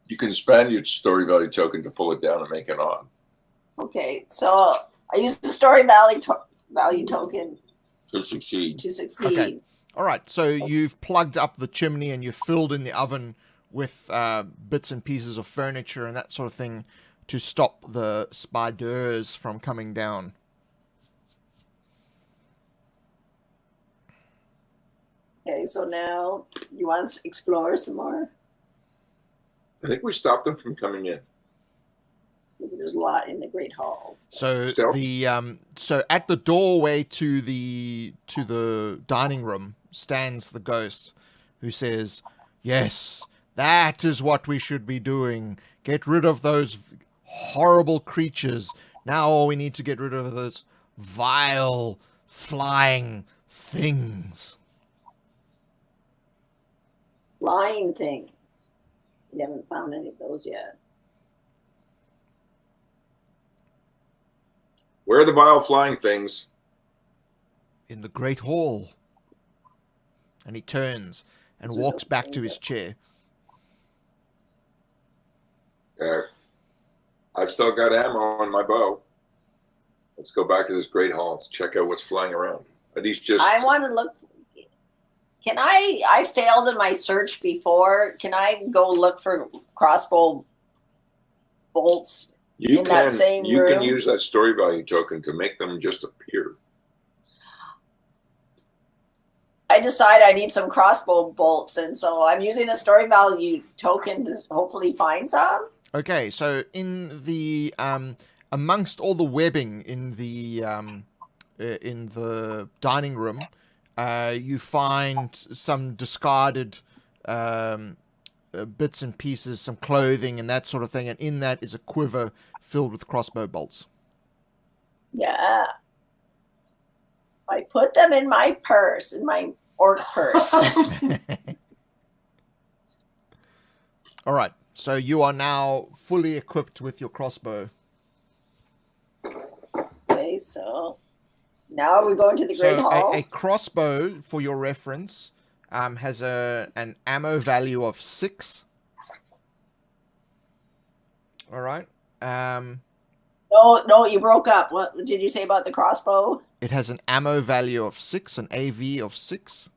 Speaker 3: You can spend your story value token to pull it down and make it on.
Speaker 2: Okay, so I use the story value token
Speaker 3: To succeed.
Speaker 2: to succeed.
Speaker 1: Okay. All right. So you've plugged up the chimney and you've filled in the oven with bits and pieces of furniture and that sort of thing to stop the spiders from coming down.
Speaker 2: Okay, so now you want to explore some more?
Speaker 4: I think we stopped them from coming in.
Speaker 2: Maybe there's a lot in the Great Hall.
Speaker 1: So
Speaker 4: Still?
Speaker 1: so at the doorway to the dining room stands the ghost, who says, "Yes, that is what we should be doing. Get rid of those horrible creatures. Now all we need to get rid of those vile flying things."
Speaker 2: Flying things. We haven't found any of those yet.
Speaker 4: Where are the vile flying things?
Speaker 1: In the great hall. And he turns and walks back to his chair.
Speaker 4: I've still got ammo on my bow. Let's go back to this great hall. Let's check out what's flying around. Are these just...
Speaker 2: I want to look. Can I failed in my search before. Can I go look for crossbow bolts
Speaker 4: You
Speaker 2: in
Speaker 4: can,
Speaker 2: that same
Speaker 4: you
Speaker 2: room?
Speaker 4: can use that story value token to make them just appear.
Speaker 2: I decide I need some crossbow bolts, and so I'm using a story value token to hopefully find some.
Speaker 1: Okay, so in the amongst all the webbing in the dining room, you find some discarded bits and pieces, some clothing and that sort of thing, and in that is a quiver filled with crossbow bolts.
Speaker 2: Yeah. I put them in my purse, in my orc purse.
Speaker 1: All right, so you are now fully equipped with your crossbow.
Speaker 2: Okay, so now we're going to the Great
Speaker 1: So
Speaker 2: Hall.
Speaker 1: a crossbow, for your reference, has an ammo value of 6. All right.
Speaker 2: No, you broke up. What did you say about the crossbow?
Speaker 1: It has an ammo value of 6, an AV of 6.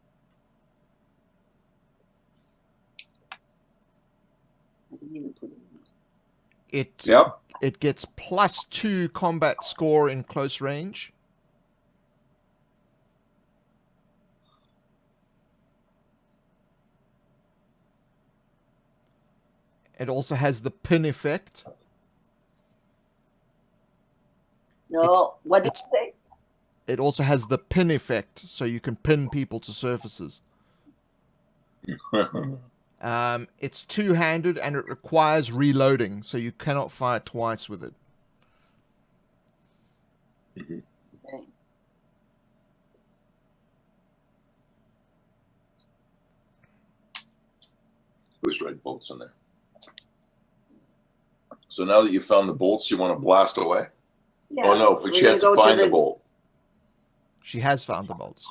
Speaker 2: I didn't even put it in.
Speaker 1: It gets +2 combat score in close range. It also has the pin effect.
Speaker 2: No, what did you say?
Speaker 1: It also has the pin effect, so you can pin people to surfaces. It's two-handed and it requires reloading, so you cannot fire twice with it.
Speaker 2: Okay.
Speaker 3: There's red bolts in there. So now that you found the bolts, you want to blast away?
Speaker 2: Yeah.
Speaker 3: Oh no, but she has to find the bolt.
Speaker 1: She has found the bolts.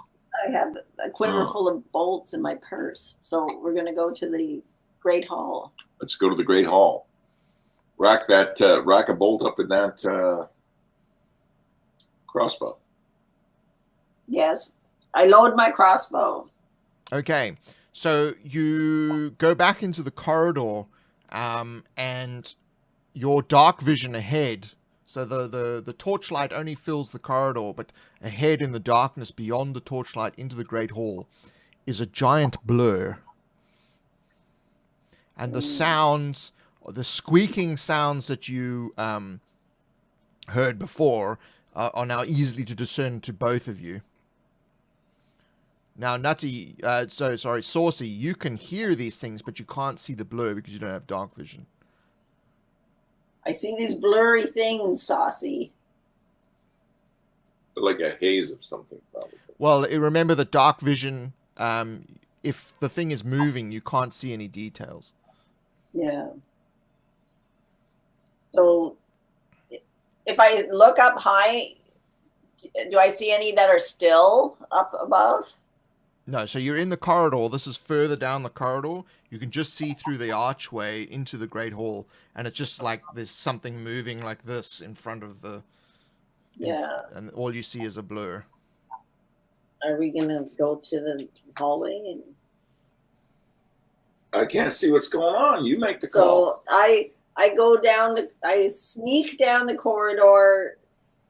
Speaker 2: I have a quiver full of bolts in my purse, so we're going to go to the Great Hall.
Speaker 3: Let's go to the Great Hall. Rack a bolt up in that crossbow.
Speaker 2: Yes, I load my crossbow.
Speaker 1: Okay, so you go back into the corridor, and your dark vision ahead. So the torchlight only fills the corridor, but ahead in the darkness beyond the torchlight into the Great Hall is a giant blur. And the sounds, the squeaking sounds that you heard before are now easily to discern to both of you. Now, Saucy, you can hear these things, but you can't see the blur because you don't have dark vision.
Speaker 2: I see these blurry things, Saucy.
Speaker 4: Like a haze of something, probably.
Speaker 1: Well, remember the dark vision, if the thing is moving, you can't see any details.
Speaker 2: Yeah. So, if I look up high, do I see any that are still up above?
Speaker 1: No, so you're in the corridor. This is further down the corridor. You can just see through the archway into the Great Hall, and it's just like there's something moving like this in front of the...
Speaker 2: Yeah.
Speaker 1: And all you see is a blur.
Speaker 2: Are we going to go to the hallway? And...
Speaker 4: I can't see what's going on. You make the call.
Speaker 2: So I go down, I sneak down the corridor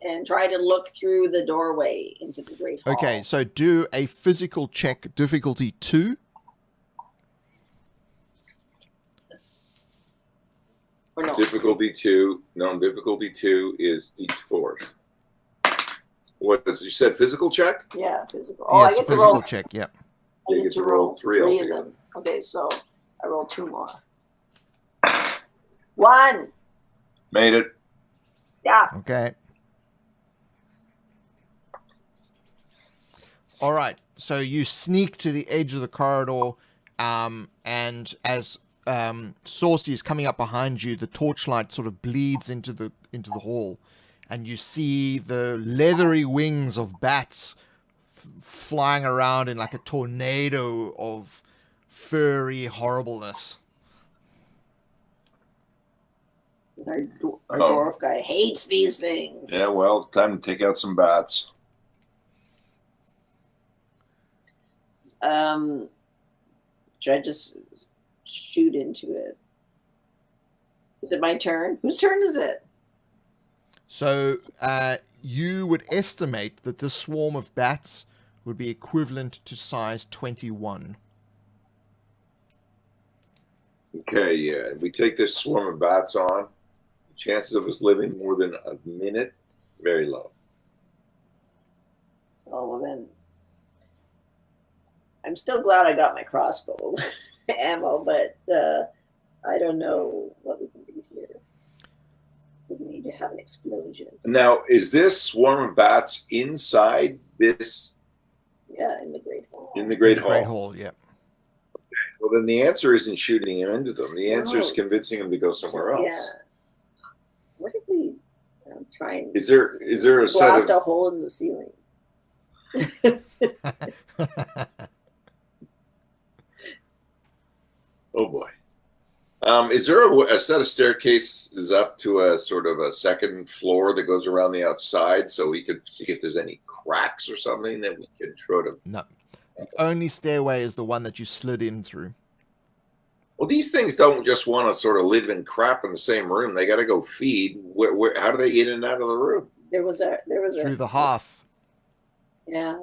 Speaker 2: and try to look through the doorway into the Great Hall.
Speaker 1: Okay, so do a physical check, difficulty 2.
Speaker 2: Or no.
Speaker 4: Difficulty 2. No, difficulty 2 is D4. What is you said? Physical check?
Speaker 2: Yeah, physical. Oh,
Speaker 1: Yes,
Speaker 2: I get to
Speaker 1: physical
Speaker 2: roll.
Speaker 1: check, yeah.
Speaker 2: I get to roll
Speaker 4: three
Speaker 2: three of
Speaker 4: altogether.
Speaker 2: them. Okay, so I roll 2 more. 1.
Speaker 3: Made it.
Speaker 2: Yeah.
Speaker 1: Okay. All right, so you sneak to the edge of the corridor, and as Saucy is coming up behind you, the torchlight sort of bleeds into the hall, and you see the leathery wings of bats flying around in like a tornado of furry horribleness.
Speaker 2: Our dwarf guy hates these things.
Speaker 3: Yeah, well, it's time to take out some bats.
Speaker 2: Should I just shoot into it? Is it my turn? Whose turn is it?
Speaker 1: So you would estimate that this swarm of bats would be equivalent to size 21.
Speaker 4: Okay, yeah. We take this swarm of bats on. The chances of us living more than a minute, very low.
Speaker 2: Oh, well then. I'm still glad I got my crossbow ammo, but I don't know what we can do here. We need to have an explosion.
Speaker 4: Now, is this swarm of bats inside this?
Speaker 2: Yeah, in the Great Hall.
Speaker 4: In the Great Hall.
Speaker 1: Great Hall, yeah.
Speaker 4: Well, then the answer isn't shooting him into them. The answer is
Speaker 2: No.
Speaker 4: convincing him to go somewhere else.
Speaker 2: Yeah. What if we try and
Speaker 4: Is there a set
Speaker 2: blast
Speaker 4: of?
Speaker 2: a hole in the ceiling?
Speaker 4: Oh boy. Is there a set of staircases up to a sort of a second floor that goes around the outside so we could see if there's any cracks or something that we could try to...
Speaker 1: No. The only stairway is the one that you slid in through.
Speaker 4: Well, these things don't just want to sort of live in crap in the same room. They got to go feed. How do they get in and out of the room?
Speaker 2: There was a
Speaker 1: Through the hearth.
Speaker 2: Yeah.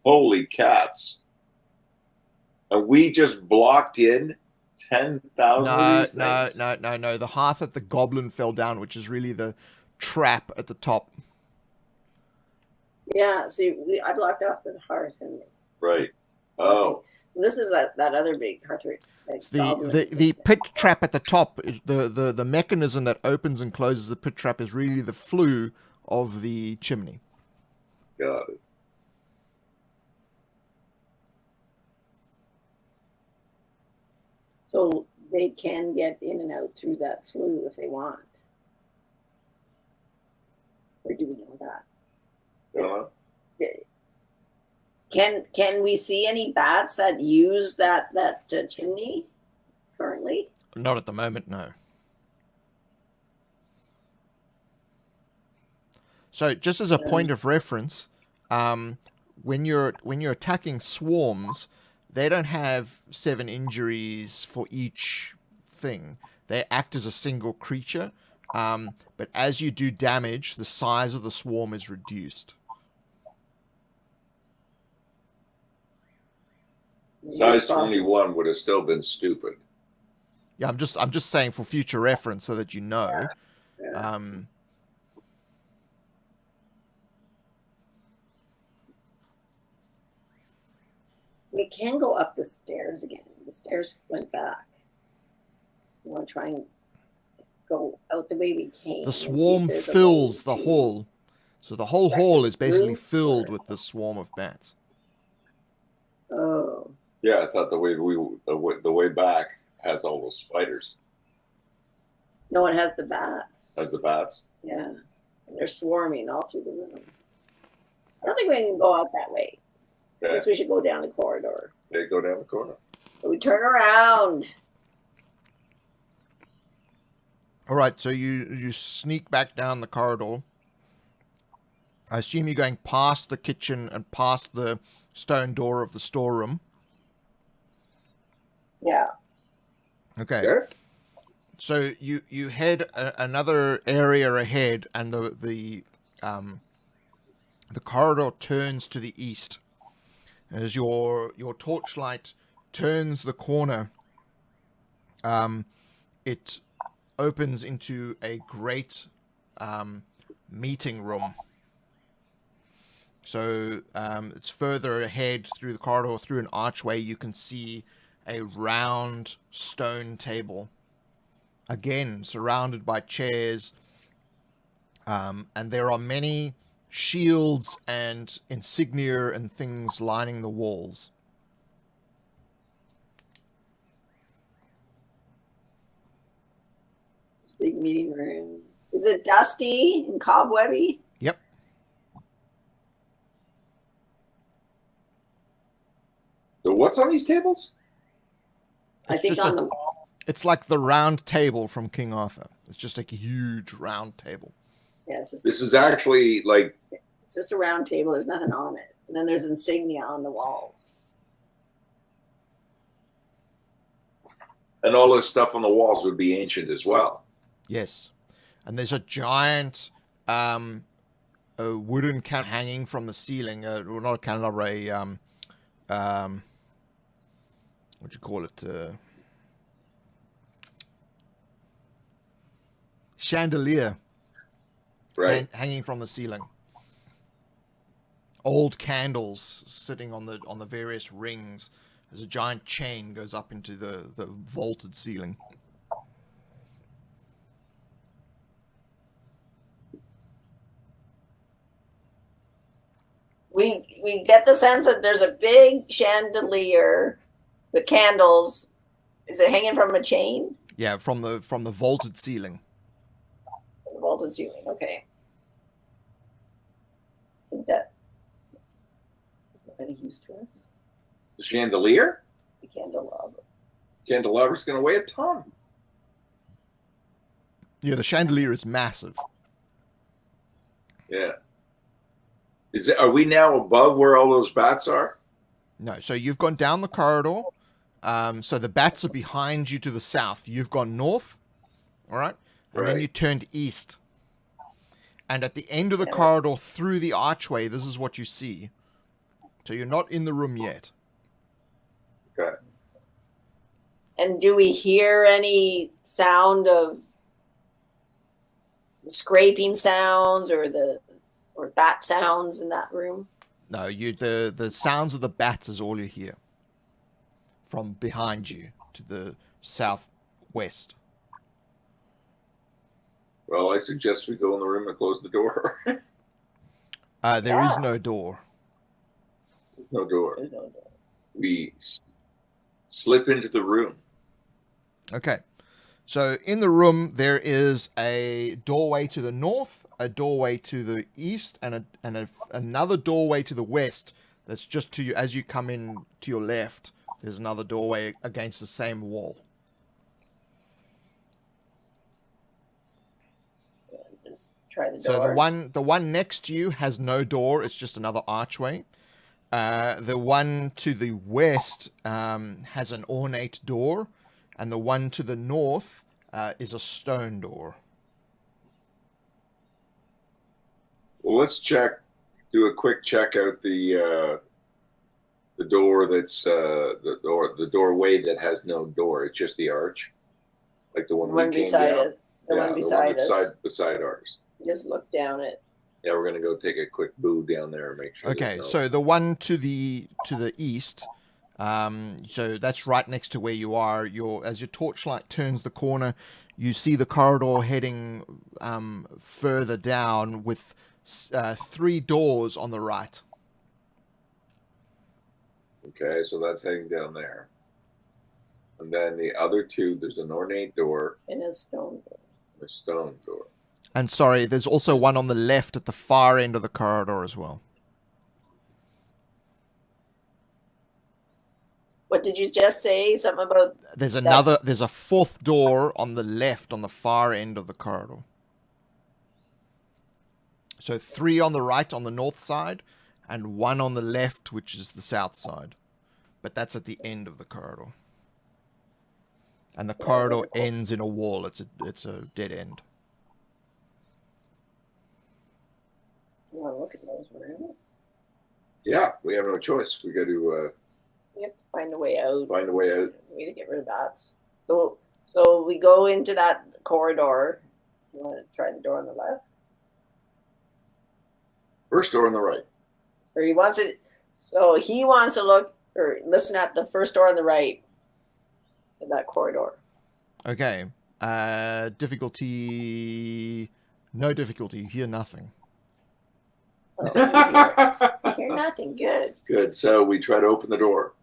Speaker 4: Holy cats! And we just blocked in 10,000 of these things?
Speaker 1: No. The hearth that the goblin fell down, which is really the trap at the top.
Speaker 2: Yeah. See, I blocked off the hearth, and
Speaker 4: Right. Oh.
Speaker 2: this is that other big hearth. Like
Speaker 1: The pit trap at the top, the mechanism that opens and closes the pit trap is really the flue of the chimney.
Speaker 4: Got it.
Speaker 2: So they can get in and out through that flue if they want. Or do we know that? Can we see any bats that use that chimney currently?
Speaker 1: Not at the moment, no. So, just as a point of reference, when you're attacking swarms, they don't have 7 injuries for each thing. They act as a single creature, but as you do damage, the size of the swarm is reduced.
Speaker 4: Size 21 would have still been stupid.
Speaker 1: Yeah, I'm just saying for future reference so that you know.
Speaker 2: Yeah. We can go up the stairs again. The stairs went back. We want to try and go out the way we came.
Speaker 1: The swarm fills the hall. So the whole hall is basically filled with the swarm of bats.
Speaker 2: Oh.
Speaker 4: Yeah, I thought the way back has all those spiders.
Speaker 2: No, it has the bats.
Speaker 4: Has the bats?
Speaker 2: Yeah. And they're swarming all through the room. I don't think we can go out that way.
Speaker 4: Okay.
Speaker 2: I guess we should go down the corridor.
Speaker 4: They go down the corner.
Speaker 2: So we turn around.
Speaker 1: All right, so you sneak back down the corridor. I assume you're going past the kitchen and past the stone door of the storeroom.
Speaker 2: Yeah.
Speaker 1: Okay.
Speaker 2: Sure.
Speaker 1: So you head another area ahead, and the corridor turns to the east. As your torchlight turns the corner, it opens into a great meeting room. So it's further ahead through the corridor, through an archway. You can see a round stone table, again surrounded by chairs, and there are many shields and insignia and things lining the walls.
Speaker 2: Big meeting room. Is it dusty and cobwebby?
Speaker 1: Yep.
Speaker 4: So what's on these tables?
Speaker 2: I think on the wall.
Speaker 1: It's like the round table from King Arthur. It's just like a huge round table.
Speaker 2: Yeah, it's just
Speaker 4: This is actually like...
Speaker 2: It's just a round table. There's nothing on it. And then there's insignia on the walls.
Speaker 4: And all this stuff on the walls would be ancient as well.
Speaker 1: Yes. And there's a giant a wooden can hanging from the ceiling. Well, not a candelabra, what do you call it? Chandelier.
Speaker 4: Right.
Speaker 1: Hanging from the ceiling. Old candles sitting on the various rings as a giant chain goes up into the vaulted ceiling.
Speaker 2: We get the sense that there's a big chandelier with candles. Is it hanging from a chain?
Speaker 1: Yeah, from the vaulted ceiling.
Speaker 2: The vaulted ceiling. Okay. I think that is that any use to us?
Speaker 4: The chandelier?
Speaker 2: The candelabra.
Speaker 4: Candelabre's going to weigh a ton.
Speaker 1: Yeah, the chandelier is massive.
Speaker 4: Yeah. Are we now above where all those bats are?
Speaker 1: No, so you've gone down the corridor. So the bats are behind you to the south. You've gone north, all right? And then
Speaker 4: Right.
Speaker 1: you turned east. And at the end of the corridor, through the archway, this is what you see. So you're not in the room yet.
Speaker 4: Okay.
Speaker 2: And do we hear any sound of scraping sounds or bat sounds in that room?
Speaker 1: No, the sounds of the bats is all you hear. From behind you to the southwest.
Speaker 4: Well, I suggest we go in the room and close the door.
Speaker 1: There is no door.
Speaker 4: No door. We slip into the room.
Speaker 1: Okay. So in the room, there is a doorway to the north, a doorway to the east, and another doorway to the west. That's just to you as you come in to your left. There's another doorway against the same wall.
Speaker 2: Just try the door.
Speaker 1: So the one next to you has no door. It's just another archway. The one to the west has an ornate door, and the one to the north is a stone door.
Speaker 4: Well, let's do a quick check out the door that's the doorway that has no door. It's just the arch, like the one we came
Speaker 2: beside
Speaker 4: down.
Speaker 2: it. The one beside us.
Speaker 4: Beside ours.
Speaker 2: Just look down it.
Speaker 4: Yeah, we're gonna go take a quick boo down there and make sure.
Speaker 1: Okay, so the one to the east, so that's right next to where you are. As your torchlight turns the corner, you see the corridor heading further down with 3 doors on the right.
Speaker 4: Okay, so that's heading down there. And then the other 2, there's an ornate door.
Speaker 2: And a stone door.
Speaker 4: A stone door.
Speaker 1: And sorry, there's also one on the left at the far end of the corridor as well.
Speaker 2: What did you just say? Something about...
Speaker 1: There's a 4th door on the left on the far end of the corridor. So 3 on the right on the north side, and 1 on the left, which is the south side. But that's at the end of the corridor. And the corridor ends in a wall. It's a dead end.
Speaker 2: You want to look at those rooms?
Speaker 4: Yeah, we have no choice. We got to
Speaker 2: We have to find a way out.
Speaker 4: find a way out.
Speaker 2: We need to get rid of bats. So we go into that corridor. You want to try the door on the left?
Speaker 4: First door on the right.
Speaker 2: Or he wants it. So he wants to look or listen at the first door on the right in that corridor.
Speaker 1: Okay. Difficulty... No difficulty. You hear nothing.
Speaker 2: Oh, you hear nothing. Good.
Speaker 4: Good. So we try to open the door.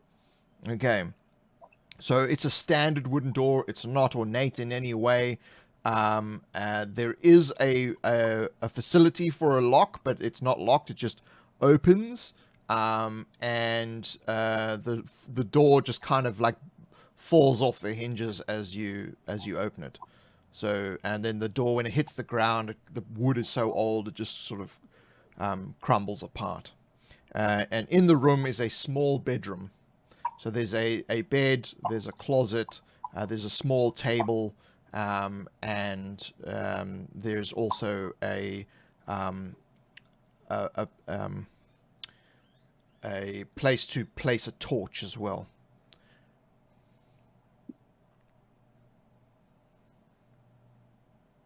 Speaker 1: Okay. So it's a standard wooden door. It's not ornate in any way. There is a facility for a lock, but it's not locked. It just opens. And the door just kind of like falls off the hinges as you open it. So, and then the door, when it hits the ground, the wood is so old, it just sort of crumbles apart. And in the room is a small bedroom. So there's a bed, there's a closet, there's a small table, and there's also a place to place a torch as well.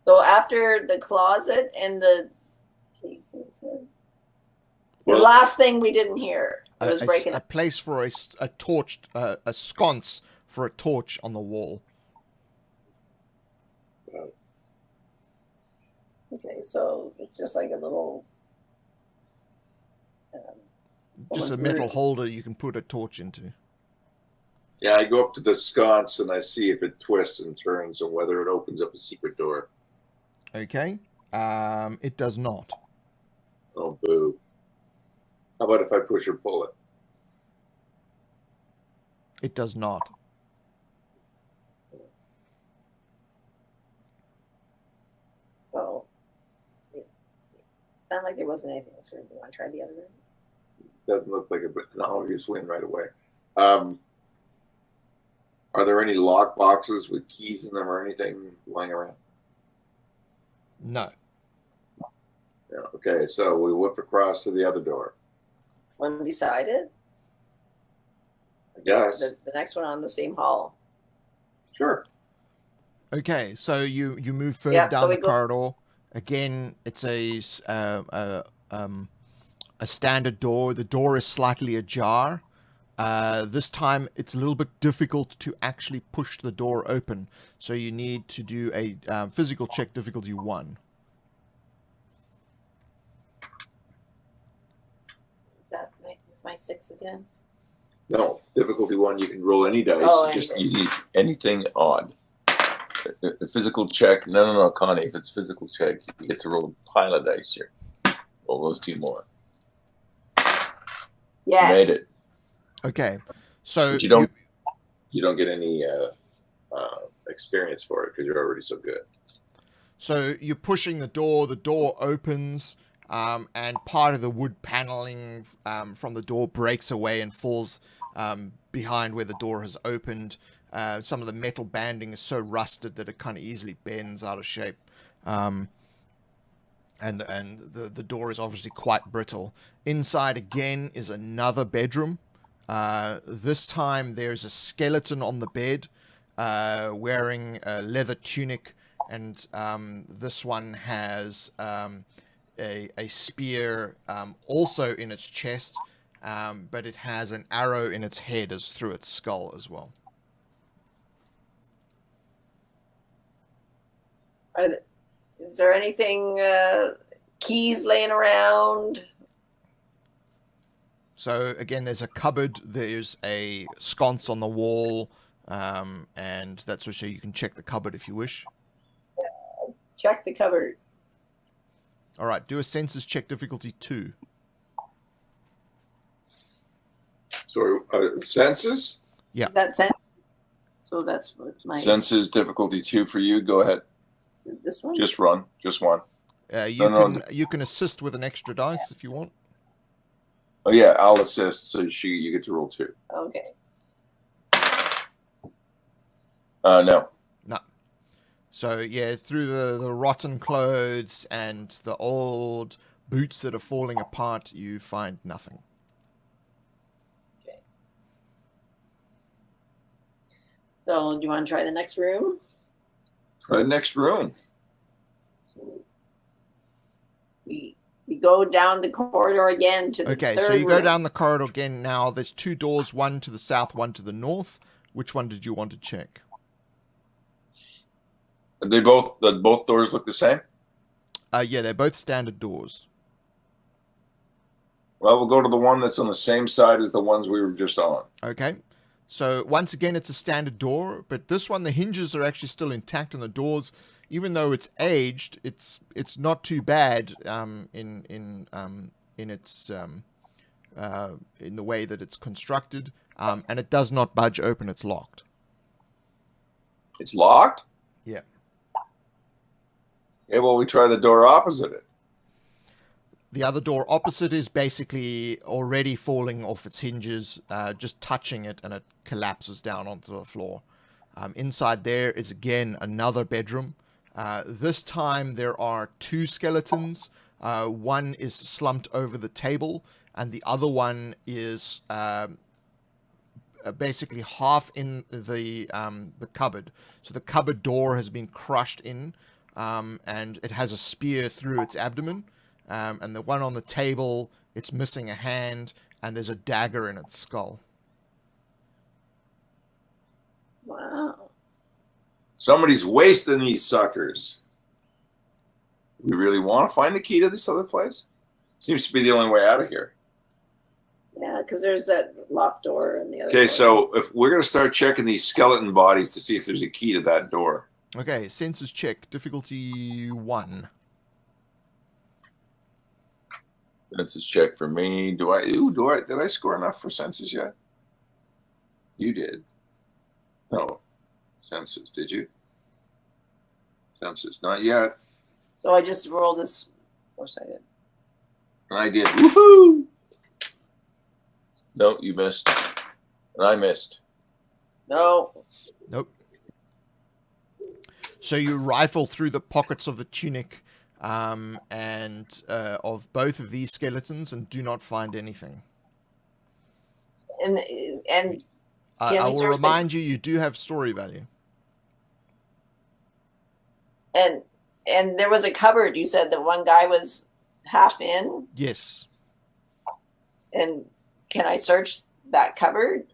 Speaker 2: So after the closet and the last thing we didn't hear was breaking
Speaker 1: a place for a torch, a sconce for a torch on the wall.
Speaker 2: Okay, so it's just like a little...
Speaker 1: just a metal holder you can put a torch into.
Speaker 4: Yeah, I go up to the sconce and I see if it twists and turns and whether it opens up a secret door.
Speaker 1: Okay. It does not.
Speaker 4: Oh, boo. How about if I push or pull it?
Speaker 1: It does not.
Speaker 2: sounded like there wasn't anything in this room. Do you want to try the other room?
Speaker 4: Doesn't look like an obvious win right away. Are there any lock boxes with keys in them or anything lying around?
Speaker 1: No.
Speaker 4: Yeah, okay, so we whip across to the other door.
Speaker 2: One beside it?
Speaker 4: I guess.
Speaker 2: The next one on the same hall.
Speaker 4: Sure.
Speaker 1: Okay, so you move further down
Speaker 2: so
Speaker 1: the
Speaker 2: we go-
Speaker 1: corridor. Again, it's a standard door. The door is slightly ajar. This time, it's a little bit difficult to actually push the door open. So you need to do a physical check, difficulty 1.
Speaker 2: Is that my 6 again?
Speaker 4: No, difficulty 1, you can roll any dice.
Speaker 2: Oh,
Speaker 3: Just you need anything odd. A physical check. No, Connie. If it's physical check, you get to roll a pile of dice here. Roll those 2 more.
Speaker 2: Yes.
Speaker 3: You made it.
Speaker 1: Okay, so
Speaker 3: But you
Speaker 4: don't get any experience for it because you're already so good.
Speaker 1: So you're pushing the door opens, and part of the wood paneling from the door breaks away and falls behind where the door has opened. Some of the metal banding is so rusted that it kind of easily bends out of shape. And the door is obviously quite brittle. Inside again is another bedroom. This time there's a skeleton on the bed wearing a leather tunic, and this one has a spear also in its chest, but it has an arrow in its head as through its skull as well.
Speaker 2: Is there anything, keys laying around?
Speaker 1: So again, there's a cupboard, there's a sconce on the wall, and that's so you can check the cupboard if you wish.
Speaker 2: Check the cupboard.
Speaker 1: All right, do a senses check, difficulty 2.
Speaker 4: So senses?
Speaker 1: Yeah.
Speaker 2: Is that sense? So that's what's my...
Speaker 3: Senses difficulty 2 for you. Go ahead.
Speaker 2: This one?
Speaker 3: Just run. Just one.
Speaker 1: You can assist with an extra dice if you want.
Speaker 3: Oh yeah, I'll assist. So you get to roll 2.
Speaker 2: Okay.
Speaker 3: No.
Speaker 1: No. So yeah, through the rotten clothes and the old boots that are falling apart, you find nothing.
Speaker 2: Okay. So do you want to try the next room?
Speaker 3: Try the next room.
Speaker 2: We go down the corridor again to the
Speaker 1: Okay,
Speaker 2: third
Speaker 1: so you go
Speaker 2: room.
Speaker 1: down the corridor again now. There's 2 doors, one to the south, one to the north. Which one did you want to check?
Speaker 3: Both doors look the same?
Speaker 1: Yeah, they're both standard doors.
Speaker 3: Well, we'll go to the one that's on the same side as the ones we were just on.
Speaker 1: Okay. So once again, it's a standard door, but this one, the hinges are actually still intact, and the doors, even though it's aged, it's not too bad in the way that it's constructed, and it does not budge open. It's locked.
Speaker 3: It's locked?
Speaker 1: Yeah.
Speaker 3: Yeah, well, we try the door opposite it.
Speaker 1: The other door opposite is basically already falling off its hinges, just touching it, and it collapses down onto the floor. Inside there is again another bedroom. This time there are 2 skeletons. One is slumped over the table, and the other one is basically half in the cupboard. So the cupboard door has been crushed in, and it has a spear through its abdomen. And the one on the table, it's missing a hand, and there's a dagger in its skull.
Speaker 2: Wow.
Speaker 3: Somebody's wasting these suckers. We really want to find the key to this other place? Seems to be the only way out of here.
Speaker 2: Yeah, because there's that locked door in the other
Speaker 3: Okay,
Speaker 2: door.
Speaker 3: so if we're going to start checking these skeleton bodies to see if there's a key to that door.
Speaker 1: Okay, senses check, difficulty 1.
Speaker 3: Senses check for me. Did I score enough for senses yet? You did. No. Senses, did you? Senses, not yet.
Speaker 2: So I just rolled this. Of course I did.
Speaker 3: And I did. Woohoo! No, you missed. And I missed.
Speaker 2: No.
Speaker 1: Nope. So you rifle through the pockets of the tunic and of both of these skeletons and do not find anything.
Speaker 2: And
Speaker 1: I will remind you, you do have story value.
Speaker 2: and there was a cupboard. You said that one guy was half in.
Speaker 1: Yes.
Speaker 2: And can I search that cupboard?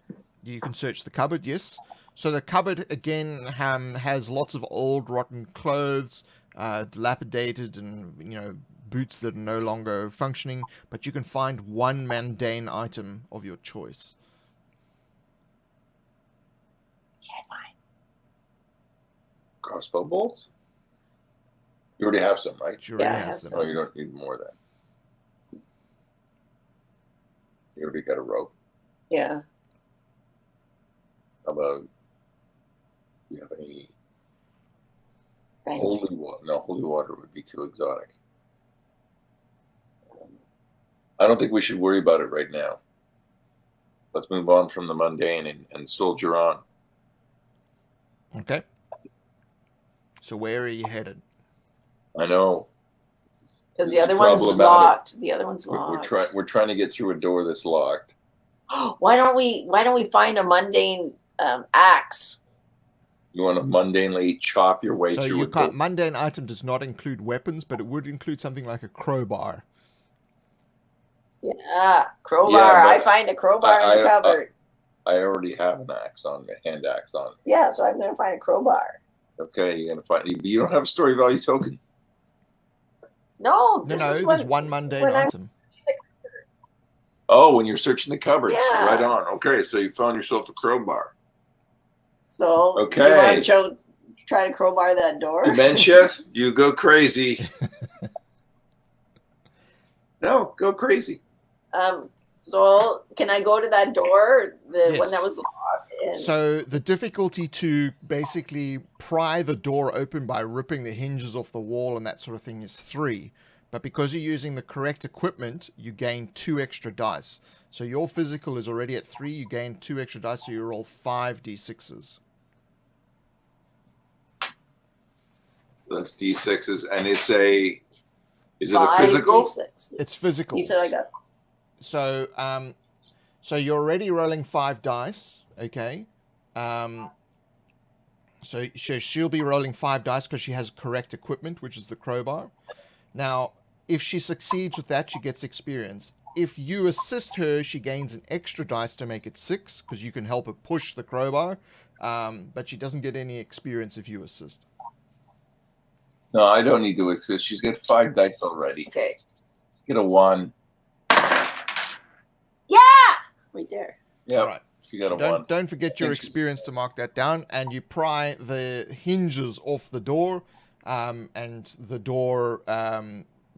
Speaker 1: You can search the cupboard, yes. So the cupboard, again, has lots of old, rotten clothes, dilapidated and, boots that are no longer functioning. But you can find one mundane item of your choice.
Speaker 2: Can't find.
Speaker 3: Crossbow bolts? You already have some, right?
Speaker 1: You already
Speaker 2: Yeah, I
Speaker 1: has
Speaker 2: have
Speaker 1: them.
Speaker 2: some.
Speaker 3: Oh, you don't need more of that. You already got a rope.
Speaker 2: Yeah.
Speaker 3: How about, do you have any
Speaker 2: Thank you.
Speaker 3: holy water? No, holy water would be too exotic. I don't think we should worry about it right now. Let's move on from the mundane and soldier on.
Speaker 1: Okay. So where are you headed?
Speaker 3: I know.
Speaker 2: Because
Speaker 3: This
Speaker 2: the
Speaker 3: is
Speaker 2: other one's
Speaker 3: problematic.
Speaker 2: locked. The other one's
Speaker 3: We're
Speaker 2: locked.
Speaker 3: we're trying to get through a door that's locked.
Speaker 2: Why don't we find a mundane axe?
Speaker 3: You want to mundanely chop your way
Speaker 1: So
Speaker 3: through
Speaker 1: you
Speaker 3: a door.
Speaker 1: can't. Mundane item does not include weapons, but it would include something like a crowbar.
Speaker 2: Yeah, crowbar.
Speaker 3: Yeah, but
Speaker 2: I find a crowbar in the cupboard.
Speaker 3: I already have an axe on me, hand axe on me.
Speaker 2: Yeah, so I'm gonna find a crowbar.
Speaker 3: Okay, you're gonna find. You don't have a story value token.
Speaker 2: No,
Speaker 1: No,
Speaker 2: this
Speaker 1: no,
Speaker 2: is
Speaker 1: there's
Speaker 2: when,
Speaker 1: one mundane
Speaker 2: when I'm-
Speaker 1: item.
Speaker 3: Oh, when you're searching the cupboards,
Speaker 2: Yeah.
Speaker 3: right on. Okay, so you found yourself a crowbar.
Speaker 2: So
Speaker 3: Okay.
Speaker 2: do you want to try to crowbar that door?
Speaker 3: Dementia, you go crazy. No, go crazy.
Speaker 2: So can I go to that door, the one
Speaker 1: Yes.
Speaker 2: that was locked? And
Speaker 1: So the difficulty to basically pry the door open by ripping the hinges off the wall and that sort of thing is 3. But because you're using the correct equipment, you gain 2 extra dice. So your physical is already at 3, you gain 2 extra dice, so you roll 5 d6s.
Speaker 3: That's D6s, and it's a. Is it a
Speaker 2: 5
Speaker 3: physical?
Speaker 2: D6.
Speaker 1: It's physical.
Speaker 2: He said I got.
Speaker 1: So, so you're already rolling 5 dice, okay? So she'll be rolling 5 dice because she has correct equipment, which is the crowbar. Now, if she succeeds with that, she gets experience. If you assist her, she gains an extra dice to make it 6 because you can help her push the crowbar. But she doesn't get any experience if you assist.
Speaker 3: No, I don't need to assist. She's got 5 dice already.
Speaker 2: Okay.
Speaker 3: Get a 1.
Speaker 2: Yeah, right there.
Speaker 3: Yeah,
Speaker 1: Right.
Speaker 3: she got a
Speaker 1: So
Speaker 3: 1.
Speaker 1: don't forget your
Speaker 3: Thank you.
Speaker 1: experience to mark that down, and you pry the hinges off the door, and the door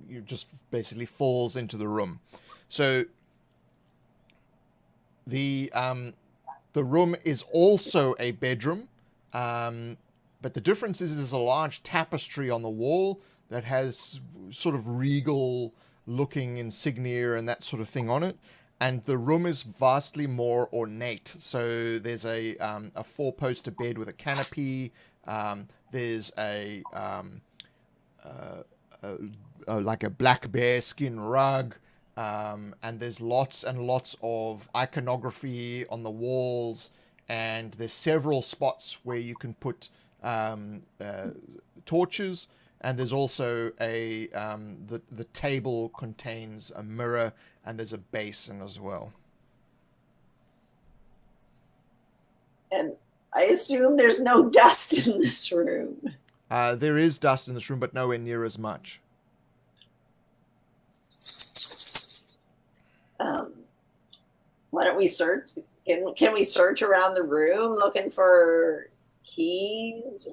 Speaker 1: you just basically falls into the room. So the room is also a bedroom, but the difference is there's a large tapestry on the wall that has sort of regal looking insignia and that sort of thing on it. And the room is vastly more ornate. So there's a 4-poster bed with a canopy. There's like a black bear skin rug. And there's lots and lots of iconography on the walls. And there's several spots where you can put torches. And there's also the table contains a mirror, and there's a basin as well.
Speaker 2: And I assume there's no dust in this room.
Speaker 1: There is dust in this room, but nowhere near as much.
Speaker 2: Why don't we search? Can we search around the room looking for keys?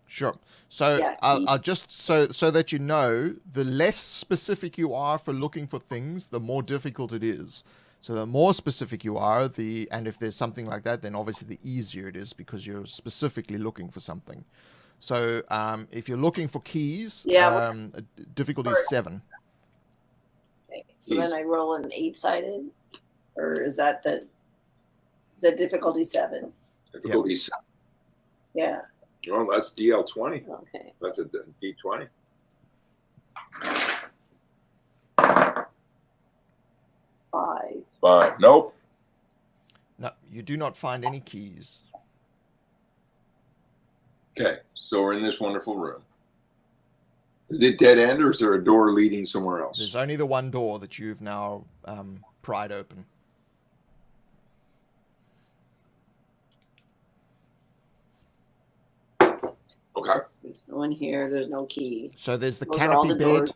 Speaker 1: Sure. So
Speaker 2: Yeah,
Speaker 1: I'll just so that you know, the less specific you are for looking for things, the more difficult it is. So the more specific you are, and if there's something like that, then obviously the easier it is because you're specifically looking for something. So if you're looking for keys,
Speaker 2: Yeah.
Speaker 1: difficulty is 7.
Speaker 2: So then I roll an 8-sided, or is that difficulty 7?
Speaker 4: Difficulty 7.
Speaker 2: Yeah.
Speaker 4: Well, that's DL20.
Speaker 2: Okay.
Speaker 4: That's a D20.
Speaker 2: 5.
Speaker 3: Nope.
Speaker 1: No, you do not find any keys.
Speaker 4: Okay, so we're in this wonderful room. Is it dead end, or is there a door leading somewhere else?
Speaker 1: There's only the one door that you've now pried open.
Speaker 4: Okay.
Speaker 2: There's no one here. There's no key.
Speaker 1: So there's the
Speaker 2: Those are all
Speaker 1: canopy
Speaker 2: the
Speaker 1: bed.
Speaker 2: doors.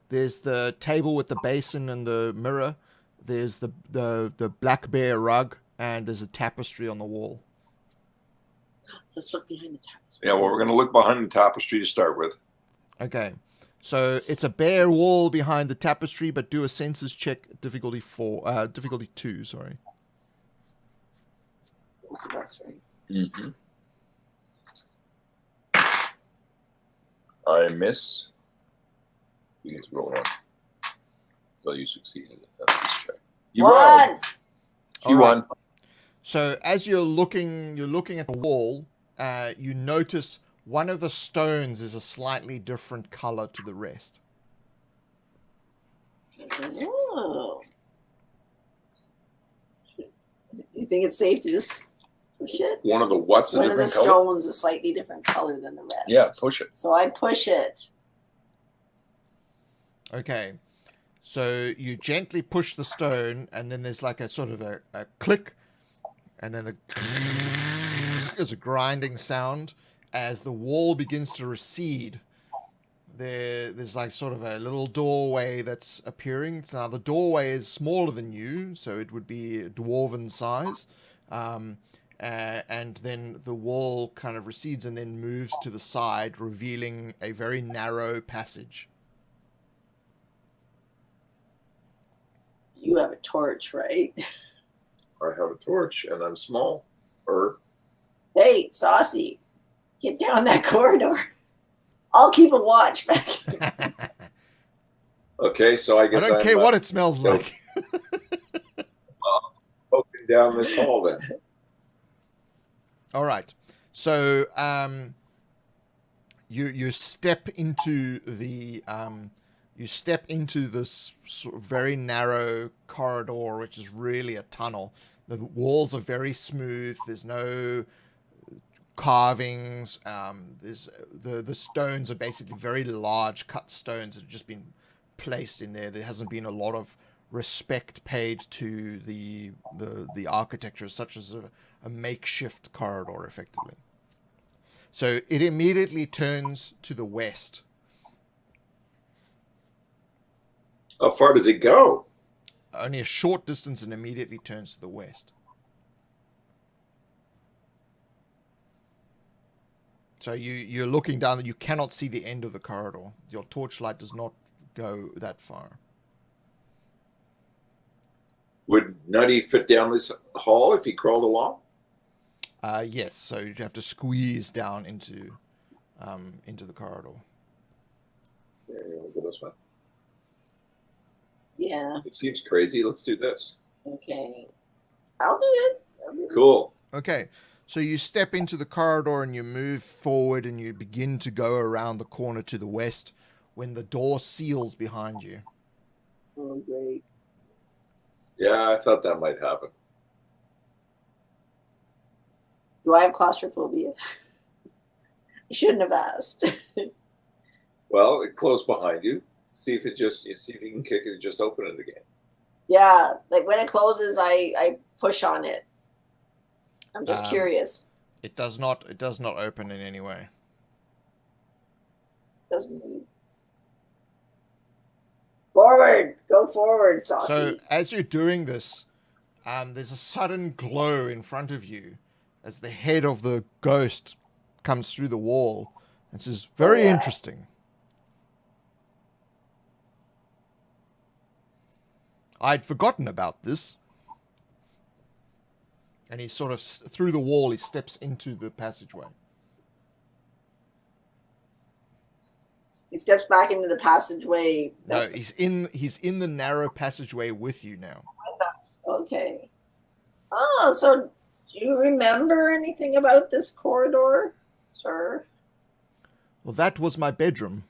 Speaker 1: There's the table with the basin and the mirror. There's the black bear rug, and there's a tapestry on the wall.
Speaker 2: Let's look behind the tapestry.
Speaker 4: Yeah, well, we're going to look behind the tapestry to start with.
Speaker 1: Okay. So it's a bare wall behind the tapestry, but do a senses check, difficulty 2, sorry.
Speaker 2: That's the best, right?
Speaker 3: Mm-hmm. I miss. You get to roll 1. So you succeeded. That's this check. You won.
Speaker 2: One!
Speaker 3: You won.
Speaker 1: So as you're looking at the wall, you notice one of the stones is a slightly different color to the rest.
Speaker 2: Oh. You think it's safe to just push it?
Speaker 4: One of the what's a
Speaker 2: One of the
Speaker 4: different color?
Speaker 2: stones is a slightly different color than the rest.
Speaker 3: Yeah, push it.
Speaker 2: So I push it.
Speaker 1: Okay. So you gently push the stone, and then there's like a sort of a click, and then there's a grinding sound as the wall begins to recede. There's like sort of a little doorway that's appearing. Now the doorway is smaller than you, so it would be dwarven size. And then the wall kind of recedes and then moves to the side, revealing a very narrow passage.
Speaker 2: You have a torch, right?
Speaker 4: I have a torch, and I'm small.
Speaker 2: Hey, Saucy, get down that corridor. I'll keep a watch back here.
Speaker 4: Okay, so I
Speaker 1: I
Speaker 4: guess
Speaker 1: don't care what it smells
Speaker 4: so-
Speaker 1: like.
Speaker 4: poking down this hall then.
Speaker 1: All right. So you step into this sort of very narrow corridor, which is really a tunnel. The walls are very smooth. There's no carvings. There's the stones are basically very large cut stones that have just been placed in there. There hasn't been a lot of respect paid to the architecture, such as a makeshift corridor, effectively. So it immediately turns to the west.
Speaker 4: How far does it go?
Speaker 1: Only a short distance and immediately turns to the west. So you're looking down and you cannot see the end of the corridor. Your torchlight does not go that far.
Speaker 4: Would Nutty fit down this hall if he crawled along?
Speaker 1: Yes, so you'd have to squeeze down into the corridor.
Speaker 4: Yeah, we'll go this way.
Speaker 2: Yeah,
Speaker 4: It seems crazy. Let's do this.
Speaker 2: okay. I'll do it.
Speaker 4: Cool.
Speaker 1: Okay, so you step into the corridor and you move forward and you begin to go around the corner to the west when the door seals behind you.
Speaker 2: Oh, great.
Speaker 4: Yeah, I thought that might happen.
Speaker 2: Do I have claustrophobia? I shouldn't have asked.
Speaker 4: Well, it closed behind you. See if you can kick it and just open it again.
Speaker 2: Yeah, like when it closes, I push on it. I'm just curious.
Speaker 1: It does not open in any way.
Speaker 2: Doesn't move. Forward, go forward, Saucy.
Speaker 1: So as you're doing this, there's a sudden glow in front of you as the head of the ghost comes through the wall and says, "Very interesting. I'd forgotten about this." And he sort of, through the wall, he steps into the passageway.
Speaker 2: He steps back into the passageway.
Speaker 1: No, he's in the narrow passageway with you now.
Speaker 2: Okay. Oh, so do you remember anything about this corridor, sir?
Speaker 1: Well, that was my bedroom.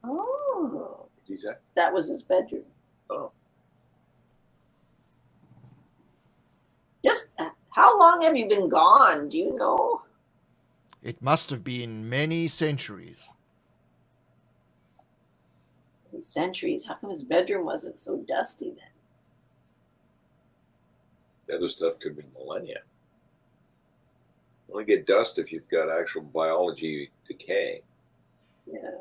Speaker 2: Oh.
Speaker 3: What'd you say?
Speaker 2: That was his bedroom.
Speaker 3: Oh.
Speaker 2: Just how long have you been gone? Do you know?
Speaker 1: It must have been many centuries.
Speaker 2: Centuries. How come his bedroom wasn't so dusty then?
Speaker 3: The other stuff could be millennia. You only get dust if you've got actual biology decay.
Speaker 2: Yeah.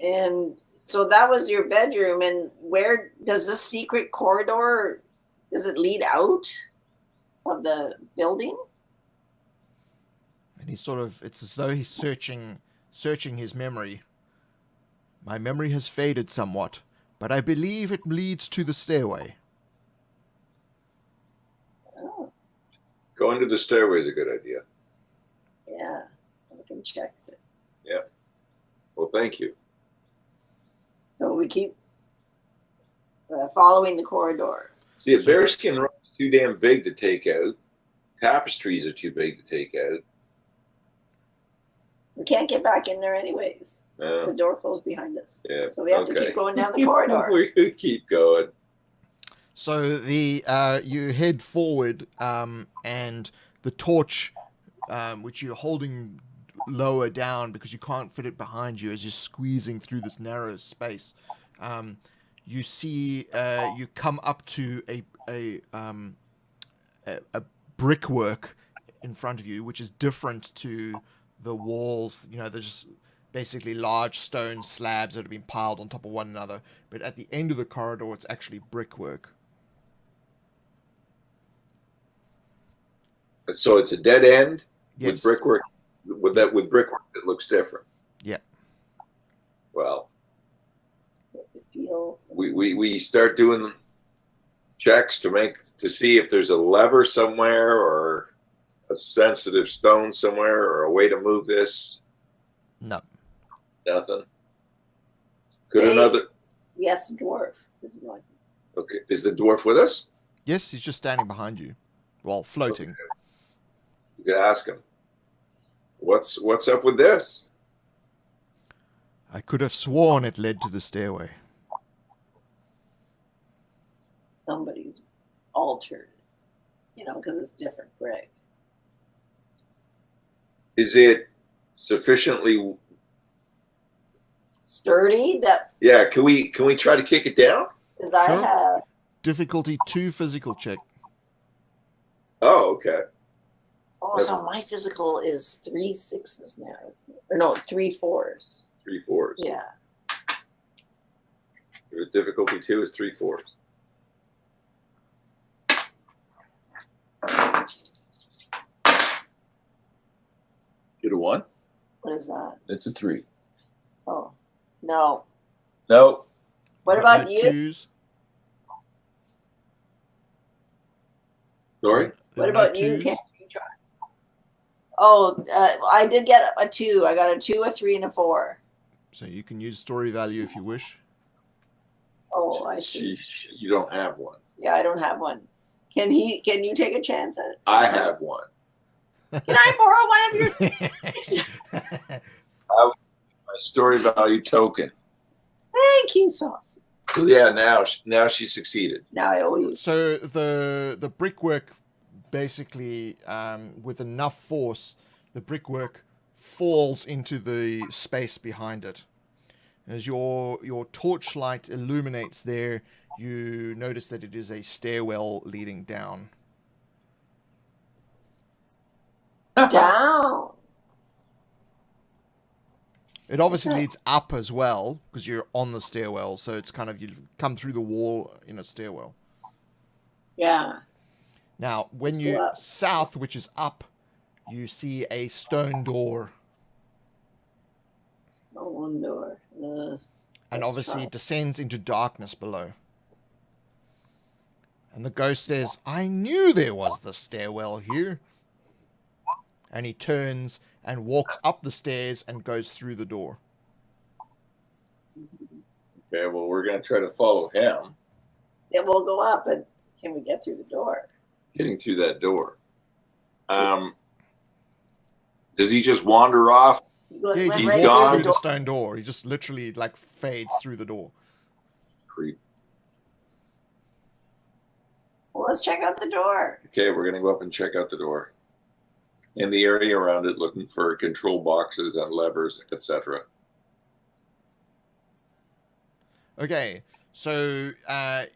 Speaker 2: And so that was your bedroom. And where does this secret corridor, does it lead out of the building?
Speaker 1: And it's as though he's searching his memory. My memory has faded somewhat, but I believe it leads to the stairway.
Speaker 2: Oh,
Speaker 3: Going to the stairway is a good idea.
Speaker 2: yeah. I can check it.
Speaker 3: Yeah. Well, thank you.
Speaker 2: So we keep following the corridor.
Speaker 3: See, a bearskin rug is too damn big to take out. Tapestries are too big to take out.
Speaker 2: We can't get back in there anyways.
Speaker 3: No.
Speaker 2: The door closed behind us.
Speaker 3: Yeah.
Speaker 2: So we have to keep going down the corridor.
Speaker 3: We keep going.
Speaker 1: So you head forward, and the torch, which you're holding lower down because you can't fit it behind you as you're squeezing through this narrow space, you see you come up to a brickwork in front of you, which is different to the walls. You know, there's just basically large stone slabs that have been piled on top of one another. But at the end of the corridor, it's actually brickwork.
Speaker 3: So it's a dead end
Speaker 1: Yes.
Speaker 3: with brickwork. With brickwork, it looks different.
Speaker 1: Yeah.
Speaker 3: Well,
Speaker 2: Feel
Speaker 3: we start doing checks to see if there's a lever somewhere or a sensitive stone somewhere or a way to move this.
Speaker 1: No.
Speaker 3: Nothing. Could
Speaker 2: Hey.
Speaker 3: another?
Speaker 2: yes, dwarf. This is like
Speaker 3: Okay, is the dwarf with us?
Speaker 1: Yes, he's just standing behind you. Well, floating.
Speaker 3: Okay. You could ask him. What's up with this?
Speaker 1: I could have sworn it led to the stairway.
Speaker 2: somebody's altered, because it's different brick.
Speaker 3: Is it sufficiently?
Speaker 2: Sturdy? That
Speaker 3: Yeah. Can we try to kick it down?
Speaker 2: because I
Speaker 1: Sure.
Speaker 2: have.
Speaker 1: Difficulty 2 physical check.
Speaker 3: Oh, okay.
Speaker 2: Oh, so my physical is 3 6s now, isn't it? Or no, 3 4s.
Speaker 3: 3 4s.
Speaker 2: Yeah.
Speaker 3: The difficulty 2 is 3 4s. Get a 1?
Speaker 2: What is that?
Speaker 3: It's a 3.
Speaker 2: Oh, no.
Speaker 3: No.
Speaker 2: What about you?
Speaker 1: 2s.
Speaker 3: Sorry?
Speaker 1: There
Speaker 2: What
Speaker 1: are no
Speaker 2: about you?
Speaker 1: 2s.
Speaker 2: Can't you try? Oh, I did get a 2. I got a 2, a 3, and a 4.
Speaker 1: So you can use story value if you wish.
Speaker 2: Oh, I see.
Speaker 3: You don't have one.
Speaker 2: Yeah, I don't have one. Can you take a chance at it?
Speaker 3: I have one.
Speaker 2: Can I borrow one of yours?
Speaker 3: My story value token.
Speaker 2: Thank you, Saucy.
Speaker 3: So yeah, now she succeeded.
Speaker 2: Now I owe you.
Speaker 1: So the brickwork basically, with enough force, the brickwork falls into the space behind it. As your torchlight illuminates there, you notice that it is a stairwell leading down.
Speaker 2: Down.
Speaker 1: It obviously leads up as well, because you're on the stairwell, so it's kind of, you come through the wall in a stairwell.
Speaker 2: Yeah.
Speaker 1: Now, when
Speaker 2: Let's
Speaker 1: you
Speaker 2: go up.
Speaker 1: south, which is up, you see a stone door.
Speaker 2: Oh, one door.
Speaker 1: And
Speaker 2: Let's
Speaker 1: obviously
Speaker 2: try.
Speaker 1: it descends into darkness below. And the ghost says, I knew there was the stairwell here. and he turns and walks up the stairs and goes through the door.
Speaker 4: Okay, well, we're going to try to follow him.
Speaker 2: Yeah, we'll go up, but can we get through the door?
Speaker 4: Getting through that door. Does he just wander off?
Speaker 1: Yeah, he
Speaker 2: Went
Speaker 1: just
Speaker 2: right
Speaker 1: walks
Speaker 2: through
Speaker 1: through
Speaker 2: the
Speaker 1: the
Speaker 2: door.
Speaker 1: stone door. He just literally like fades through the door.
Speaker 4: Creep.
Speaker 2: Well, let's check out the door.
Speaker 4: Okay, we're going to go up and check out the door. In the area around it, looking for control boxes and levers, etc.
Speaker 1: Okay, so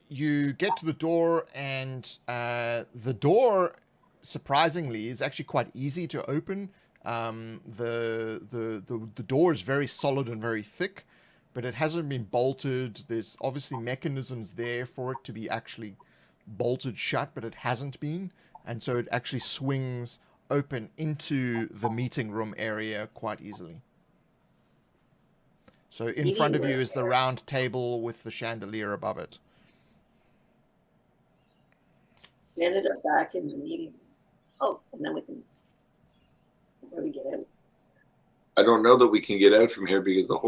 Speaker 1: you get to the door, and the door, surprisingly, is actually quite easy to open. The door is very solid and very thick, but it hasn't been bolted. There's obviously mechanisms there for it to be actually bolted shut, but it hasn't been, and so it actually swings open into the meeting room area quite easily. So in front of you is the round table with the chandelier above it.
Speaker 2: We ended up back in the meeting. Oh, and then we can. Where we get in?
Speaker 4: I don't know that we can get out from here because the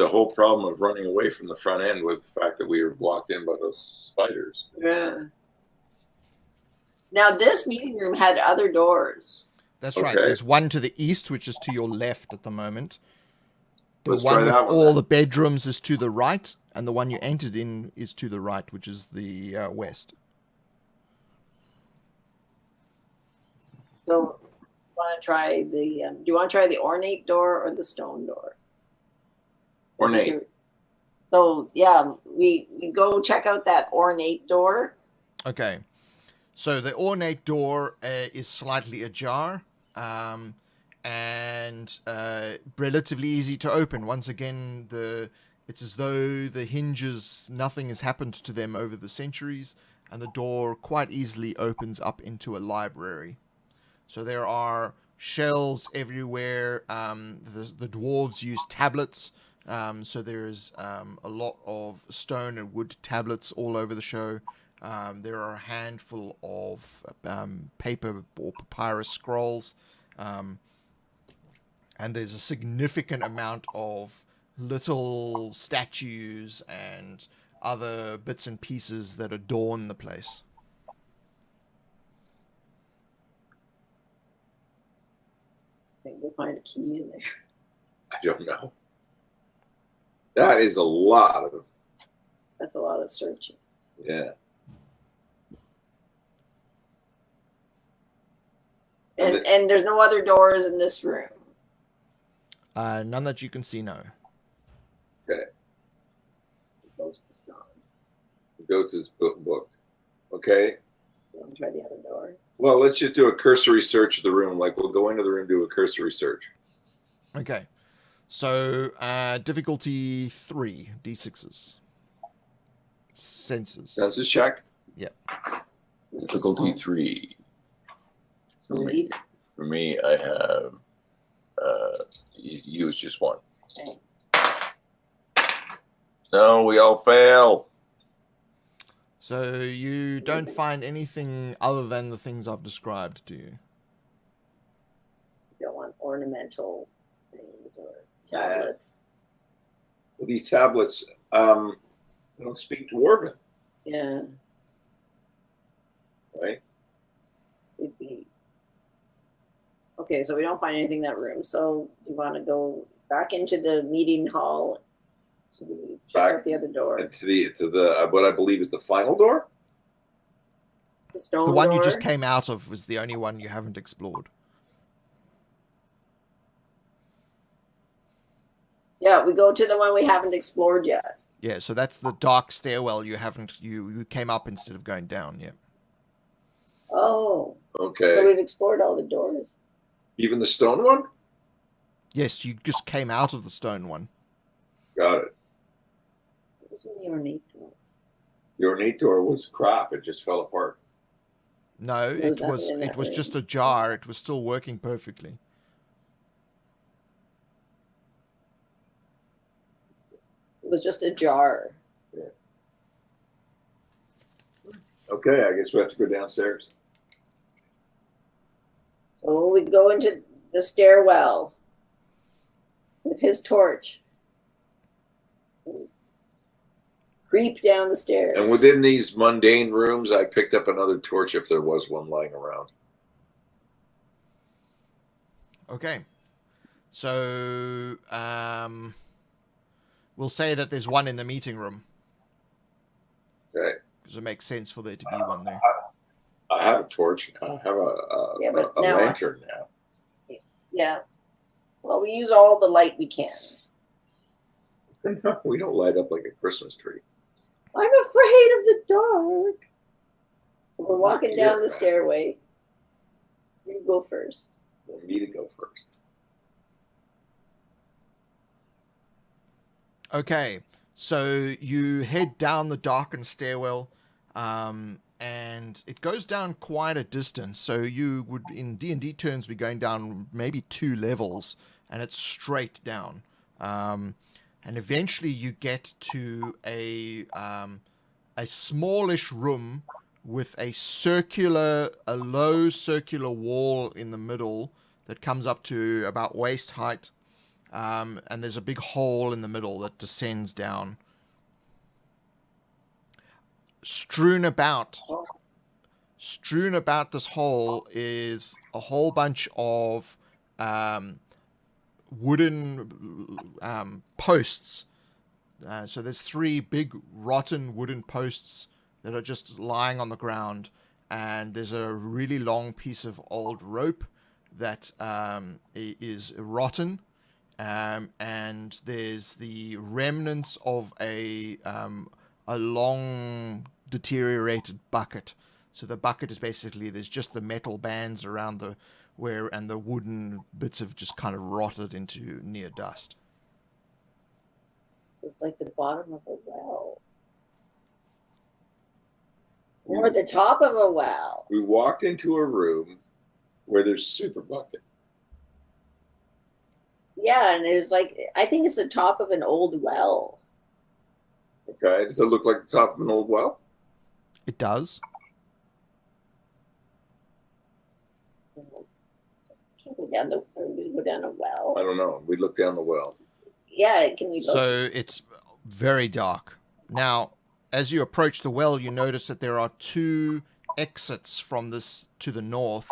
Speaker 4: whole problem of running away from the front end was the fact that we were blocked in by those spiders.
Speaker 2: Yeah. Now this meeting room had other doors.
Speaker 1: That's right.
Speaker 4: Okay.
Speaker 1: There's one to the east, which is to your left at the moment. The
Speaker 4: Let's
Speaker 1: one
Speaker 4: try
Speaker 1: with
Speaker 4: that one
Speaker 1: all
Speaker 4: then.
Speaker 1: the bedrooms is to the right, and the one you entered in is to the right, which is the west.
Speaker 2: So, want to try the? Do you want to try the ornate door or the stone door?
Speaker 4: Ornate.
Speaker 2: So yeah, we go check out that ornate door.
Speaker 1: Okay. So the ornate door is slightly ajar, and relatively easy to open. Once again, it's as though the hinges, nothing has happened to them over the centuries, and the door quite easily opens up into a library. So there are shelves everywhere. The dwarves use tablets, so there's a lot of stone and wood tablets all over the show. There are a handful of paper or papyrus scrolls, and there's a significant amount of little statues and other bits and pieces that adorn the place.
Speaker 2: I think we'll find a key in there.
Speaker 4: I don't know. That is a lot of them.
Speaker 2: That's a lot of searching.
Speaker 4: Yeah.
Speaker 2: And there's no other doors in this room.
Speaker 1: None that you can see, no.
Speaker 4: Okay.
Speaker 2: The ghost is gone.
Speaker 4: The ghost is booked. Okay.
Speaker 2: You want to try the other door?
Speaker 4: Well, let's just do a cursory search of the room. Like, we'll go into the room, do a cursory search.
Speaker 1: Okay. So, difficulty 3, D6s. Senses.
Speaker 4: Census check.
Speaker 1: Yep.
Speaker 4: Difficulty 3.
Speaker 2: Lead.
Speaker 3: For me, I have use just one.
Speaker 2: Okay.
Speaker 3: No, we all fail.
Speaker 1: So you don't find anything other than the things I've described, do you?
Speaker 2: You don't want ornamental things or tablets.
Speaker 4: Well, these tablets don't speak Dwarven,
Speaker 2: Yeah.
Speaker 4: right?
Speaker 2: It'd be. Okay, so we don't find anything in that room. So you want to go back into the meeting hall? Should we check out the other door?
Speaker 4: And to the what I believe is the final door.
Speaker 2: The stone
Speaker 1: The one you
Speaker 2: door?
Speaker 1: just came out of was the only one you haven't explored.
Speaker 2: Yeah, we go to the one we haven't explored yet.
Speaker 1: Yeah, so that's the dark stairwell you came up instead of going down, yeah.
Speaker 2: Oh,
Speaker 4: Okay.
Speaker 2: so we've explored all the doors.
Speaker 4: Even the stone one.
Speaker 1: Yes, you just came out of the stone one.
Speaker 4: Got it.
Speaker 2: What was in the ornate door?
Speaker 4: The ornate door was crap. It just fell apart.
Speaker 1: No,
Speaker 2: There
Speaker 1: it
Speaker 2: was nothing in that
Speaker 1: was
Speaker 2: room.
Speaker 1: just a jar. It was still working perfectly.
Speaker 2: It was just a jar.
Speaker 4: Okay, I guess we have to go downstairs.
Speaker 2: So we go into the stairwell with his torch. Creep down the stairs.
Speaker 4: And within these mundane rooms, I picked up another torch if there was one lying around.
Speaker 1: Okay. So, we'll say that there's one in the meeting room.
Speaker 4: Okay.
Speaker 1: Because it makes sense for there to be one there.
Speaker 4: I have a torch. I have a lantern now.
Speaker 2: Yeah. Well, we use all the light we can.
Speaker 4: We don't light up like a Christmas tree.
Speaker 2: I'm afraid of the dark. So we're walking down the stairway. You go first.
Speaker 4: Want me to go first?
Speaker 1: Okay, so you head down the darkened stairwell, and it goes down quite a distance. So you would, in D&D terms, be going down maybe 2 levels, and it's straight down. And eventually you get to a smallish room with a low circular wall in the middle that comes up to about waist height. And there's a big hole in the middle that descends down. Strewn about this hole is a whole bunch of wooden posts. So there's 3 big rotten wooden posts that are just lying on the ground, and there's a really long piece of old rope that is rotten, and there's the remnants of a long deteriorated bucket. So the bucket is basically, there's just the metal bands around and the wooden bits have just kind of rotted into near dust.
Speaker 2: It's like the bottom of a well. Or the top of a well.
Speaker 4: We walked into a room where there's super bucket.
Speaker 2: Yeah, and it's like, I think it's the top of an old well.
Speaker 4: Okay, does it look like the top of an old well?
Speaker 1: It does.
Speaker 2: Can we go down a well?
Speaker 4: I don't know. We looked down the well.
Speaker 2: Yeah, can we go?
Speaker 1: So it's very dark. Now, as you approach the well, you notice that there are 2 exits from this to the north,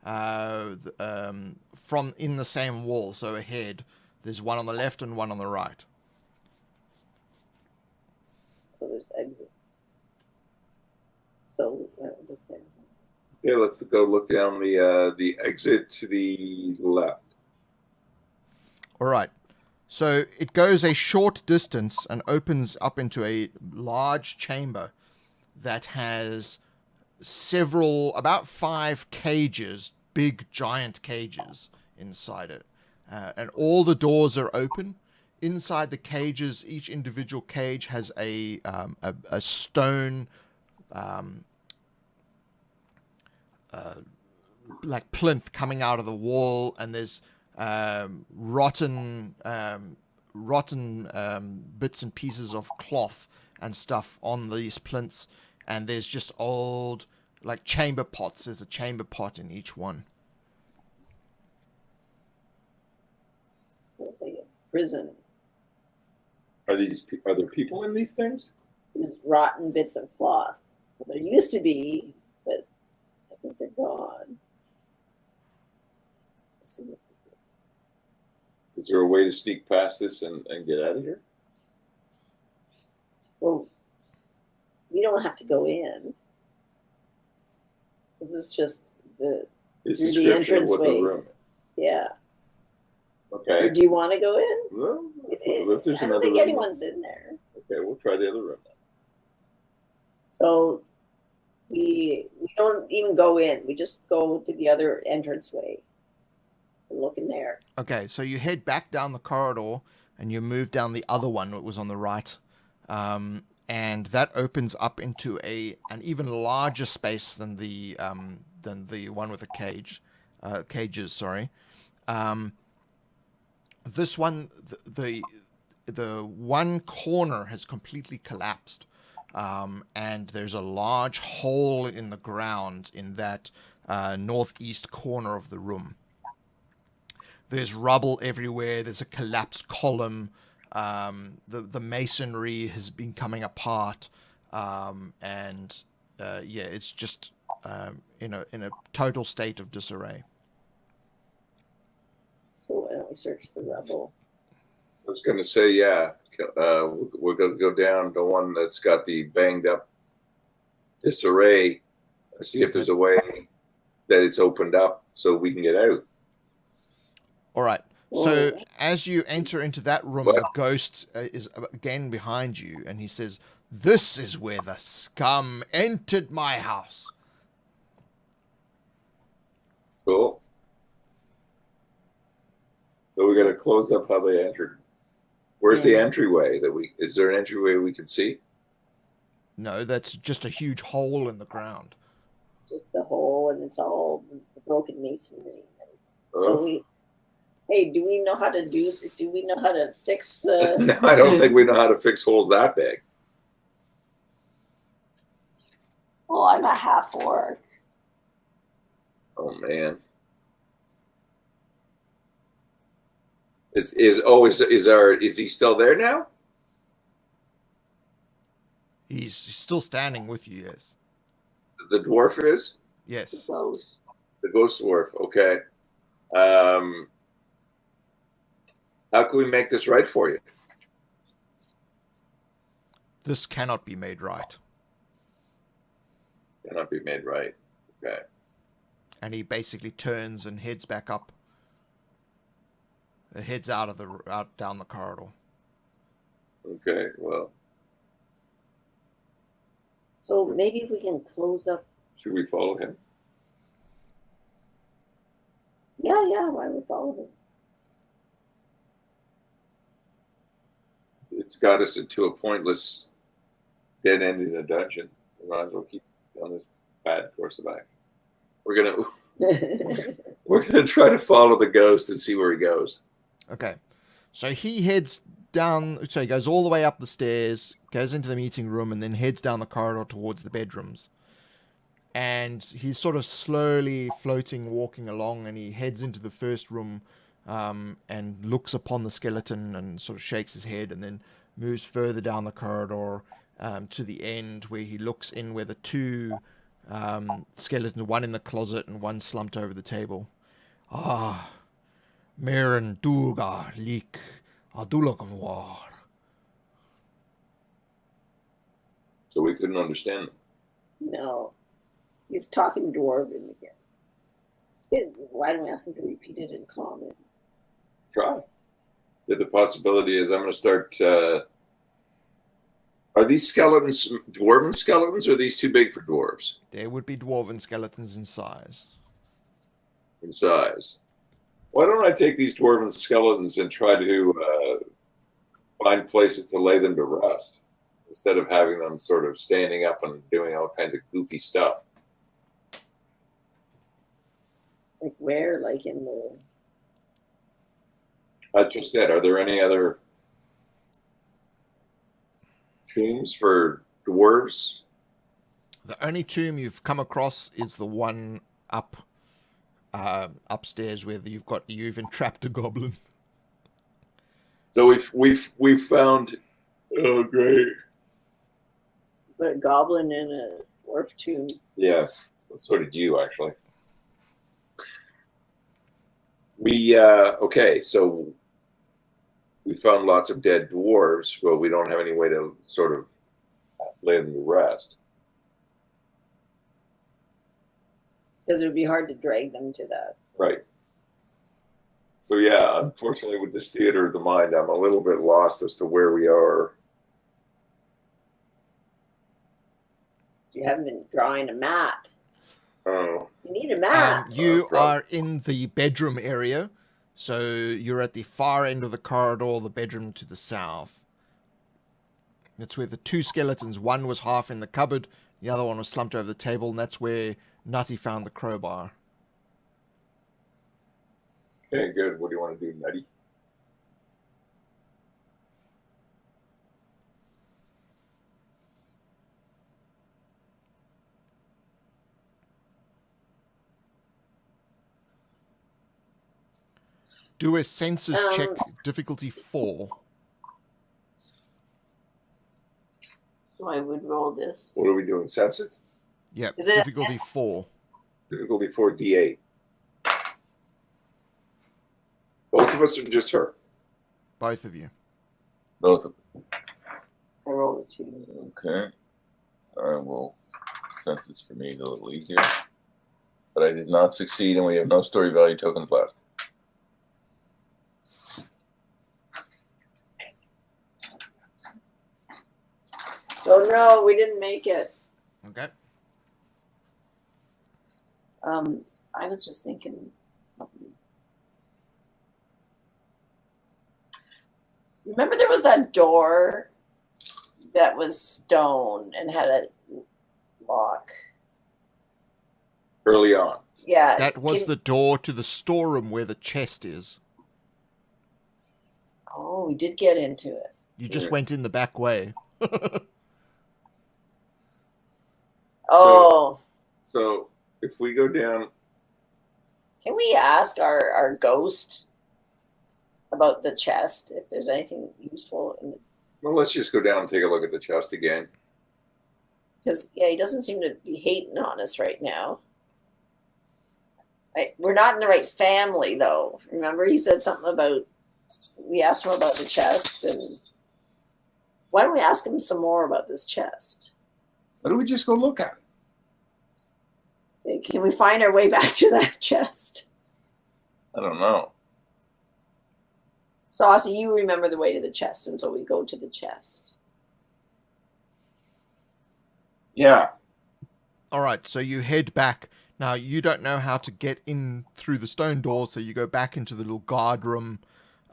Speaker 1: from in the same wall. So ahead, there's one on the left and one on the right.
Speaker 2: So there's exits. So
Speaker 4: Yeah, let's go look down the exit to the left.
Speaker 1: All right. So it goes a short distance and opens up into a large chamber that has about 5 cages, big giant cages inside it. And all the doors are open. Inside the cages, each individual cage has a stone like plinth coming out of the wall, and there's rotten bits and pieces of cloth and stuff on these plinths, and there's just old like chamber pots. There's a chamber pot in each one.
Speaker 2: it's like a prison.
Speaker 4: Are there people in these things?
Speaker 2: There's rotten bits of cloth. So there used to be, but I think they're gone.
Speaker 4: Is there a way to sneak past this and get out of here?
Speaker 2: Well, we don't have to go in. This is just the entranceway. Yeah.
Speaker 4: Okay.
Speaker 2: Or do you want to go in?
Speaker 4: Well,
Speaker 2: I don't think anyone's in there.
Speaker 4: Okay, we'll try the other room then.
Speaker 2: So we don't even go in. We just go to the other entranceway and look in there.
Speaker 1: Okay, so you head back down the corridor and you move down the other one that was on the right. And that opens up into an even larger space than the one with the cages. Sorry. This one, the one corner has completely collapsed, and there's a large hole in the ground in that northeast corner of the room. There's rubble everywhere. There's a collapsed column. The masonry has been coming apart, and it's just in a total state of disarray.
Speaker 2: So why don't we search the rubble?
Speaker 4: I was going to say, yeah, we're going to go down the one that's got the banged up disarray, see if there's a way that it's opened up so we can get out.
Speaker 1: All right. So as you enter into that room, the ghost is again behind you, and he says, "This is where the scum entered my house."
Speaker 4: Cool. So we got to close up how they entered. Where's the entryway? Is there an entryway we can see?
Speaker 1: No, that's just a huge hole in the ground.
Speaker 2: Just the hole, and it's all the broken masonry.
Speaker 4: Oh.
Speaker 2: So do we know how to fix the...
Speaker 4: No, I don't think we know how to fix holes that big.
Speaker 2: Well, I'm a half orc.
Speaker 4: Oh man. Is he still there now?
Speaker 1: He's still standing with you, yes.
Speaker 4: The dwarf is?
Speaker 1: Yes.
Speaker 2: The ghost.
Speaker 4: The ghost dwarf, okay. How can we make this right for you?
Speaker 1: This cannot be made right.
Speaker 4: Cannot be made right. Okay.
Speaker 1: And he basically turns and heads back up. Heads out down the corridor.
Speaker 4: Okay, well.
Speaker 2: So maybe if we can close up.
Speaker 4: Should we follow him?
Speaker 2: Yeah, why would we follow him?
Speaker 4: It's got us into a pointless dead end in a dungeon. We might as well keep on this bad course of action. We're gonna try to follow the ghost and see where he goes.
Speaker 1: Okay. So he heads down, so he goes all the way up the stairs, goes into the meeting room, and then heads down the corridor towards the bedrooms. And he's sort of slowly floating, walking along, and he heads into the first room and looks upon the skeleton and sort of shakes his head, and then moves further down the corridor to the end where he looks in where the two skeletons, one in the closet and one slumped over the table. Ah, Meren Duga Lik Adulakamwar.
Speaker 4: So we couldn't understand them.
Speaker 2: No. He's talking Dwarven again. Why don't we ask him to repeat it in common?
Speaker 4: Try. The possibility is I'm going to start. Are these skeletons dwarven skeletons, or are these too big for dwarves?
Speaker 1: There would be dwarven skeletons in size.
Speaker 4: In size. Why don't I take these dwarven skeletons and try to find places to lay them to rest, instead of having them sort of standing up and doing all kinds of goofy stuff?
Speaker 2: Like where? Like in the...
Speaker 4: I just said, are there any other tombs for dwarves?
Speaker 1: The only tomb you've come across is the one upstairs where you've entrapped a goblin.
Speaker 4: So we've found. Oh, great!
Speaker 2: A goblin in a dwarf tomb.
Speaker 4: Yeah, so did you actually. Okay, so we found lots of dead dwarves, but we don't have any way to sort of lay them to rest.
Speaker 2: Because it would be hard to drag them to that.
Speaker 4: Right. So yeah, unfortunately with this theater of the mind, I'm a little bit lost as to where we are.
Speaker 2: You haven't been drawing a map.
Speaker 4: Oh.
Speaker 2: You need a map.
Speaker 1: You are in the bedroom area, so you're at the far end of the corridor, the bedroom to the south. That's where the two skeletons, one was half in the cupboard, the other one was slumped over the table, and that's where Nutty found the crowbar.
Speaker 4: Okay, good. What do you want to do, Nutty?
Speaker 1: Do a senses check,
Speaker 2: Um,
Speaker 1: difficulty 4.
Speaker 2: So I would roll this.
Speaker 4: What are we doing? Senses?
Speaker 1: Yep,
Speaker 2: Is it-
Speaker 1: difficulty 4.
Speaker 4: Difficulty 4d8. Both of us are just her.
Speaker 1: Both of you.
Speaker 3: Both of them.
Speaker 2: I rolled a 2.
Speaker 3: Okay. I will sense for me a little easier. But I did not succeed, and we have no story value tokens left.
Speaker 2: So no, we didn't make it.
Speaker 1: Okay.
Speaker 2: I was just thinking something. Remember there was that door that was stone and had a lock.
Speaker 4: Early on.
Speaker 2: Yeah.
Speaker 1: That was the door to the storeroom where the chest is.
Speaker 2: Oh, we did get into it.
Speaker 1: You just went in the back way.
Speaker 2: Oh.
Speaker 4: So if we go down,
Speaker 2: Can we ask our ghost about the chest, if there's anything useful in it?
Speaker 4: well, let's just go down and take a look at the chest again.
Speaker 2: Because, yeah, he doesn't seem to be hating on us right now. We're not in the right family, though. Remember, he said something about, we asked him about the chest, and why don't we ask him some more about this chest?
Speaker 3: Why don't we just go look at it?
Speaker 2: Can we find our way back to that chest?
Speaker 3: I don't know.
Speaker 2: Saucy, you remember the way to the chest, and so we go to the chest.
Speaker 3: Yeah.
Speaker 1: All right, so you head back. Now, you don't know how to get in through the stone door, so you go back into the little guard room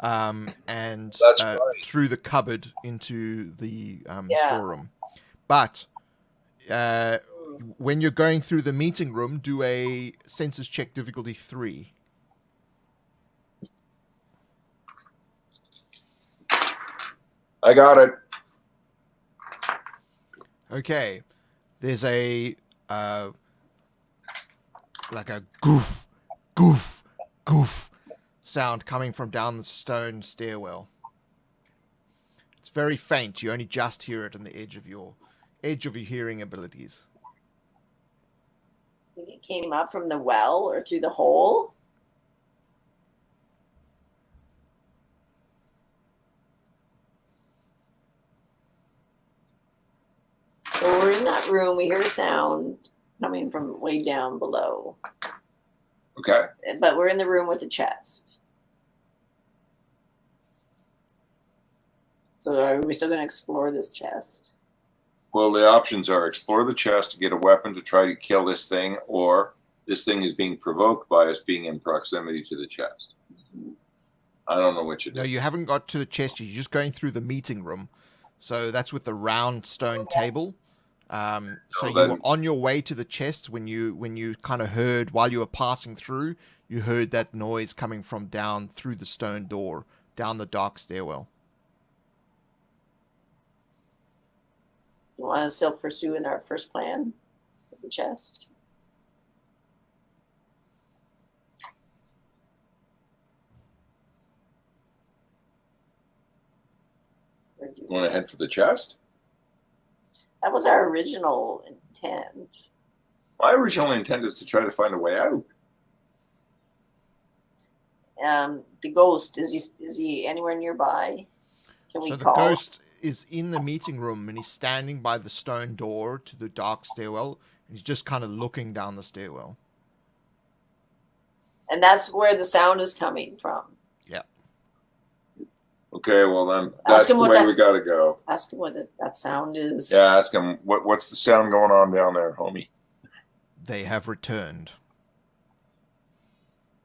Speaker 1: and
Speaker 3: That's right.
Speaker 1: through the cupboard into the
Speaker 2: Yeah.
Speaker 1: storeroom. But when you're going through the meeting room, do a senses check difficulty 3.
Speaker 3: I got it.
Speaker 1: Okay. There's a like a goof, goof, goof sound coming from down the stone stairwell. It's very faint. You only just hear it on the edge of your hearing abilities.
Speaker 2: Think it came up from the well or through the hole? So we're in that room. We hear a sound coming from way down below.
Speaker 3: Okay.
Speaker 2: But we're in the room with the chest. So are we still going to explore this chest?
Speaker 3: Well, the options are explore the chest to get a weapon to try to kill this thing, or this thing is being provoked by us being in proximity to the chest. I don't know which it
Speaker 1: No,
Speaker 3: is.
Speaker 1: you haven't got to the chest. You're just going through the meeting room. So that's with the round stone table. So
Speaker 3: So
Speaker 1: you
Speaker 3: then-
Speaker 1: were on your way to the chest when you kind of heard, while you were passing through, you heard that noise coming from down through the stone door, down the dark stairwell.
Speaker 2: You want to still pursue in our first plan with the chest? Or do you-
Speaker 3: Want to head for the chest?
Speaker 2: That was our original intent.
Speaker 3: My original intent is to try to find a way out.
Speaker 2: The ghost, is he anywhere nearby? Can we
Speaker 1: So the
Speaker 2: call?
Speaker 1: ghost is in the meeting room and he's standing by the stone door to the dark stairwell. And he's just kind of looking down the stairwell.
Speaker 2: And that's where the sound is coming from.
Speaker 3: Okay, well then
Speaker 2: Ask
Speaker 3: that's
Speaker 2: him
Speaker 3: the
Speaker 2: what
Speaker 3: way we
Speaker 2: that's-
Speaker 3: got to go.
Speaker 2: Ask him what that sound is.
Speaker 3: Yeah, ask him what's the sound going on down there, homie.
Speaker 1: They have returned.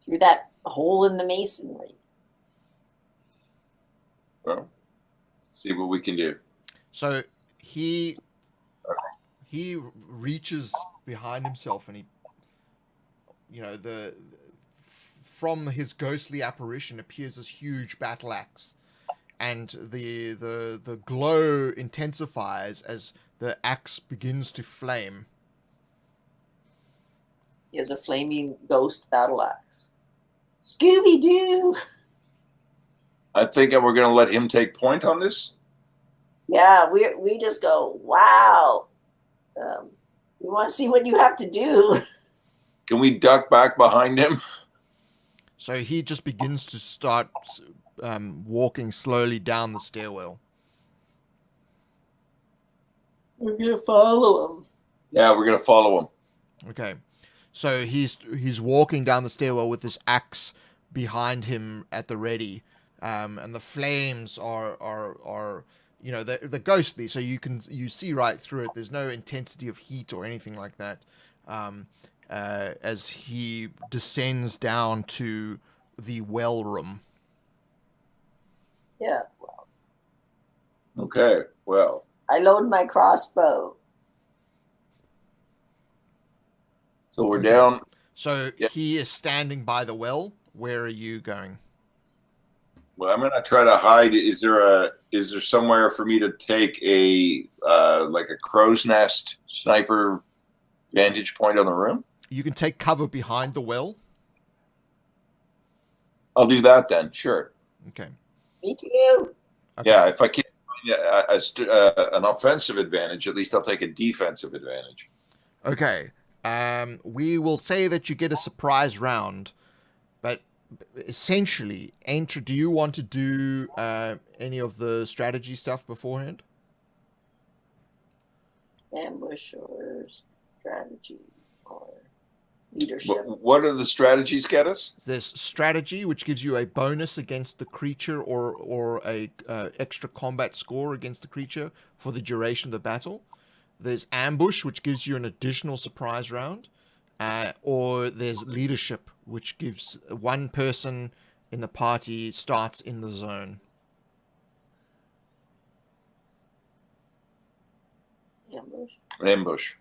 Speaker 2: Through that hole in the masonry.
Speaker 3: Well, see what we can do.
Speaker 1: So he reaches behind himself and from his ghostly apparition appears this huge battle axe, and the glow intensifies as the axe begins to flame.
Speaker 2: He has a flaming ghost battle axe. Scooby-Doo!
Speaker 3: I think we're going to let him take point on this.
Speaker 2: Yeah, we just go, wow. We want to see what you have to do.
Speaker 3: Can we duck back behind him?
Speaker 1: So he just begins to start walking slowly down the stairwell.
Speaker 2: We're gonna follow him.
Speaker 3: Yeah, we're going to follow him.
Speaker 1: Okay. So he's walking down the stairwell with this axe behind him at the ready. And the flames are they're ghostly, so you see right through it. There's no intensity of heat or anything like that. As he descends down to the well room.
Speaker 2: Yeah.
Speaker 3: Okay, well.
Speaker 2: I load my crossbow.
Speaker 3: So we're down.
Speaker 1: So he is standing by the well. Where are you going?
Speaker 3: Well, I'm gonna try to hide. Is there somewhere for me to take a like a crow's nest sniper vantage point on the room?
Speaker 1: You can take cover behind the well.
Speaker 3: I'll do that then. Sure.
Speaker 1: Okay.
Speaker 2: Me too.
Speaker 1: Okay.
Speaker 3: Yeah, if I can't find an offensive advantage, at least I'll take a defensive advantage.
Speaker 1: Okay. We will say that you get a surprise round, but essentially, do you want to do any of the strategy stuff beforehand?
Speaker 2: Ambush or strategy or leadership.
Speaker 3: What do the strategies get us?
Speaker 1: There's strategy, which gives you a bonus against the creature or a extra combat score against the creature for the duration of the battle. There's ambush, which gives you an additional surprise round. Or there's leadership, which gives one person in the party starts in the zone.
Speaker 2: Ambush.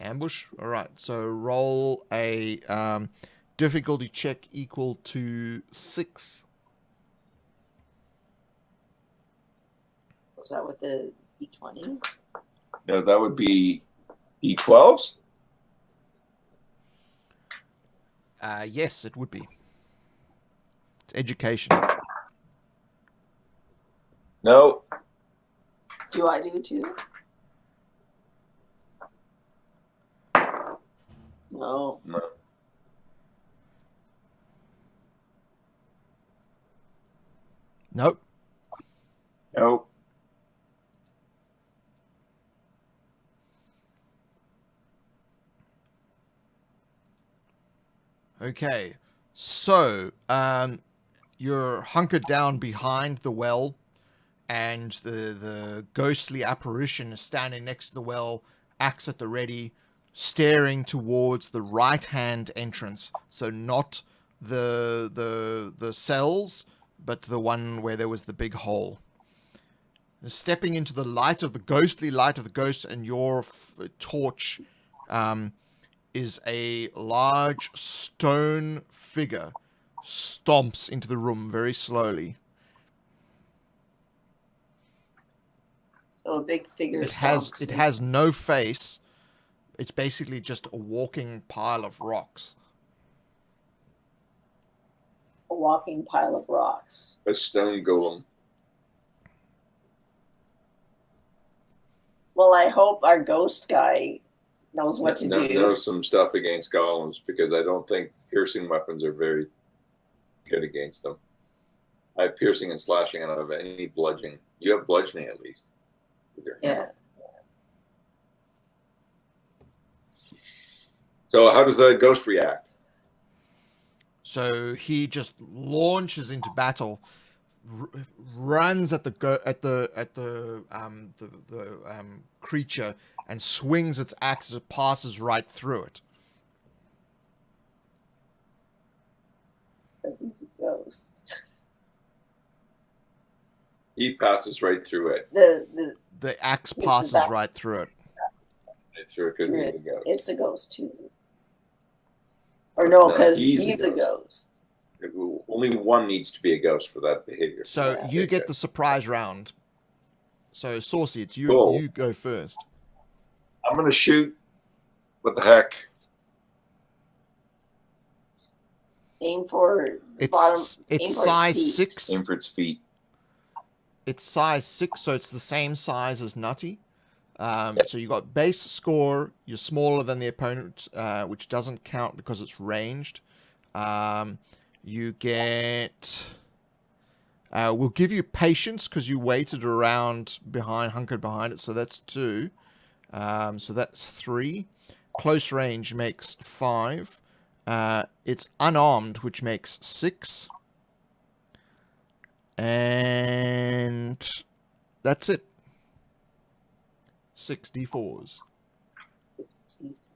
Speaker 3: Ambush.
Speaker 1: All right. So roll a difficulty check equal to 6.
Speaker 2: Is that with the D20?
Speaker 3: No, that would be D12s.
Speaker 1: Yes, it would be. It's education.
Speaker 3: No.
Speaker 2: Do I do too? No.
Speaker 3: No.
Speaker 1: Nope.
Speaker 3: Nope.
Speaker 1: Okay, so you're hunkered down behind the well, and the ghostly apparition is standing next to the well, axe at the ready, staring towards the right-hand entrance. So not the cells, but the one where there was the big hole. Stepping into the light of the ghostly light of the ghost, and your torch. Is a large stone figure stomps into the room very slowly.
Speaker 2: So a big figure.
Speaker 1: It has no face. It's basically just a walking pile of rocks.
Speaker 2: A walking pile of rocks.
Speaker 3: A stone golem.
Speaker 2: Well, I hope our ghost guy knows what to do.
Speaker 3: Knows some stuff against golems, because I don't think piercing weapons are very good against them. I have piercing and slashing, and I don't have any bludgeoning. You have bludgeoning at least.
Speaker 2: Yeah.
Speaker 3: So how does the ghost react?
Speaker 1: So he just launches into battle, runs at the creature, and swings its axe as it passes right through it.
Speaker 2: Because he's a ghost.
Speaker 3: He passes right through it.
Speaker 1: The axe passes right through it.
Speaker 3: Right through it because he's a ghost.
Speaker 2: It's a ghost too. Or no, because he's a ghost.
Speaker 3: Only one needs to be a ghost for that behavior.
Speaker 1: So you get the surprise round. So Saucy, it's you.
Speaker 3: Cool.
Speaker 1: You go first.
Speaker 3: I'm gonna shoot. What the heck?
Speaker 2: Aim for the bottom.
Speaker 1: It's
Speaker 2: aim for
Speaker 1: size
Speaker 2: its feet.
Speaker 1: 6.
Speaker 3: Aim for its feet.
Speaker 1: It's size 6, so it's the same size as Nutty. So you got base score. You're smaller than the opponent, which doesn't count because it's ranged. You get. We'll give you patience because you waited around hunkered behind it. So that's 2. So that's 3. Close range makes 5. It's unarmed, which makes 6. And that's it. 6 d4s.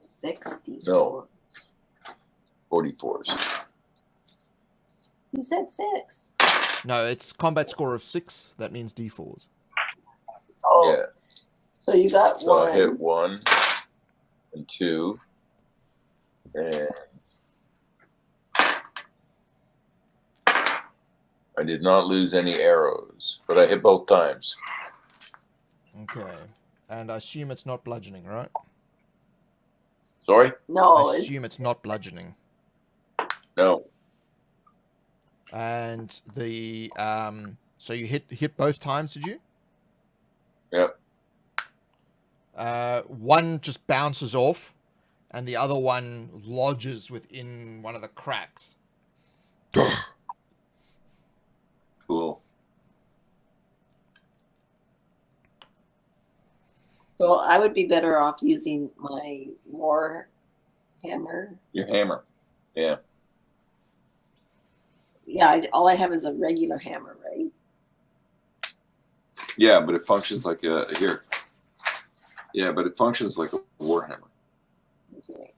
Speaker 2: 64.
Speaker 3: No. 44s.
Speaker 2: He said 6.
Speaker 1: No, it's combat score of 6. That means d4s.
Speaker 2: Oh.
Speaker 3: Yeah.
Speaker 2: So you got
Speaker 3: So
Speaker 2: 1.
Speaker 3: I hit 1 and 2. And I did not lose any arrows, but I hit both times.
Speaker 1: Okay. And I assume it's not bludgeoning, right?
Speaker 3: Sorry?
Speaker 2: No,
Speaker 1: I
Speaker 2: it's
Speaker 1: assume it's not bludgeoning.
Speaker 3: No.
Speaker 1: And the so you hit both times, did you?
Speaker 3: Yep.
Speaker 1: One just bounces off, and the other one lodges within one of the cracks.
Speaker 3: Cool.
Speaker 2: so I would be better off using my war hammer.
Speaker 3: Your hammer. Yeah.
Speaker 2: Yeah, all I have is a regular hammer, right?
Speaker 4: Yeah, but it functions like a here. Yeah, but it functions like a warhammer.
Speaker 2: Okay.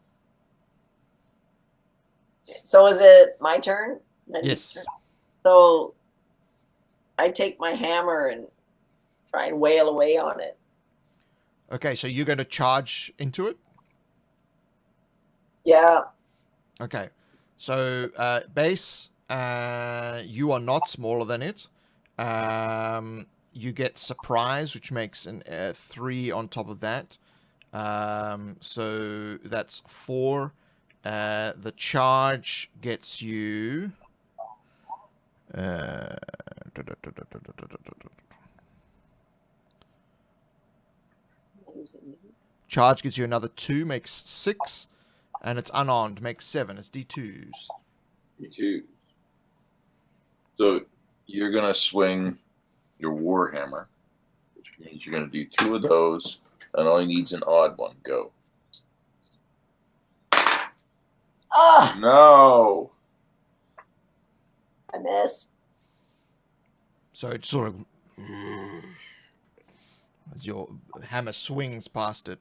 Speaker 2: So is it my turn?
Speaker 1: Yes.
Speaker 2: So I take my hammer and try and wail away on it.
Speaker 1: Okay, so you're going to charge into it?
Speaker 2: Yeah.
Speaker 1: Okay. So, base, you are not smaller than it. You get surprise, which makes an 3 on top of that. So that's 4. The charge gets you... charge gives you another 2, makes 6. And it's unarmed, makes 7. It's D2s.
Speaker 3: D2. So you're going to swing your warhammer, which means you're going to do 2 of those, and all you need is an odd one. Go.
Speaker 2: Ah!
Speaker 3: No!
Speaker 2: I missed.
Speaker 1: So it sort of... as your hammer swings past it.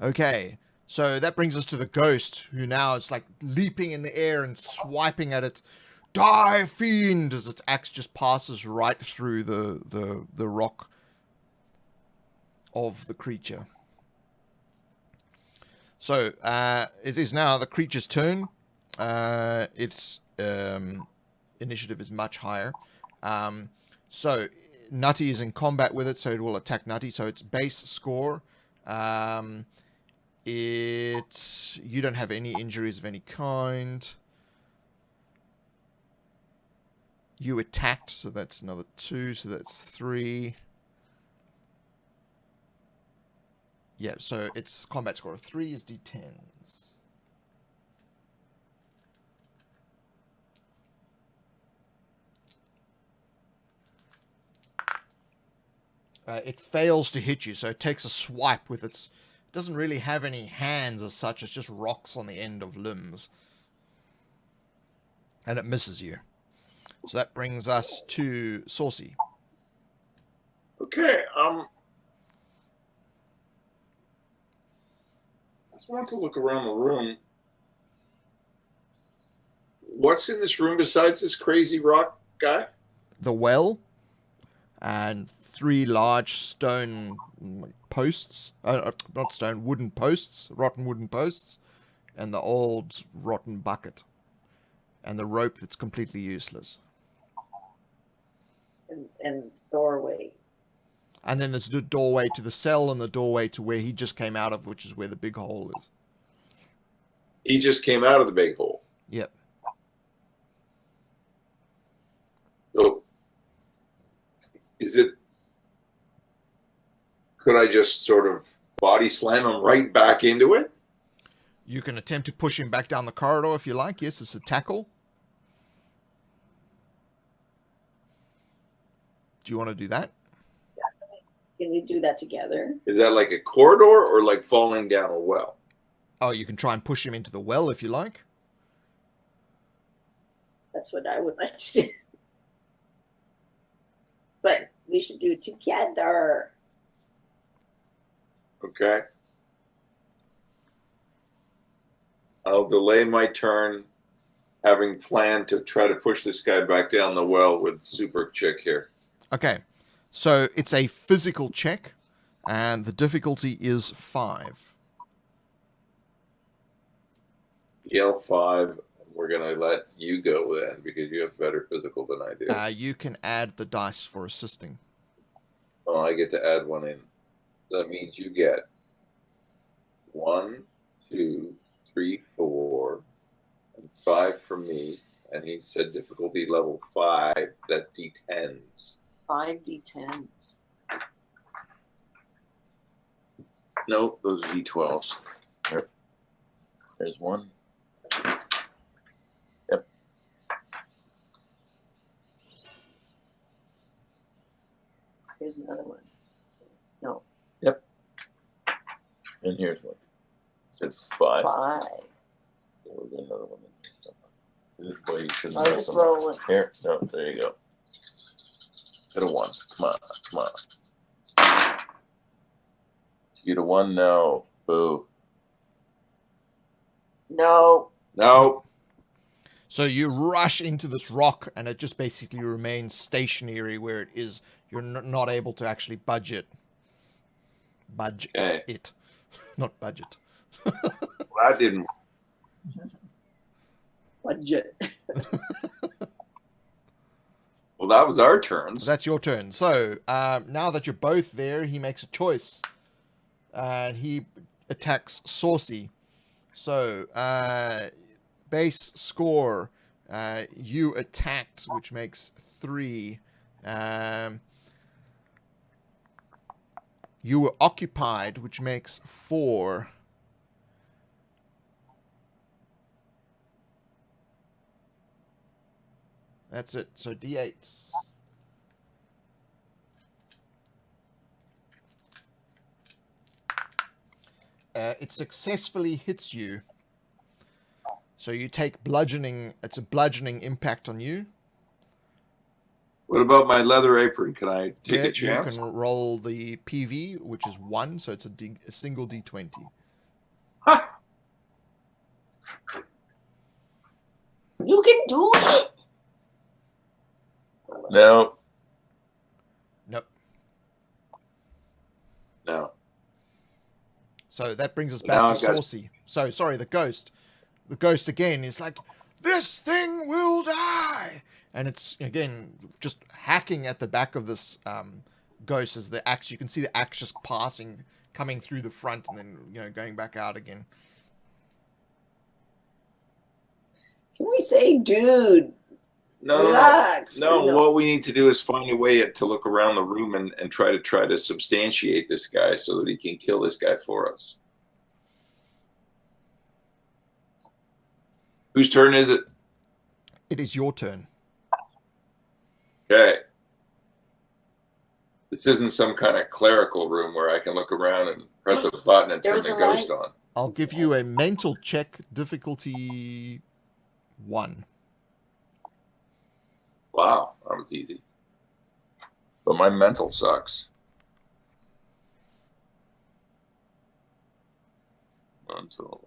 Speaker 1: Okay. So that brings us to the ghost, who now is like leaping in the air and swiping at it. Die, fiend! As its axe just passes right through the rock of the creature. So it is now the creature's turn. Its initiative is much higher. So Nutty is in combat with it, so it will attack Nutty. So its base score... you don't have any injuries of any kind. You attacked, so that's another 2, so that's 3. Yeah, so its combat score of 3 is D10s. It fails to hit you, so it takes a swipe with its... It doesn't really have any hands as such, it's just rocks on the end of limbs. And it misses you. So that brings us to Saucy.
Speaker 4: Okay, I just want to look around the room. What's in this room besides this crazy rock guy?
Speaker 1: The well, and 3 large stone posts, not stone, wooden posts, rotten wooden posts, and the old rotten bucket, and the rope that's completely useless.
Speaker 2: And doorways.
Speaker 1: And then there's the doorway to the cell and the doorway to where he just came out of, which is where the big hole is.
Speaker 4: He just came out of the big hole.
Speaker 1: Yep.
Speaker 4: Could I just sort of body slam him right back into it?
Speaker 1: You can attempt to push him back down the corridor if you like. Yes, it's a tackle. Do you want to do that?
Speaker 2: Can we do that together?
Speaker 4: Is that like a corridor or like falling down a well?
Speaker 1: Oh, you can try and push him into the well if you like.
Speaker 2: That's what I would like to do. But we should do it together.
Speaker 4: Okay. I'll delay my turn, having planned to try to push this guy back down the well with Super Chick here.
Speaker 1: Okay. So it's a physical check, and the difficulty is 5.
Speaker 4: Yell 5. We're going to let you go then because you have better physical than I do.
Speaker 1: You can add the dice for assisting.
Speaker 4: Oh, I get to add 1 in. That means you get 1, 2, 3, 4, and 5 from me. And he said difficulty level 5. That D10s.
Speaker 2: 5 D10s.
Speaker 4: Nope, those are D12s. Yep. There's 1. Yep.
Speaker 2: Here's another one. No.
Speaker 4: Yep. And here's 1. It said 5.
Speaker 2: 5.
Speaker 4: There was another one in here somewhere. This way you shouldn't
Speaker 2: I'll
Speaker 4: have
Speaker 2: just
Speaker 4: them.
Speaker 2: roll it.
Speaker 4: Here, no, there you go. Get a 1. Come on, come on. You get a 1? No. Boo.
Speaker 2: No.
Speaker 4: No.
Speaker 1: So you rush into this rock, and it just basically remains stationary where it is. You're not able to actually budge it. Budge
Speaker 4: Okay.
Speaker 1: it. Not budget.
Speaker 4: Well, that didn't.
Speaker 2: Budget.
Speaker 4: Well, that was our turns.
Speaker 1: That's your turn. So now that you're both there, he makes a choice. And he attacks Saucy. So base score, you attacked, which makes 3. You were occupied, which makes 4. That's it. So D8s. It successfully hits you. So you take bludgeoning. It's a bludgeoning impact on you.
Speaker 4: What about my leather apron? Can I take a
Speaker 1: You
Speaker 4: chance?
Speaker 1: can roll the PV, which is 1, so it's a single D20.
Speaker 4: Ha!
Speaker 2: You can do it.
Speaker 4: No.
Speaker 1: Nope.
Speaker 4: No.
Speaker 1: So that brings us
Speaker 4: Now
Speaker 1: back to
Speaker 4: I've got-
Speaker 1: Saucy. So, sorry, the ghost. The ghost again is like, this thing will die! And it's, again, just hacking at the back of this ghost as the axe. You can see the axe just passing, coming through the front and then, going back out again.
Speaker 2: Can we say, dude?
Speaker 4: No,
Speaker 2: Relax.
Speaker 4: no. What we need to do is find a way to look around the room and try to substantiate this guy so that he can kill this guy for us. Whose turn is it?
Speaker 1: It is your turn.
Speaker 4: Okay. This isn't some kind of clerical room where I can look around and press a button and turn
Speaker 2: There's
Speaker 4: the
Speaker 2: a
Speaker 4: ghost
Speaker 2: light.
Speaker 4: on.
Speaker 1: I'll give you a mental check, difficulty 1.
Speaker 4: Wow, that was easy. But my mental sucks. Mental.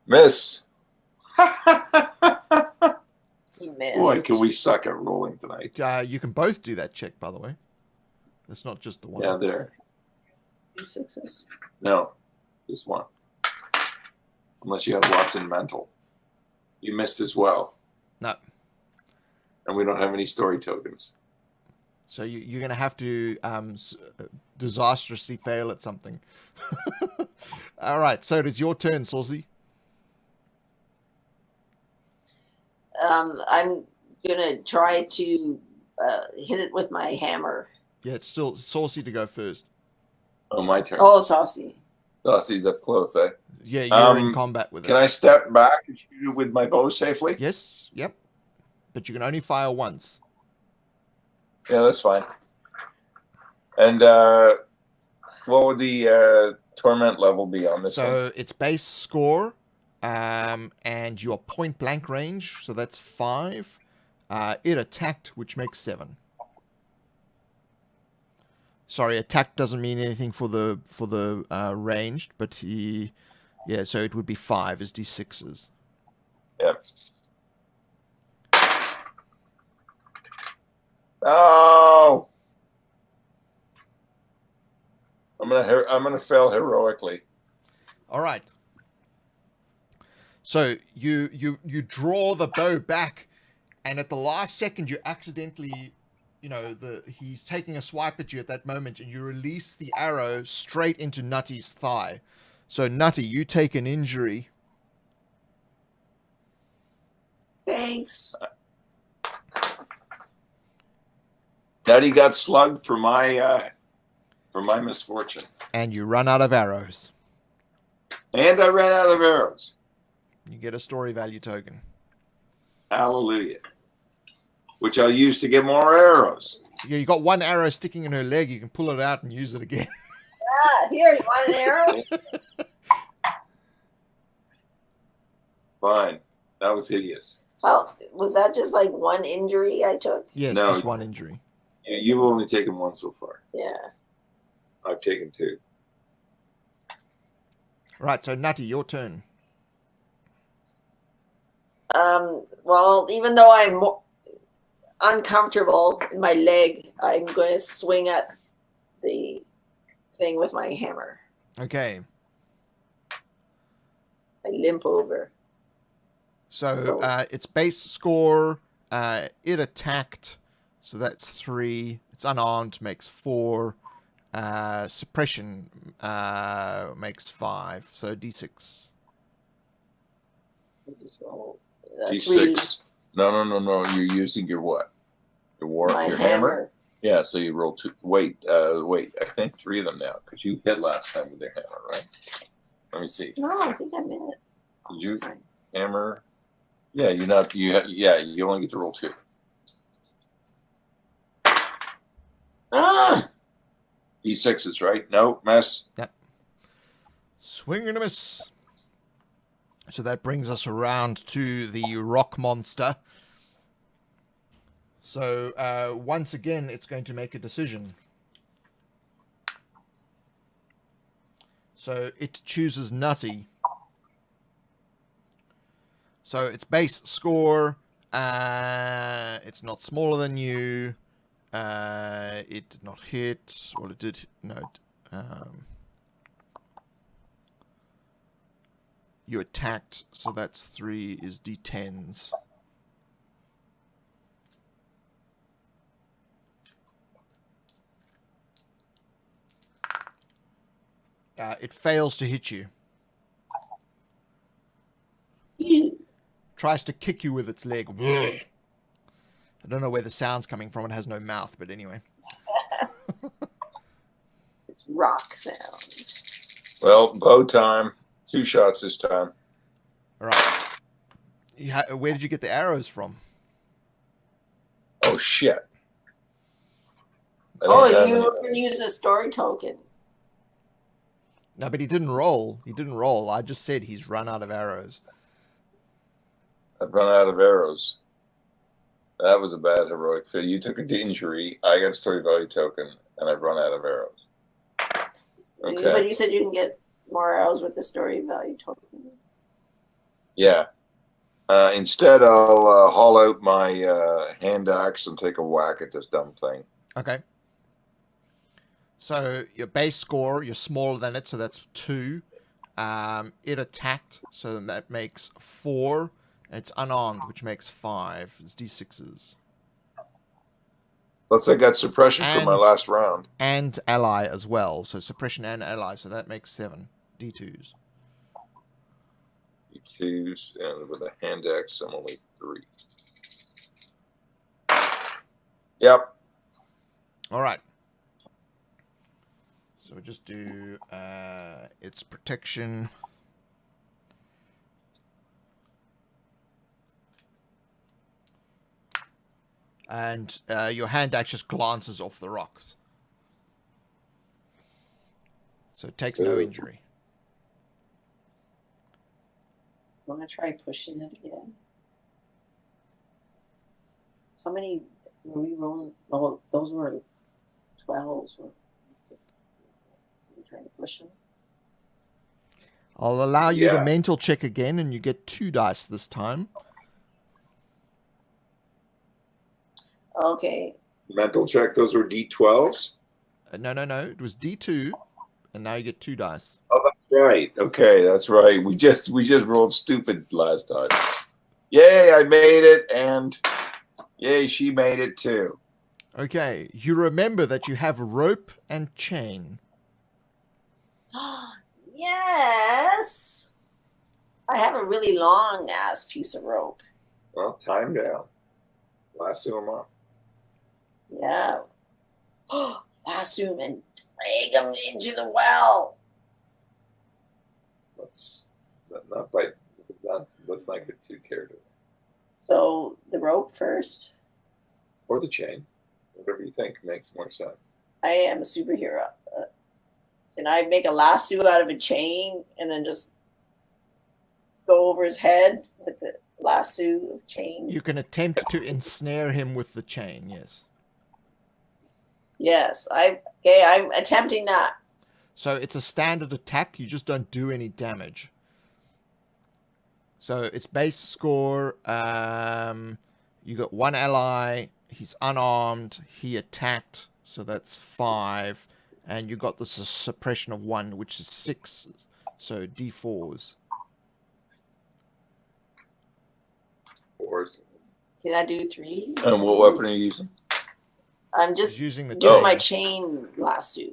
Speaker 4: Miss.
Speaker 2: He missed.
Speaker 4: Boy, can we suck at rolling tonight.
Speaker 1: You can both do that check, by the way. It's not just the one.
Speaker 4: Yeah, there.
Speaker 2: 2 6s.
Speaker 4: No, just one. Unless you have lots in mental. You missed as well.
Speaker 1: No.
Speaker 4: And we don't have any story tokens.
Speaker 1: So you're going to have to disastrously fail at something. All right, so it is your turn, Saucy.
Speaker 2: I'm gonna try to hit it with my hammer.
Speaker 1: Yeah, it's still Saucy to go first.
Speaker 3: Oh, my turn.
Speaker 2: Oh, Saucy.
Speaker 3: Saucy's up close, eh?
Speaker 1: Yeah, you're in combat with it.
Speaker 3: Can I step back and shoot it with my bow safely?
Speaker 1: Yes, yep. But you can only fire once.
Speaker 3: Yeah, that's fine. And what would the torment level be on this one?
Speaker 1: So it's base score, and your point blank range, so that's 5. It attacked, which makes 7. Sorry, attack doesn't mean anything for the ranged, but so it would be 5 as d6s.
Speaker 3: Yep. Oh, I'm gonna fail heroically.
Speaker 1: All right. So you draw the bow back, and at the last second, you accidentally, he's taking a swipe at you at that moment, and you release the arrow straight into Nutty's thigh. So Nutty, you take an injury.
Speaker 2: Thanks.
Speaker 3: Nutty got slugged for my misfortune,
Speaker 1: And you run out of arrows.
Speaker 3: and I ran out of arrows.
Speaker 1: You get a story value token.
Speaker 3: Hallelujah! Which I'll use to get more arrows.
Speaker 1: Yeah, you got one arrow sticking in her leg. You can pull it out and use it again.
Speaker 2: Here, you want an arrow?
Speaker 3: Fine. That was hideous.
Speaker 2: Oh, was that just like one injury I took?
Speaker 1: Yes,
Speaker 3: No.
Speaker 1: just one injury.
Speaker 3: Yeah, you've only taken one so far.
Speaker 2: Yeah.
Speaker 3: I've taken 2.
Speaker 1: Right, so Nutty, your turn.
Speaker 2: Well, even though I'm uncomfortable in my leg, I'm going to swing at the thing with my hammer.
Speaker 1: Okay.
Speaker 2: I limp over.
Speaker 1: So its base score, it attacked, so that's 3. It's unarmed, makes 4. Suppression makes 5, so d6.
Speaker 2: I just roll,
Speaker 3: D6. No. You're using your what? Your hammer? Yeah, so you roll 2. Wait. I think 3 of them now, because you hit last time with your hammer, right? Let me see.
Speaker 2: No, I think I missed.
Speaker 3: Did you hammer? Yeah, you're not. You only get to roll 2.
Speaker 2: Ah!
Speaker 3: D6s, right? No, mess.
Speaker 1: Yep. Swing and a miss. So that brings us around to the rock monster. So once again, it's going to make a decision. So it chooses Nutty. So its base score, it's not smaller than you. It did not hit. Well, it did. No. You attacked, so that's 3 is d10s. It fails to hit you. Tries to kick you with its leg. I don't know where the sound's coming from. It has no mouth, but anyway.
Speaker 2: It's rock sound.
Speaker 3: Well, bow time. 2 shots this time.
Speaker 1: All right. Where did you get the arrows from?
Speaker 3: Oh, shit.
Speaker 2: Oh, you can use a story token.
Speaker 1: No, but he didn't roll. He didn't roll. I just said he's run out of arrows.
Speaker 3: I've run out of arrows. That was a bad heroic fit. You took an injury. I got a story value token, and I've run out of arrows. Okay.
Speaker 2: But you said you can get more arrows with the story value token.
Speaker 3: Yeah. Instead, I'll haul out my hand axe and take a whack at this dumb thing.
Speaker 1: Okay. So your base score, you're smaller than it, so that's 2. It attacked, so that makes 4. It's unarmed, which makes 5. It's d6s.
Speaker 3: Plus, I got suppression for my last round.
Speaker 1: And ally as well. So suppression and ally, so that makes 7 d2s.
Speaker 3: D2s, and with a hand axe, I'm only 3. Yep.
Speaker 1: All right. So we'll just do its protection. And your hand axe just glances off the rocks. So it takes no injury.
Speaker 2: Want to try pushing it again? How many were we rolling? Oh, those were 12s. Were we trying to push them?
Speaker 1: I'll allow you the
Speaker 4: Yeah.
Speaker 1: mental check again, and you get 2 dice this time.
Speaker 2: Okay.
Speaker 4: Mental check. Those were D12s.
Speaker 1: No. It was D2, and now you get 2 dice.
Speaker 4: Oh, that's
Speaker 3: Right. Okay, that's right. We just rolled stupid last time. Yay, I made it, and yay, she made it too.
Speaker 1: Okay, you remember that you have rope and chain.
Speaker 2: Yes. I have a really long ass piece of rope.
Speaker 4: well. Time down. Lasso him up.
Speaker 2: Yeah. Lasso him and drag him into the well.
Speaker 4: Let's not let's not get too carried away.
Speaker 2: So the rope first.
Speaker 4: Or the chain, whatever you think makes more sense.
Speaker 2: I am a superhero. Can I make a lasso out of a chain and then just go over his head with the lasso of chain?
Speaker 1: You can attempt to ensnare him with the chain, yes.
Speaker 2: Yes. I'm attempting that.
Speaker 1: So it's a standard attack, you just don't do any damage. So its base score, you got 1 ally, he's unarmed, he attacked, so that's 5, and you got the suppression of 1, which is 6, so D4s.
Speaker 2: Can I do 3?
Speaker 3: And what weapon are you using?
Speaker 2: I'm just
Speaker 1: Using the
Speaker 2: doing
Speaker 1: chain.
Speaker 2: my chain lasso.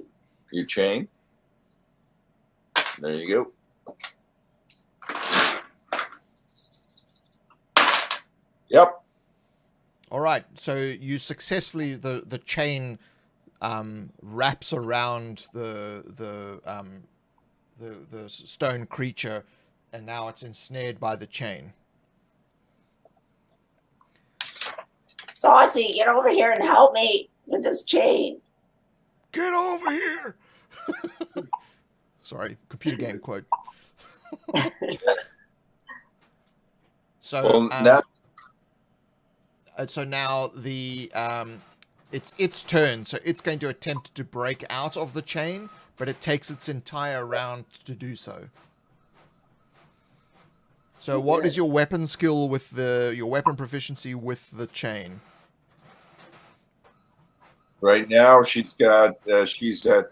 Speaker 3: Your chain. There you go. Yep.
Speaker 1: All right, so you successfully the chain wraps around the stone creature, and now it's ensnared by the chain.
Speaker 2: Saucy, get over here and help me with this chain.
Speaker 1: Get over here! Sorry, computer game quote. So
Speaker 3: Well,
Speaker 1: so now the it's its turn, so it's going to attempt to break out of the chain, but it takes its entire round to do so. So what is your weapon skill with your weapon proficiency with the chain?
Speaker 3: right now she's got she's got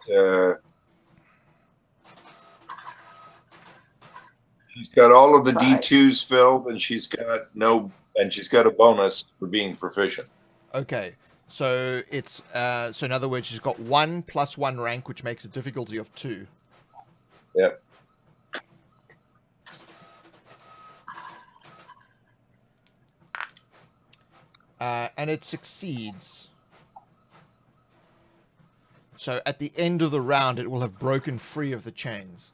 Speaker 3: all of the
Speaker 2: Five.
Speaker 3: D2s filled, and she's got a bonus for being proficient.
Speaker 1: Okay, so it's so in other words, she's got 1 + 1 rank, which makes a difficulty of 2.
Speaker 3: Yep.
Speaker 1: And it succeeds. So at the end of the round, it will have broken free of the chains.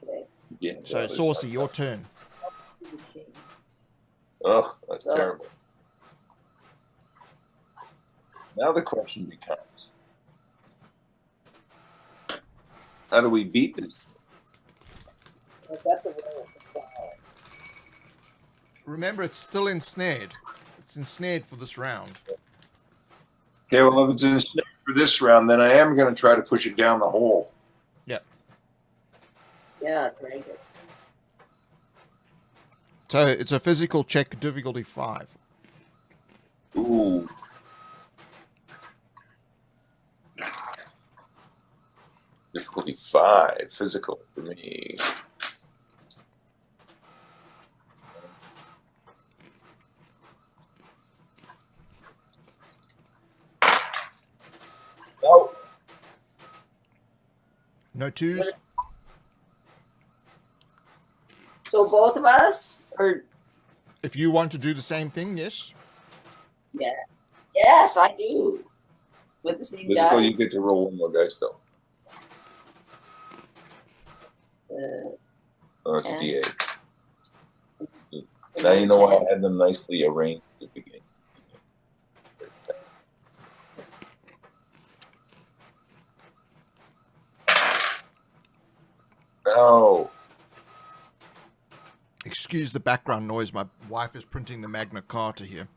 Speaker 2: Okay.
Speaker 3: Yeah.
Speaker 1: So Saucy, your turn.
Speaker 3: Oh, that's
Speaker 2: So-
Speaker 3: terrible. Now the question becomes, how do we beat this?
Speaker 1: Remember, it's still ensnared. It's ensnared for this round.
Speaker 3: Okay, well, if it's in snake for this round, then I am going to try to push it down the hole.
Speaker 1: Yep.
Speaker 2: Yeah, drag it.
Speaker 1: So it's a physical check, difficulty 5.
Speaker 3: Ooh. Difficulty 5, physical for me. No.
Speaker 1: No 2s?
Speaker 2: So both of us, or
Speaker 1: If you want to do the same thing, yes.
Speaker 2: Yeah. Yes, I do. With the same
Speaker 3: Physical,
Speaker 2: die.
Speaker 3: you get to roll one more dice though. Oh, it's a
Speaker 2: And-
Speaker 3: D8. Now you know why I had them nicely arranged at the beginning. No.
Speaker 1: Excuse the background noise. My wife is printing the Magna Carta here.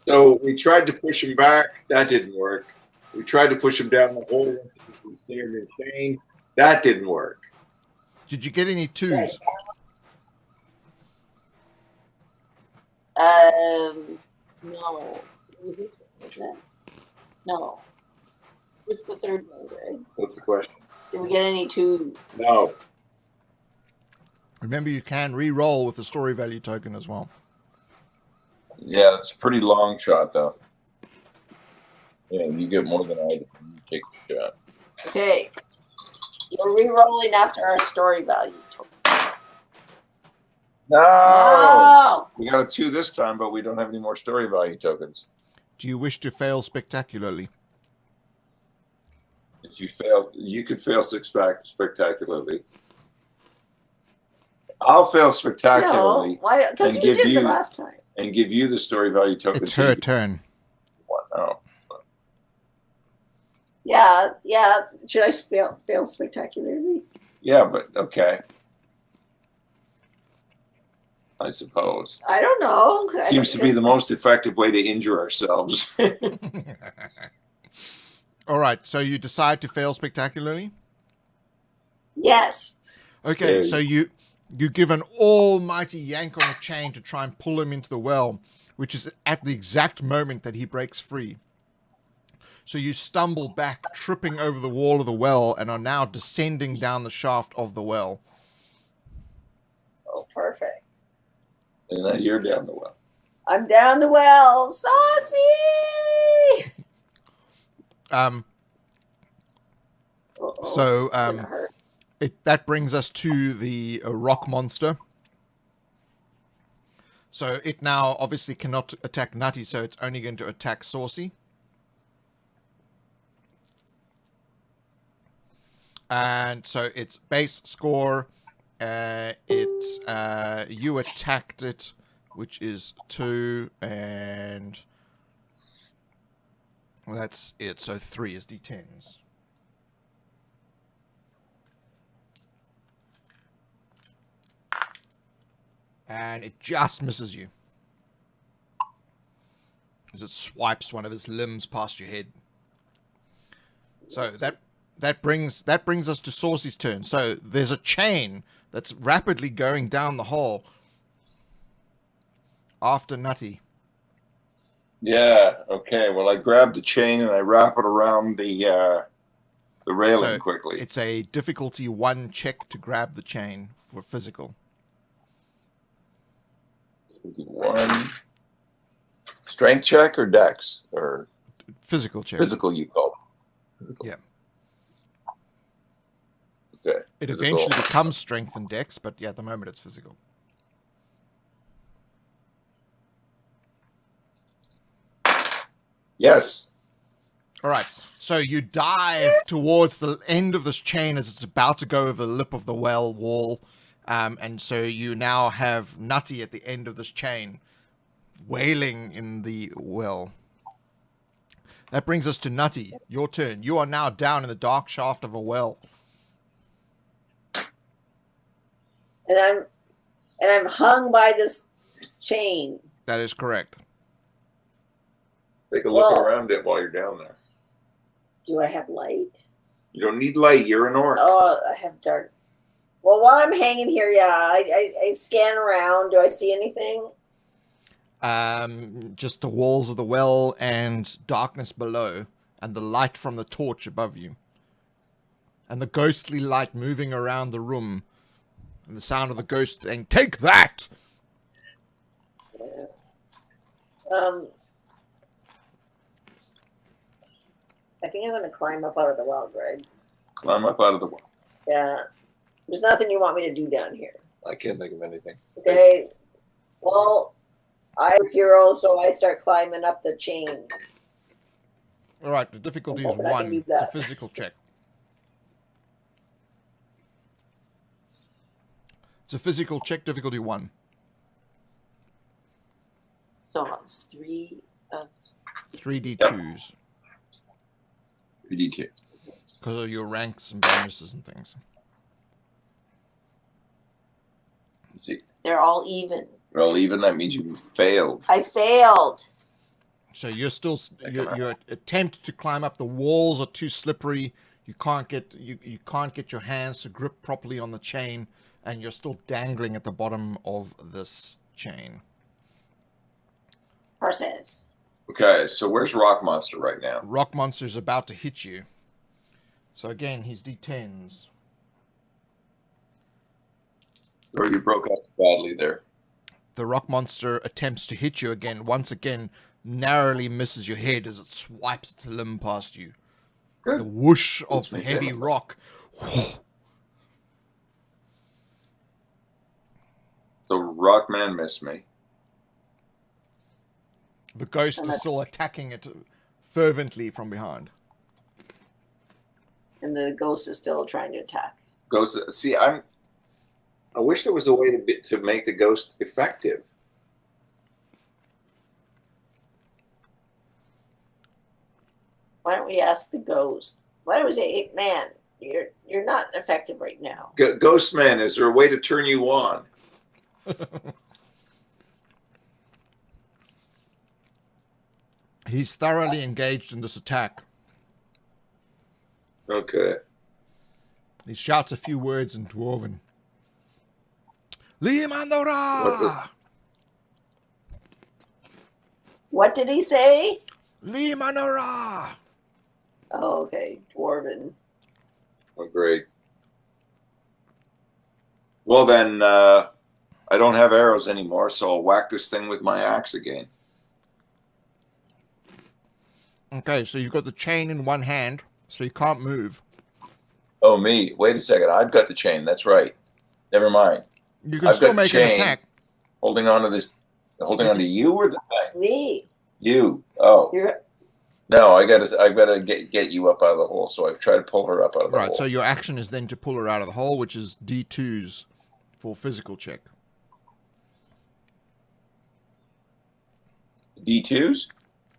Speaker 4: So we tried to push him back. That didn't work. We tried to push him down the hole once he snared in the chain. That didn't work.
Speaker 1: Did you get any twos?
Speaker 2: No. Was this one, wasn't it? No. What's the third one, Greg?
Speaker 4: What's the question?
Speaker 2: Did we get any twos?
Speaker 4: No.
Speaker 1: Remember, you can re-roll with the story value token as well.
Speaker 3: Yeah, it's a pretty long shot though. Yeah, you get more than I did. You take the shot.
Speaker 2: Okay. We're re-rolling after our story value token.
Speaker 3: No!
Speaker 2: No!
Speaker 3: We got a 2 this time, but we don't have any more story value tokens.
Speaker 1: Do you wish to fail spectacularly?
Speaker 3: If you fail,
Speaker 4: You could fail spectacularly.
Speaker 3: I'll fail
Speaker 2: No.
Speaker 3: spectacularly
Speaker 2: Why? Because
Speaker 3: And
Speaker 2: you
Speaker 3: give
Speaker 2: did
Speaker 3: you-
Speaker 2: the last time.
Speaker 3: and give you the story value token.
Speaker 1: It's
Speaker 3: so
Speaker 1: her
Speaker 3: you
Speaker 1: turn.
Speaker 3: want. Oh.
Speaker 2: Yeah. Should I fail spectacularly?
Speaker 3: Yeah, but okay. I suppose.
Speaker 2: I don't know.
Speaker 3: Seems to be the most effective way to injure ourselves.
Speaker 1: All right, so you decide to fail spectacularly?
Speaker 2: Yes.
Speaker 1: Okay,
Speaker 3: Yeah.
Speaker 1: so you give an almighty yank on the chain to try and pull him into the well, which is at the exact moment that he breaks free. So you stumble back, tripping over the wall of the well, and are now descending down the shaft of the well.
Speaker 2: Oh, perfect.
Speaker 3: And now you're down the well.
Speaker 2: I'm down the well. Saucy! Uh-oh,
Speaker 1: So,
Speaker 2: it's gonna hurt.
Speaker 1: that brings us to the rock monster. So it now obviously cannot attack Nutty, so it's only going to attack Saucy. And so its base score, you attacked it, which is 2, and well, that's it. So 3 is D10s. And it just misses you as it swipes one of its limbs past your head. So that brings us to Saucy's turn. So there's a chain that's rapidly going down the hole after Nutty.
Speaker 3: Yeah. Okay. Well, I grab the chain and I wrap it around the railing
Speaker 1: So
Speaker 3: quickly.
Speaker 1: It's a difficulty 1 check to grab the chain for physical.
Speaker 3: 1 strength check or dex or
Speaker 1: Physical check.
Speaker 3: physical. You call it. Physical.
Speaker 1: Yeah.
Speaker 3: Okay.
Speaker 1: It
Speaker 3: Physical.
Speaker 1: eventually becomes strength and dex, but yeah, at the moment it's physical.
Speaker 3: Yes.
Speaker 1: All right. So you dive towards the end of this chain as it's about to go over the lip of the well wall. And so you now have Nutty at the end of this chain, wailing in the well. That brings us to Nutty. Your turn. You are now down in the dark shaft of a well.
Speaker 2: And I'm hung by this chain.
Speaker 1: That is correct.
Speaker 3: Take a look
Speaker 2: Whoa.
Speaker 3: around it while you're down there.
Speaker 2: Do I have light?
Speaker 4: You don't need light. You're an orc.
Speaker 2: Oh, I have dark. Well, while I'm hanging here, yeah, I scan around. Do I see anything?
Speaker 1: Just the walls of the well and darkness below, and the light from the torch above you, and the ghostly light moving around the room, and the sound of the ghost saying, "Take that!"
Speaker 2: I think I'm going to climb up out of the well, Greg.
Speaker 3: Climb up out of the well.
Speaker 2: Yeah. There's nothing you want me to do down here.
Speaker 3: I can't think of anything.
Speaker 2: Okay. Well, I'm a hero, so I start climbing up the chain.
Speaker 1: All right, the difficulty
Speaker 2: I'm
Speaker 1: is
Speaker 2: hoping I can
Speaker 1: 1.
Speaker 2: do
Speaker 1: It's a
Speaker 2: that.
Speaker 1: physical check. It's a physical check, difficulty 1.
Speaker 2: So it's 3.
Speaker 1: 3d2s.
Speaker 3: 3d2.
Speaker 1: Because of your ranks and bonuses and things.
Speaker 3: Let's see.
Speaker 2: They're all even.
Speaker 3: Well, even that means you failed.
Speaker 2: I failed.
Speaker 1: So you're still your attempt to climb up the walls are too slippery. You can't get you can't get your hands to grip properly on the chain, and you're still dangling at the bottom of this chain.
Speaker 2: Horses.
Speaker 3: Okay, so where's Rock Monster right now?
Speaker 1: Rock Monster's about to hit you. So again, he's D10s.
Speaker 3: Or you broke up badly there.
Speaker 1: The Rock Monster attempts to hit you again. Once again, narrowly misses your head as it swipes its limb past you.
Speaker 3: Good.
Speaker 1: The whoosh of
Speaker 3: That's
Speaker 1: the heavy
Speaker 3: fantastic.
Speaker 1: rock.
Speaker 3: So Rockman missed me.
Speaker 1: The ghost is still attacking it fervently from behind.
Speaker 2: And the ghost is still trying to attack.
Speaker 3: Ghost. See, I wish there was a way to make the ghost effective.
Speaker 2: Why don't we ask the ghost? Why don't we say, man, you're not effective right now.
Speaker 3: Ghost Man, is there a way to turn you on?
Speaker 1: He's thoroughly engaged in this attack.
Speaker 3: Okay.
Speaker 1: He shouts a few words in Dwarven.
Speaker 3: What's
Speaker 1: Limandora!
Speaker 2: What did he say?
Speaker 1: Limandora!
Speaker 2: Oh, okay. Dwarven.
Speaker 3: Oh, great. Well, then, I don't have arrows anymore, so I'll whack this thing with my axe again.
Speaker 1: Okay, so you've got the chain in one hand, so you can't move.
Speaker 3: Oh, me. Wait a second. I've got the chain. That's right. Never mind.
Speaker 1: You can
Speaker 3: I've
Speaker 1: still
Speaker 3: got the
Speaker 1: make an
Speaker 3: chain.
Speaker 1: attack.
Speaker 3: Holding on to this. Holding on to you or the thing?
Speaker 2: Me.
Speaker 3: You. Oh.
Speaker 2: You're
Speaker 3: No, I gotta get you up out of the hole. So I try to pull her up out of the hole.
Speaker 1: Right, so your action is then to pull her out of the hole, which is D2s for physical check.
Speaker 3: D2s?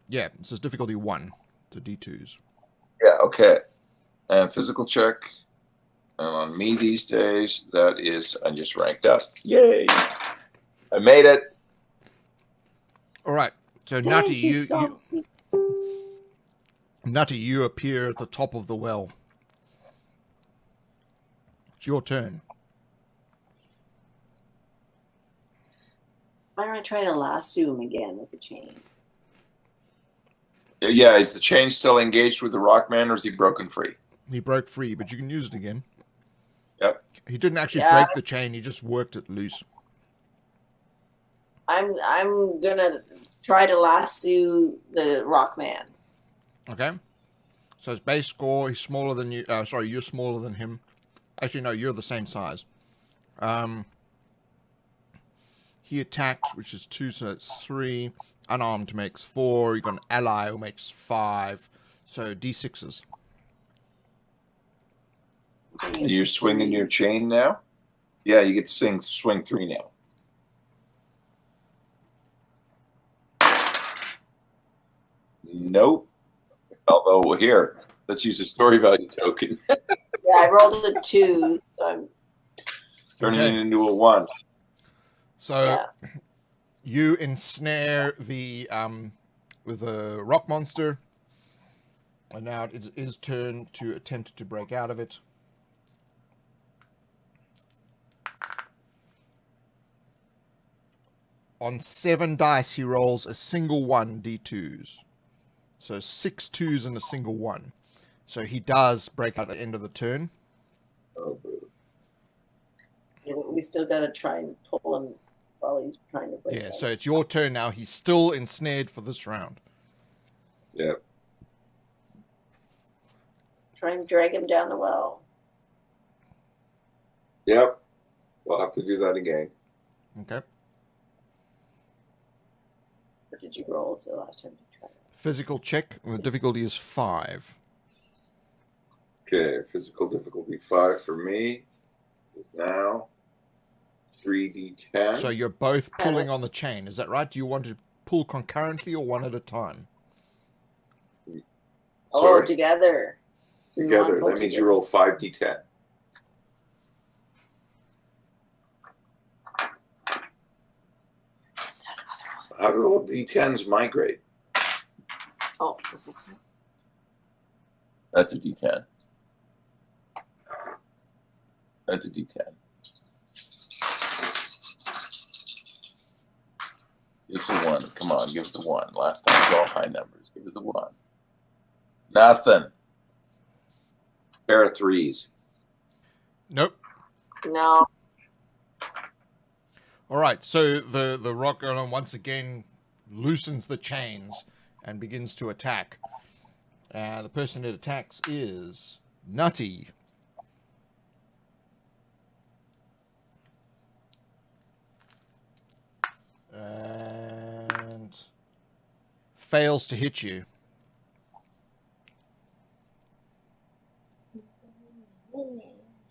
Speaker 1: Yeah, it says difficulty 1 to D2s.
Speaker 3: Yeah, okay. And physical check. And on me these days, that is, I just ranked up. Yay! I made it.
Speaker 1: All right, so Nutty, Nutty, you appear at the top of the well. It's your turn.
Speaker 2: Why don't I try to lasso him again with the chain?
Speaker 3: Yeah, is the chain still engaged with the Rockman, or is he broken free?
Speaker 1: He broke free, but you can use it again.
Speaker 3: Yep.
Speaker 1: He didn't actually
Speaker 2: Yeah.
Speaker 1: break the chain, he just worked it loose.
Speaker 2: I'm gonna try to lasso the rock man.
Speaker 1: Okay? So his base score, he's smaller than you. Sorry, you're smaller than him. Actually, no, you're the same size. He attacked, which is 2, so that's 3. Unarmed makes 4. You've got an ally who makes 5. So D6s.
Speaker 3: You're swinging your chain now? Yeah, you get to swing 3 now. Nope. Although, here, let's use a story value token.
Speaker 2: Yeah, I rolled a 2. So I'm,
Speaker 3: Turning
Speaker 1: Okay.
Speaker 3: it into a 1.
Speaker 1: So
Speaker 2: yeah.
Speaker 1: you ensnare the with the rock monster, and now it is his turn to attempt to break out of it. On 7 dice, he rolls a single 1 D2s. So 6 2s and a single 1. So he does break out at the end of the turn.
Speaker 3: Oh, boo.
Speaker 2: Yeah, we still gotta try and pull him while he's trying to break
Speaker 1: Yeah,
Speaker 2: out.
Speaker 1: so it's your turn now. He's still ensnared for this round.
Speaker 3: Yeah.
Speaker 2: Try and drag him down the well.
Speaker 4: Yep. We'll have to do that again.
Speaker 1: Okay.
Speaker 2: What did you roll the last time you tried?
Speaker 1: Physical check. The difficulty is 5.
Speaker 4: Okay, physical difficulty 5 for me is now 3d10.
Speaker 1: So you're both pulling on the chain. Is that right? Do you want to pull concurrently or one at a time?
Speaker 2: Oh,
Speaker 4: Sorry.
Speaker 2: together.
Speaker 4: Together. That means you roll 5d10.
Speaker 2: What's that other one?
Speaker 4: How do all d10s migrate?
Speaker 2: Oh, this is.
Speaker 3: That's a D10. That's a D10. Give us a 1. Come on, give us a 1. Last time it was all high numbers. Give us a 1. Nothing.
Speaker 4: Pair of 3s.
Speaker 1: Nope.
Speaker 2: No.
Speaker 1: All right. So the rock golem once again loosens the chains and begins to attack. The person it attacks is Nutty. And fails to hit you.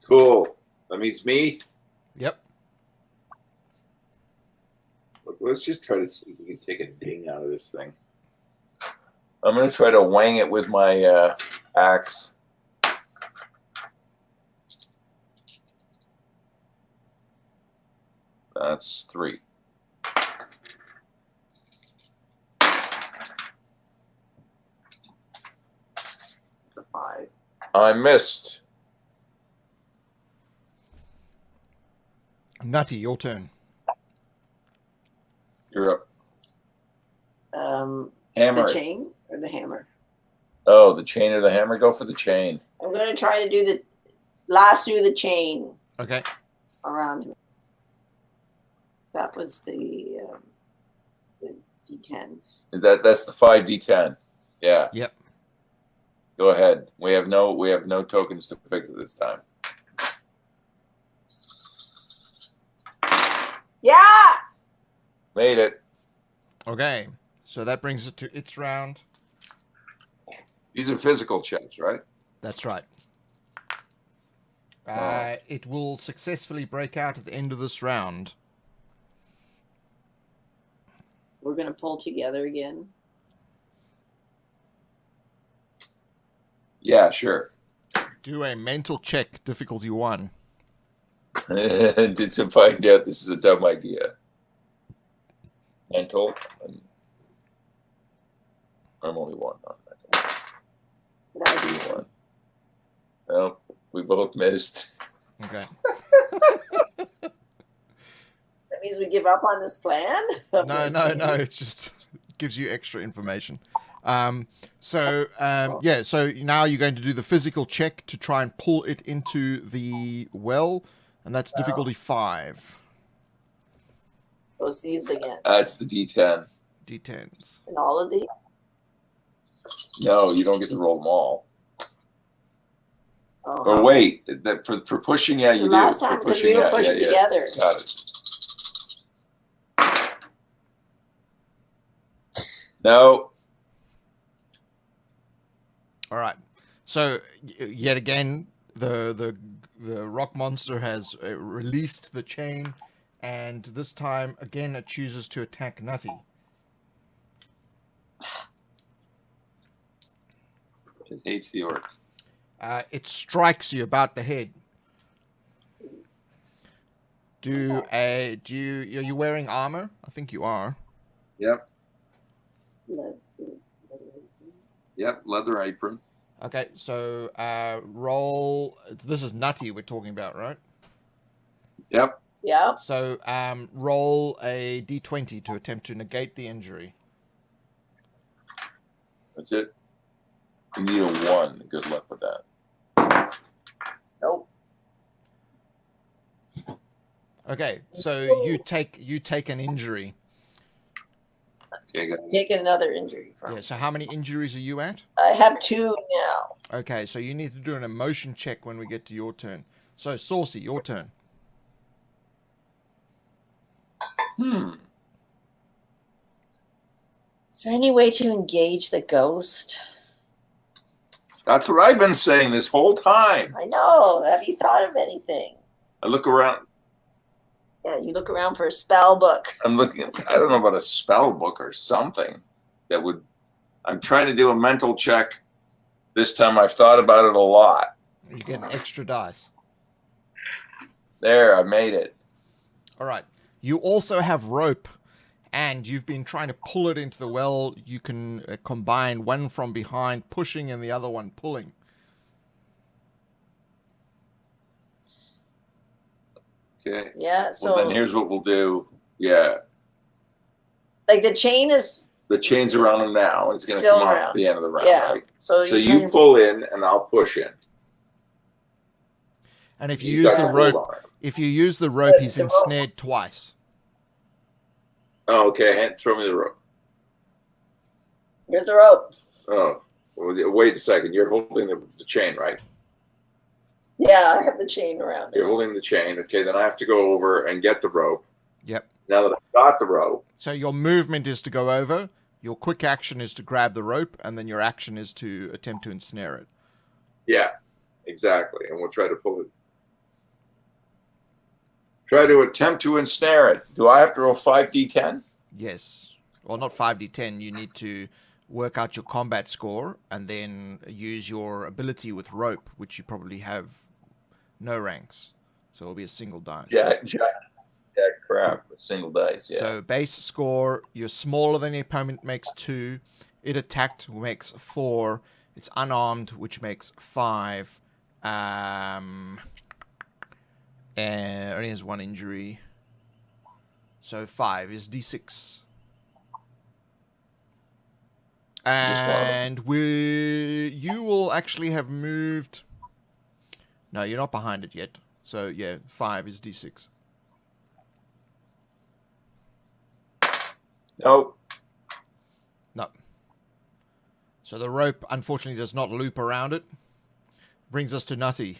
Speaker 4: Cool. That means me.
Speaker 1: Yep.
Speaker 4: Look, let's just try to see if we can take a ding out of this thing.
Speaker 3: I'm going to try to wang it with my axe. That's 3.
Speaker 2: It's a 5.
Speaker 3: I missed.
Speaker 1: Nutty, your turn.
Speaker 3: You're up.
Speaker 2: The
Speaker 3: Hammer.
Speaker 2: chain or the hammer?
Speaker 3: Oh, the chain or the hammer? Go for the chain.
Speaker 2: I'm going to try to do the lasso the chain
Speaker 1: Okay.
Speaker 2: around him. That was the D10s.
Speaker 3: That's the 5d10. Yeah.
Speaker 1: Yep.
Speaker 3: Go ahead. We have no tokens to fix it this time.
Speaker 2: Yeah!
Speaker 3: Made it.
Speaker 1: Okay. So that brings it to its round.
Speaker 4: These are physical checks, right?
Speaker 1: That's right.
Speaker 3: Oh.
Speaker 1: It will successfully break out at the end of this round.
Speaker 2: We're going to pull together again.
Speaker 3: Yeah, sure.
Speaker 1: Do a mental check, difficulty 1.
Speaker 3: Did to find out this is a dumb idea. Mental. I'm only 1 on mental.
Speaker 2: What I do.
Speaker 3: 1. Nope. We both missed.
Speaker 1: Okay.
Speaker 2: That means we give up on this plan?
Speaker 1: No. It just gives you extra information. So now you're going to do the physical check to try and pull it into the well, and that's difficulty 5.
Speaker 2: Those these again.
Speaker 3: That's the D10.
Speaker 1: D10s.
Speaker 2: And all of these?
Speaker 3: No, you don't get to roll them all.
Speaker 2: Oh,
Speaker 3: Or wait, for pushing, yeah, you
Speaker 2: the
Speaker 3: do.
Speaker 2: last
Speaker 3: For
Speaker 2: time, because
Speaker 3: pushing,
Speaker 2: we were
Speaker 3: yeah,
Speaker 2: pushed
Speaker 3: yeah.
Speaker 2: together.
Speaker 3: Got it. No.
Speaker 1: All right. So yet again, the rock monster has released the chain, and this time again it chooses to attack Nutty.
Speaker 3: It hates the orc.
Speaker 1: It strikes you about the head. Are you wearing armor? I think you are.
Speaker 4: Yep. Yep. Leather apron.
Speaker 1: Okay, so roll. This is Nutty we're talking about, right?
Speaker 4: Yep.
Speaker 2: Yep.
Speaker 1: So roll a d20 to attempt to negate the injury.
Speaker 3: That's it. You need a 1. Good luck with that.
Speaker 2: Nope.
Speaker 1: Okay, so you take an injury.
Speaker 4: Okay, good.
Speaker 2: Take another injury from.
Speaker 1: Yeah. So how many injuries are you at?
Speaker 2: I have 2 now.
Speaker 1: Okay, so you need to do an emotion check when we get to your turn. So Saucy, your turn.
Speaker 2: Is there any way to engage the ghost?
Speaker 4: That's what I've been saying this whole time.
Speaker 2: I know. Have you thought of anything?
Speaker 4: I look around.
Speaker 2: Yeah, you look around for a spell book.
Speaker 4: I'm looking. I don't know about a spell book or something that would. I'm trying to do a mental check. This time I've thought about it a lot.
Speaker 1: You get an extra dice.
Speaker 4: There, I made it.
Speaker 1: All right. You also have rope, and you've been trying to pull it into the well. You can combine one from behind pushing and the other one pulling.
Speaker 4: Okay.
Speaker 2: Yeah, so
Speaker 4: Well, then here's what we'll do. Yeah.
Speaker 2: like the chain is
Speaker 4: The chain's around him now. It's going to
Speaker 2: Still
Speaker 4: come off
Speaker 2: around.
Speaker 4: at the end of the round,
Speaker 2: Yeah.
Speaker 4: right?
Speaker 2: so
Speaker 4: You pull in, and I'll push in.
Speaker 1: And if you
Speaker 4: You
Speaker 1: use
Speaker 4: got
Speaker 1: the
Speaker 4: a
Speaker 1: rope,
Speaker 4: hold on it.
Speaker 1: if you use the rope, he's
Speaker 2: The rope.
Speaker 1: ensnared twice.
Speaker 4: Oh, okay. Throw me the rope.
Speaker 2: Here's the rope.
Speaker 4: Oh, well, wait a second. You're holding the chain, right?
Speaker 2: Yeah, I have the chain around
Speaker 4: You're
Speaker 2: it.
Speaker 4: holding the chain. Okay, then I have to go over and get the rope.
Speaker 1: Yep.
Speaker 4: Now that I've got the rope,
Speaker 1: So your movement is to go over, your quick action is to grab the rope, and then your action is to attempt to ensnare it.
Speaker 4: yeah, exactly. And we'll try to pull it. Try to attempt to ensnare it. Do I have to roll 5d10?
Speaker 1: Yes. Well, not 5d10. You need to work out your combat score and then use your ability with rope, which you probably have no ranks. So it'll be a single dice.
Speaker 3: Yeah, crap. A single dice, yeah.
Speaker 1: So base score, you're smaller than your opponent, makes 2. It attacked makes 4. It's unarmed, which makes 5. And only has 1 injury. So 5 is d6. And you will actually have moved. No, you're not behind it yet. So yeah, 5 is d6.
Speaker 3: Nope.
Speaker 1: No. So the rope, unfortunately, does not loop around it. Brings us to Nutty.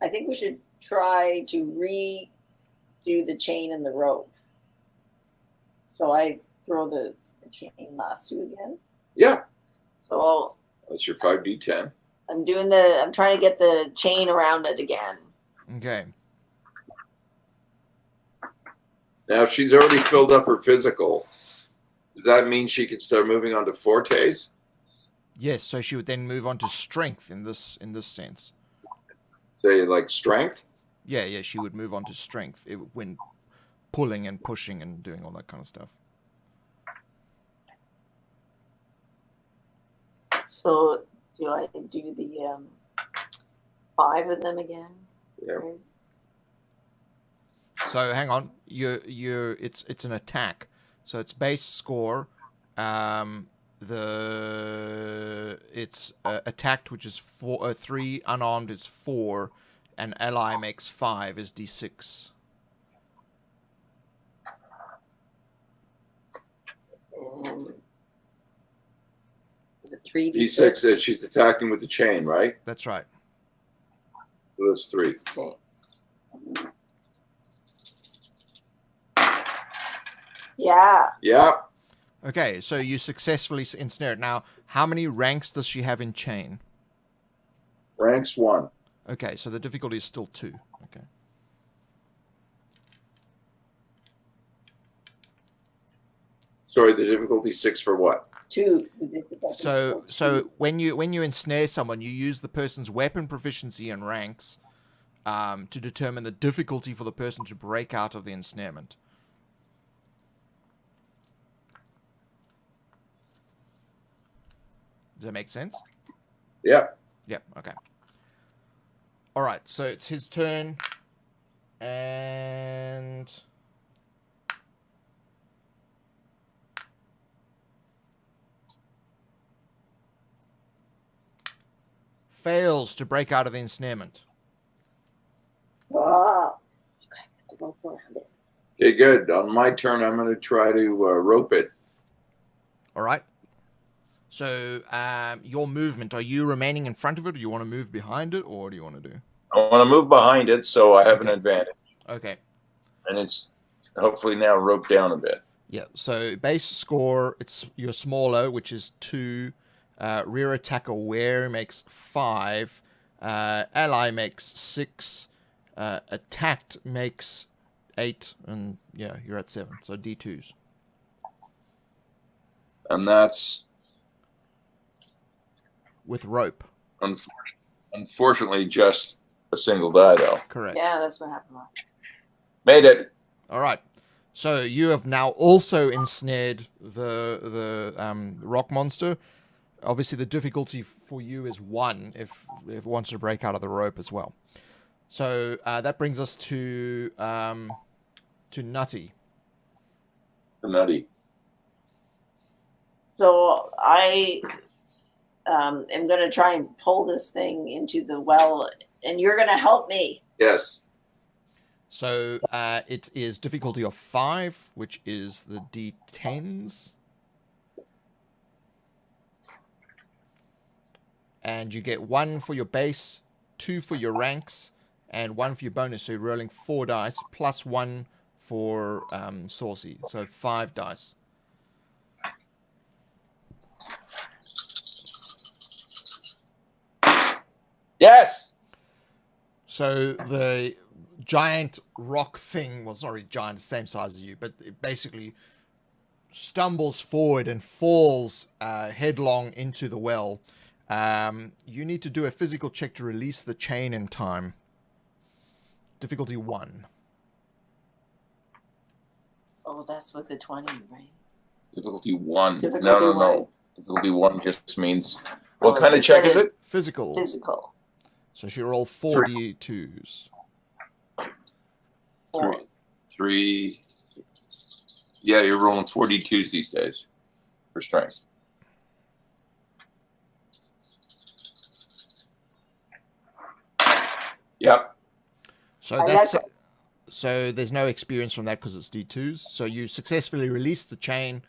Speaker 2: I think we should try to redo the chain and the rope. So I throw the chain lasso again.
Speaker 4: Yeah.
Speaker 2: So
Speaker 4: That's your 5d10.
Speaker 2: I'm trying to get the chain around it again.
Speaker 1: Okay.
Speaker 4: Now, if she's already filled up her physical, does that mean she can start moving on to fortes?
Speaker 1: Yes, so she would then move on to strength in this sense.
Speaker 4: Say, like strength?
Speaker 1: Yeah, she would move on to strength when pulling and pushing and doing all that kind of stuff.
Speaker 2: So do I do the 5 of them again?
Speaker 4: Yeah.
Speaker 1: So hang on, it's an attack. So it's base score. It's attacked, which is 3, unarmed is 4, and ally makes 5 is d6.
Speaker 2: Is it 3d6?
Speaker 4: D6, she's attacking with the chain, right?
Speaker 1: That's right.
Speaker 4: So that's 3.
Speaker 2: Okay. Yeah.
Speaker 4: Yeah.
Speaker 1: Okay, so you successfully ensnare it. Now, how many ranks does she have in chain?
Speaker 4: Ranks 1.
Speaker 1: Okay, so the difficulty is still 2. Okay.
Speaker 4: Sorry, the difficulty 6 for what?
Speaker 2: 2.
Speaker 1: So when you ensnare someone, you use the person's weapon proficiency and ranks to determine the difficulty for the person to break out of the ensnarement. Does that make sense?
Speaker 4: Yeah.
Speaker 1: Yep, okay. Alright, so it's his turn. And fails to break out of the ensnarement.
Speaker 2: Ah.
Speaker 4: Okay, good. On my turn, I'm going to try to rope it.
Speaker 1: Alright. So, your movement, are you remaining in front of it, or do you want to move behind it, or what do you want to do?
Speaker 3: I want to move behind it so I have an
Speaker 1: Okay.
Speaker 3: advantage.
Speaker 1: Okay.
Speaker 3: And it's hopefully now roped down a bit.
Speaker 1: Yeah, so base score, it's your smaller, which is 2. Rear attack aware makes 5. Ally makes 6. Attacked makes 8. And, yeah, you're at 7. So D2s.
Speaker 3: And that's
Speaker 1: With rope.
Speaker 3: unfortunately just a single die, though.
Speaker 1: Correct.
Speaker 2: Yeah, that's what happened.
Speaker 3: Made it.
Speaker 1: All right. So you have now also ensnared the rock monster. Obviously, the difficulty for you is 1 if it wants to break out of the rope as well. So that brings us to Nutty.
Speaker 3: Nutty.
Speaker 2: So I am going to try and pull this thing into the well, and you're going to help me.
Speaker 3: Yes.
Speaker 1: So it is difficulty of 5, which is the D10s. And you get 1 for your base, 2 for your ranks, and 1 for your bonus. So you're rolling 4 dice, plus 1 for Saucy. So 5 dice.
Speaker 3: Yes.
Speaker 1: So the giant rock thing, well, it's not really giant, it's the same size as you, but it basically stumbles forward and falls headlong into the well. You need to do a physical check to release the chain in time. Difficulty 1.
Speaker 2: Oh, that's with the 20, right?
Speaker 3: Difficulty 1.
Speaker 2: Difficulty
Speaker 3: No.
Speaker 2: 1.
Speaker 3: Difficulty 1 just means... What kind of check is it?
Speaker 1: Physical.
Speaker 2: Physical.
Speaker 1: So she roll 4 D2s.
Speaker 3: 3. Yeah, you're rolling 42s these days for strength. Yep.
Speaker 1: So that's so there's no experience from that because it's D2s. So you successfully release the chain.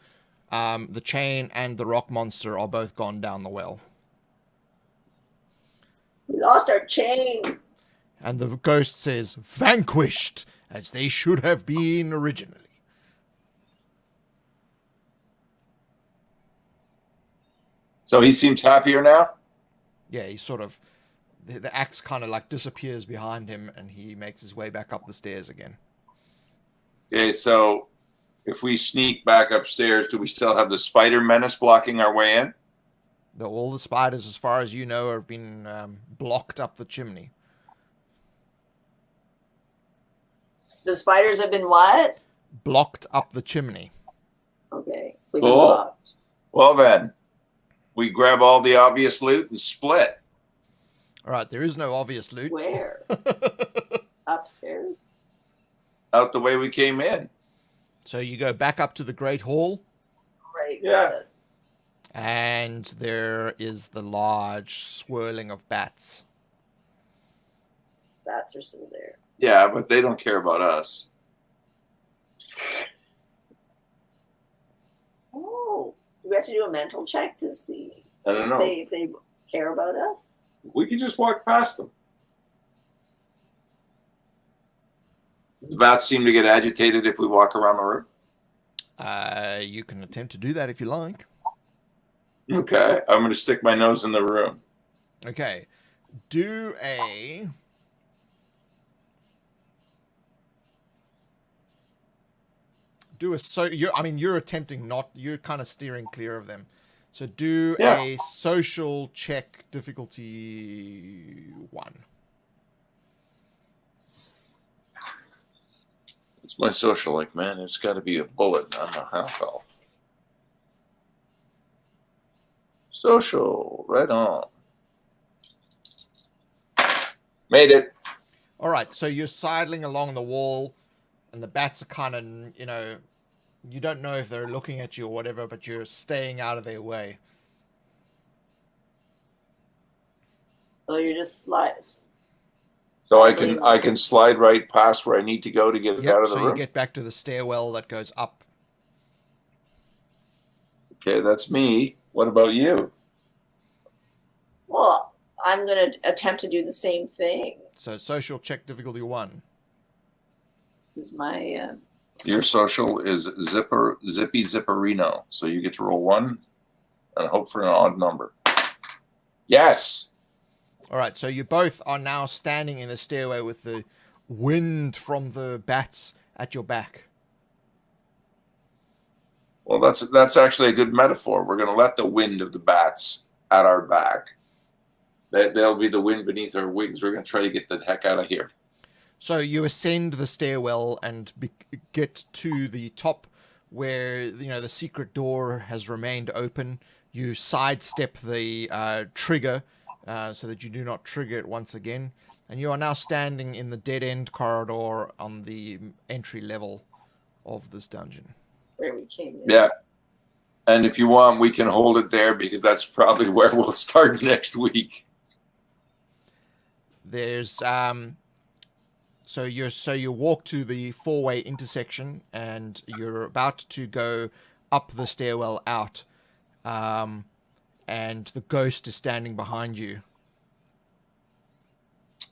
Speaker 1: The chain and the rock monster are both gone down the well.
Speaker 2: We lost our chain.
Speaker 1: And the ghost says, "Vanquished, as they should have been originally."
Speaker 3: So he seems happier now?
Speaker 1: Yeah, he sort of... The axe kind of like disappears behind him and he makes his way back up the stairs again.
Speaker 3: Okay, so if we sneak back upstairs, do we still have the spider menace blocking our way in?
Speaker 1: All the spiders, as far as you know, have been blocked up the chimney.
Speaker 2: The spiders have been what?
Speaker 1: Blocked up the chimney.
Speaker 2: Okay. We've
Speaker 3: Cool.
Speaker 2: been blocked.
Speaker 3: Well then, we grab all the obvious loot and split.
Speaker 1: All right, there is no obvious loot.
Speaker 2: Where? Upstairs?
Speaker 3: Out the way we came in.
Speaker 1: So you go back up to the Great Hall,
Speaker 2: Right.
Speaker 3: Yeah.
Speaker 1: and there is the large swirling of bats.
Speaker 2: Bats are still there.
Speaker 3: Yeah, but they don't care about us.
Speaker 2: Oh. Do we have to do a mental check to see
Speaker 3: I don't know.
Speaker 2: if they care about us?
Speaker 3: We can just walk past them. The bats seem to get agitated if we walk around the room.
Speaker 1: You can attempt to do that if you like.
Speaker 3: Okay, I'm going to stick my nose in the room.
Speaker 1: Okay, do a... you're attempting not... You're kind of steering clear of them. So do a social check, difficulty 1.
Speaker 3: It's my social link, man. It's got to be a bullet, not a half elf. Social, right on. Made it.
Speaker 1: All right, so you're sidling along the wall, and the bats are kind of, you don't know if they're looking at you or whatever, but you're staying out of their way.
Speaker 2: So you're just slice.
Speaker 3: So I can slide right past where I need to go to get out of the
Speaker 1: so
Speaker 3: room.
Speaker 1: you get back to the stairwell that goes up.
Speaker 3: Okay, that's me. What about you?
Speaker 2: Well, I'm going to attempt to do the same thing.
Speaker 1: So social check difficulty 1.
Speaker 2: Is my
Speaker 3: Your social is Zippy Zipperino. So you get to roll 1 and hope for an odd number. Yes.
Speaker 1: All right, so you both are now standing in the stairway with the wind from the bats at your back.
Speaker 3: Well, that's actually a good metaphor. We're going to let the wind of the bats at our back. That'll be the wind beneath our wings. We're going to try to get the heck out of here.
Speaker 1: So you ascend the stairwell and get to the top where, you know, the secret door has remained open. You sidestep the trigger so that you do not trigger it once again. And you are now standing in the dead-end corridor on the entry level of this dungeon.
Speaker 2: where we came in.
Speaker 3: Yeah. And if you want, we can hold it there because that's probably where we'll start next week.
Speaker 1: There's so you walk to the 4-way intersection and you're about to go up the stairwell out, and the ghost is standing behind you.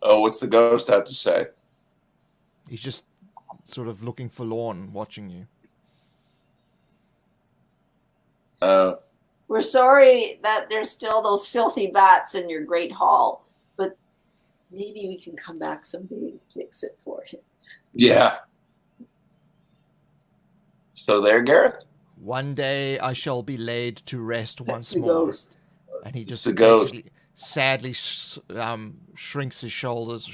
Speaker 3: Oh, what's the ghost have to say?
Speaker 1: He's just sort of looking forlorn, watching you.
Speaker 2: We're sorry that there's still those filthy bats in your great hall, but maybe we can come back someday and fix it for him.
Speaker 3: Yeah. So there, Gareth.
Speaker 1: One day I shall be laid to rest once
Speaker 2: That's the
Speaker 1: more.
Speaker 2: ghost.
Speaker 1: And he just
Speaker 3: The ghost.
Speaker 1: basically sadly shrinks his shoulders,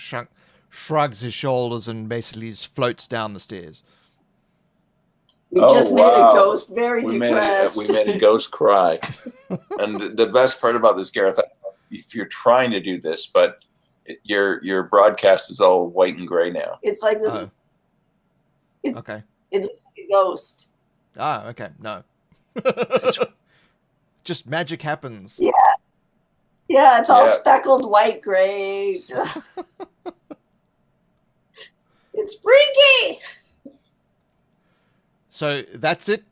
Speaker 1: shrugs his shoulders, and basically just floats down the stairs.
Speaker 2: We
Speaker 3: Oh,
Speaker 2: just made
Speaker 3: wow.
Speaker 2: a ghost very depressed.
Speaker 3: We made a ghost cry. And the best part about this, Gareth, if you're trying to do this, but your broadcast is all white and gray now.
Speaker 2: It's like this.
Speaker 1: Oh.
Speaker 2: It's,
Speaker 1: Okay.
Speaker 2: It looks like a ghost.
Speaker 1: Ah, okay. No. Just magic happens.
Speaker 2: Yeah. Yeah, it's all
Speaker 3: Yeah.
Speaker 2: speckled white gray. It's freaky.
Speaker 1: So that's it.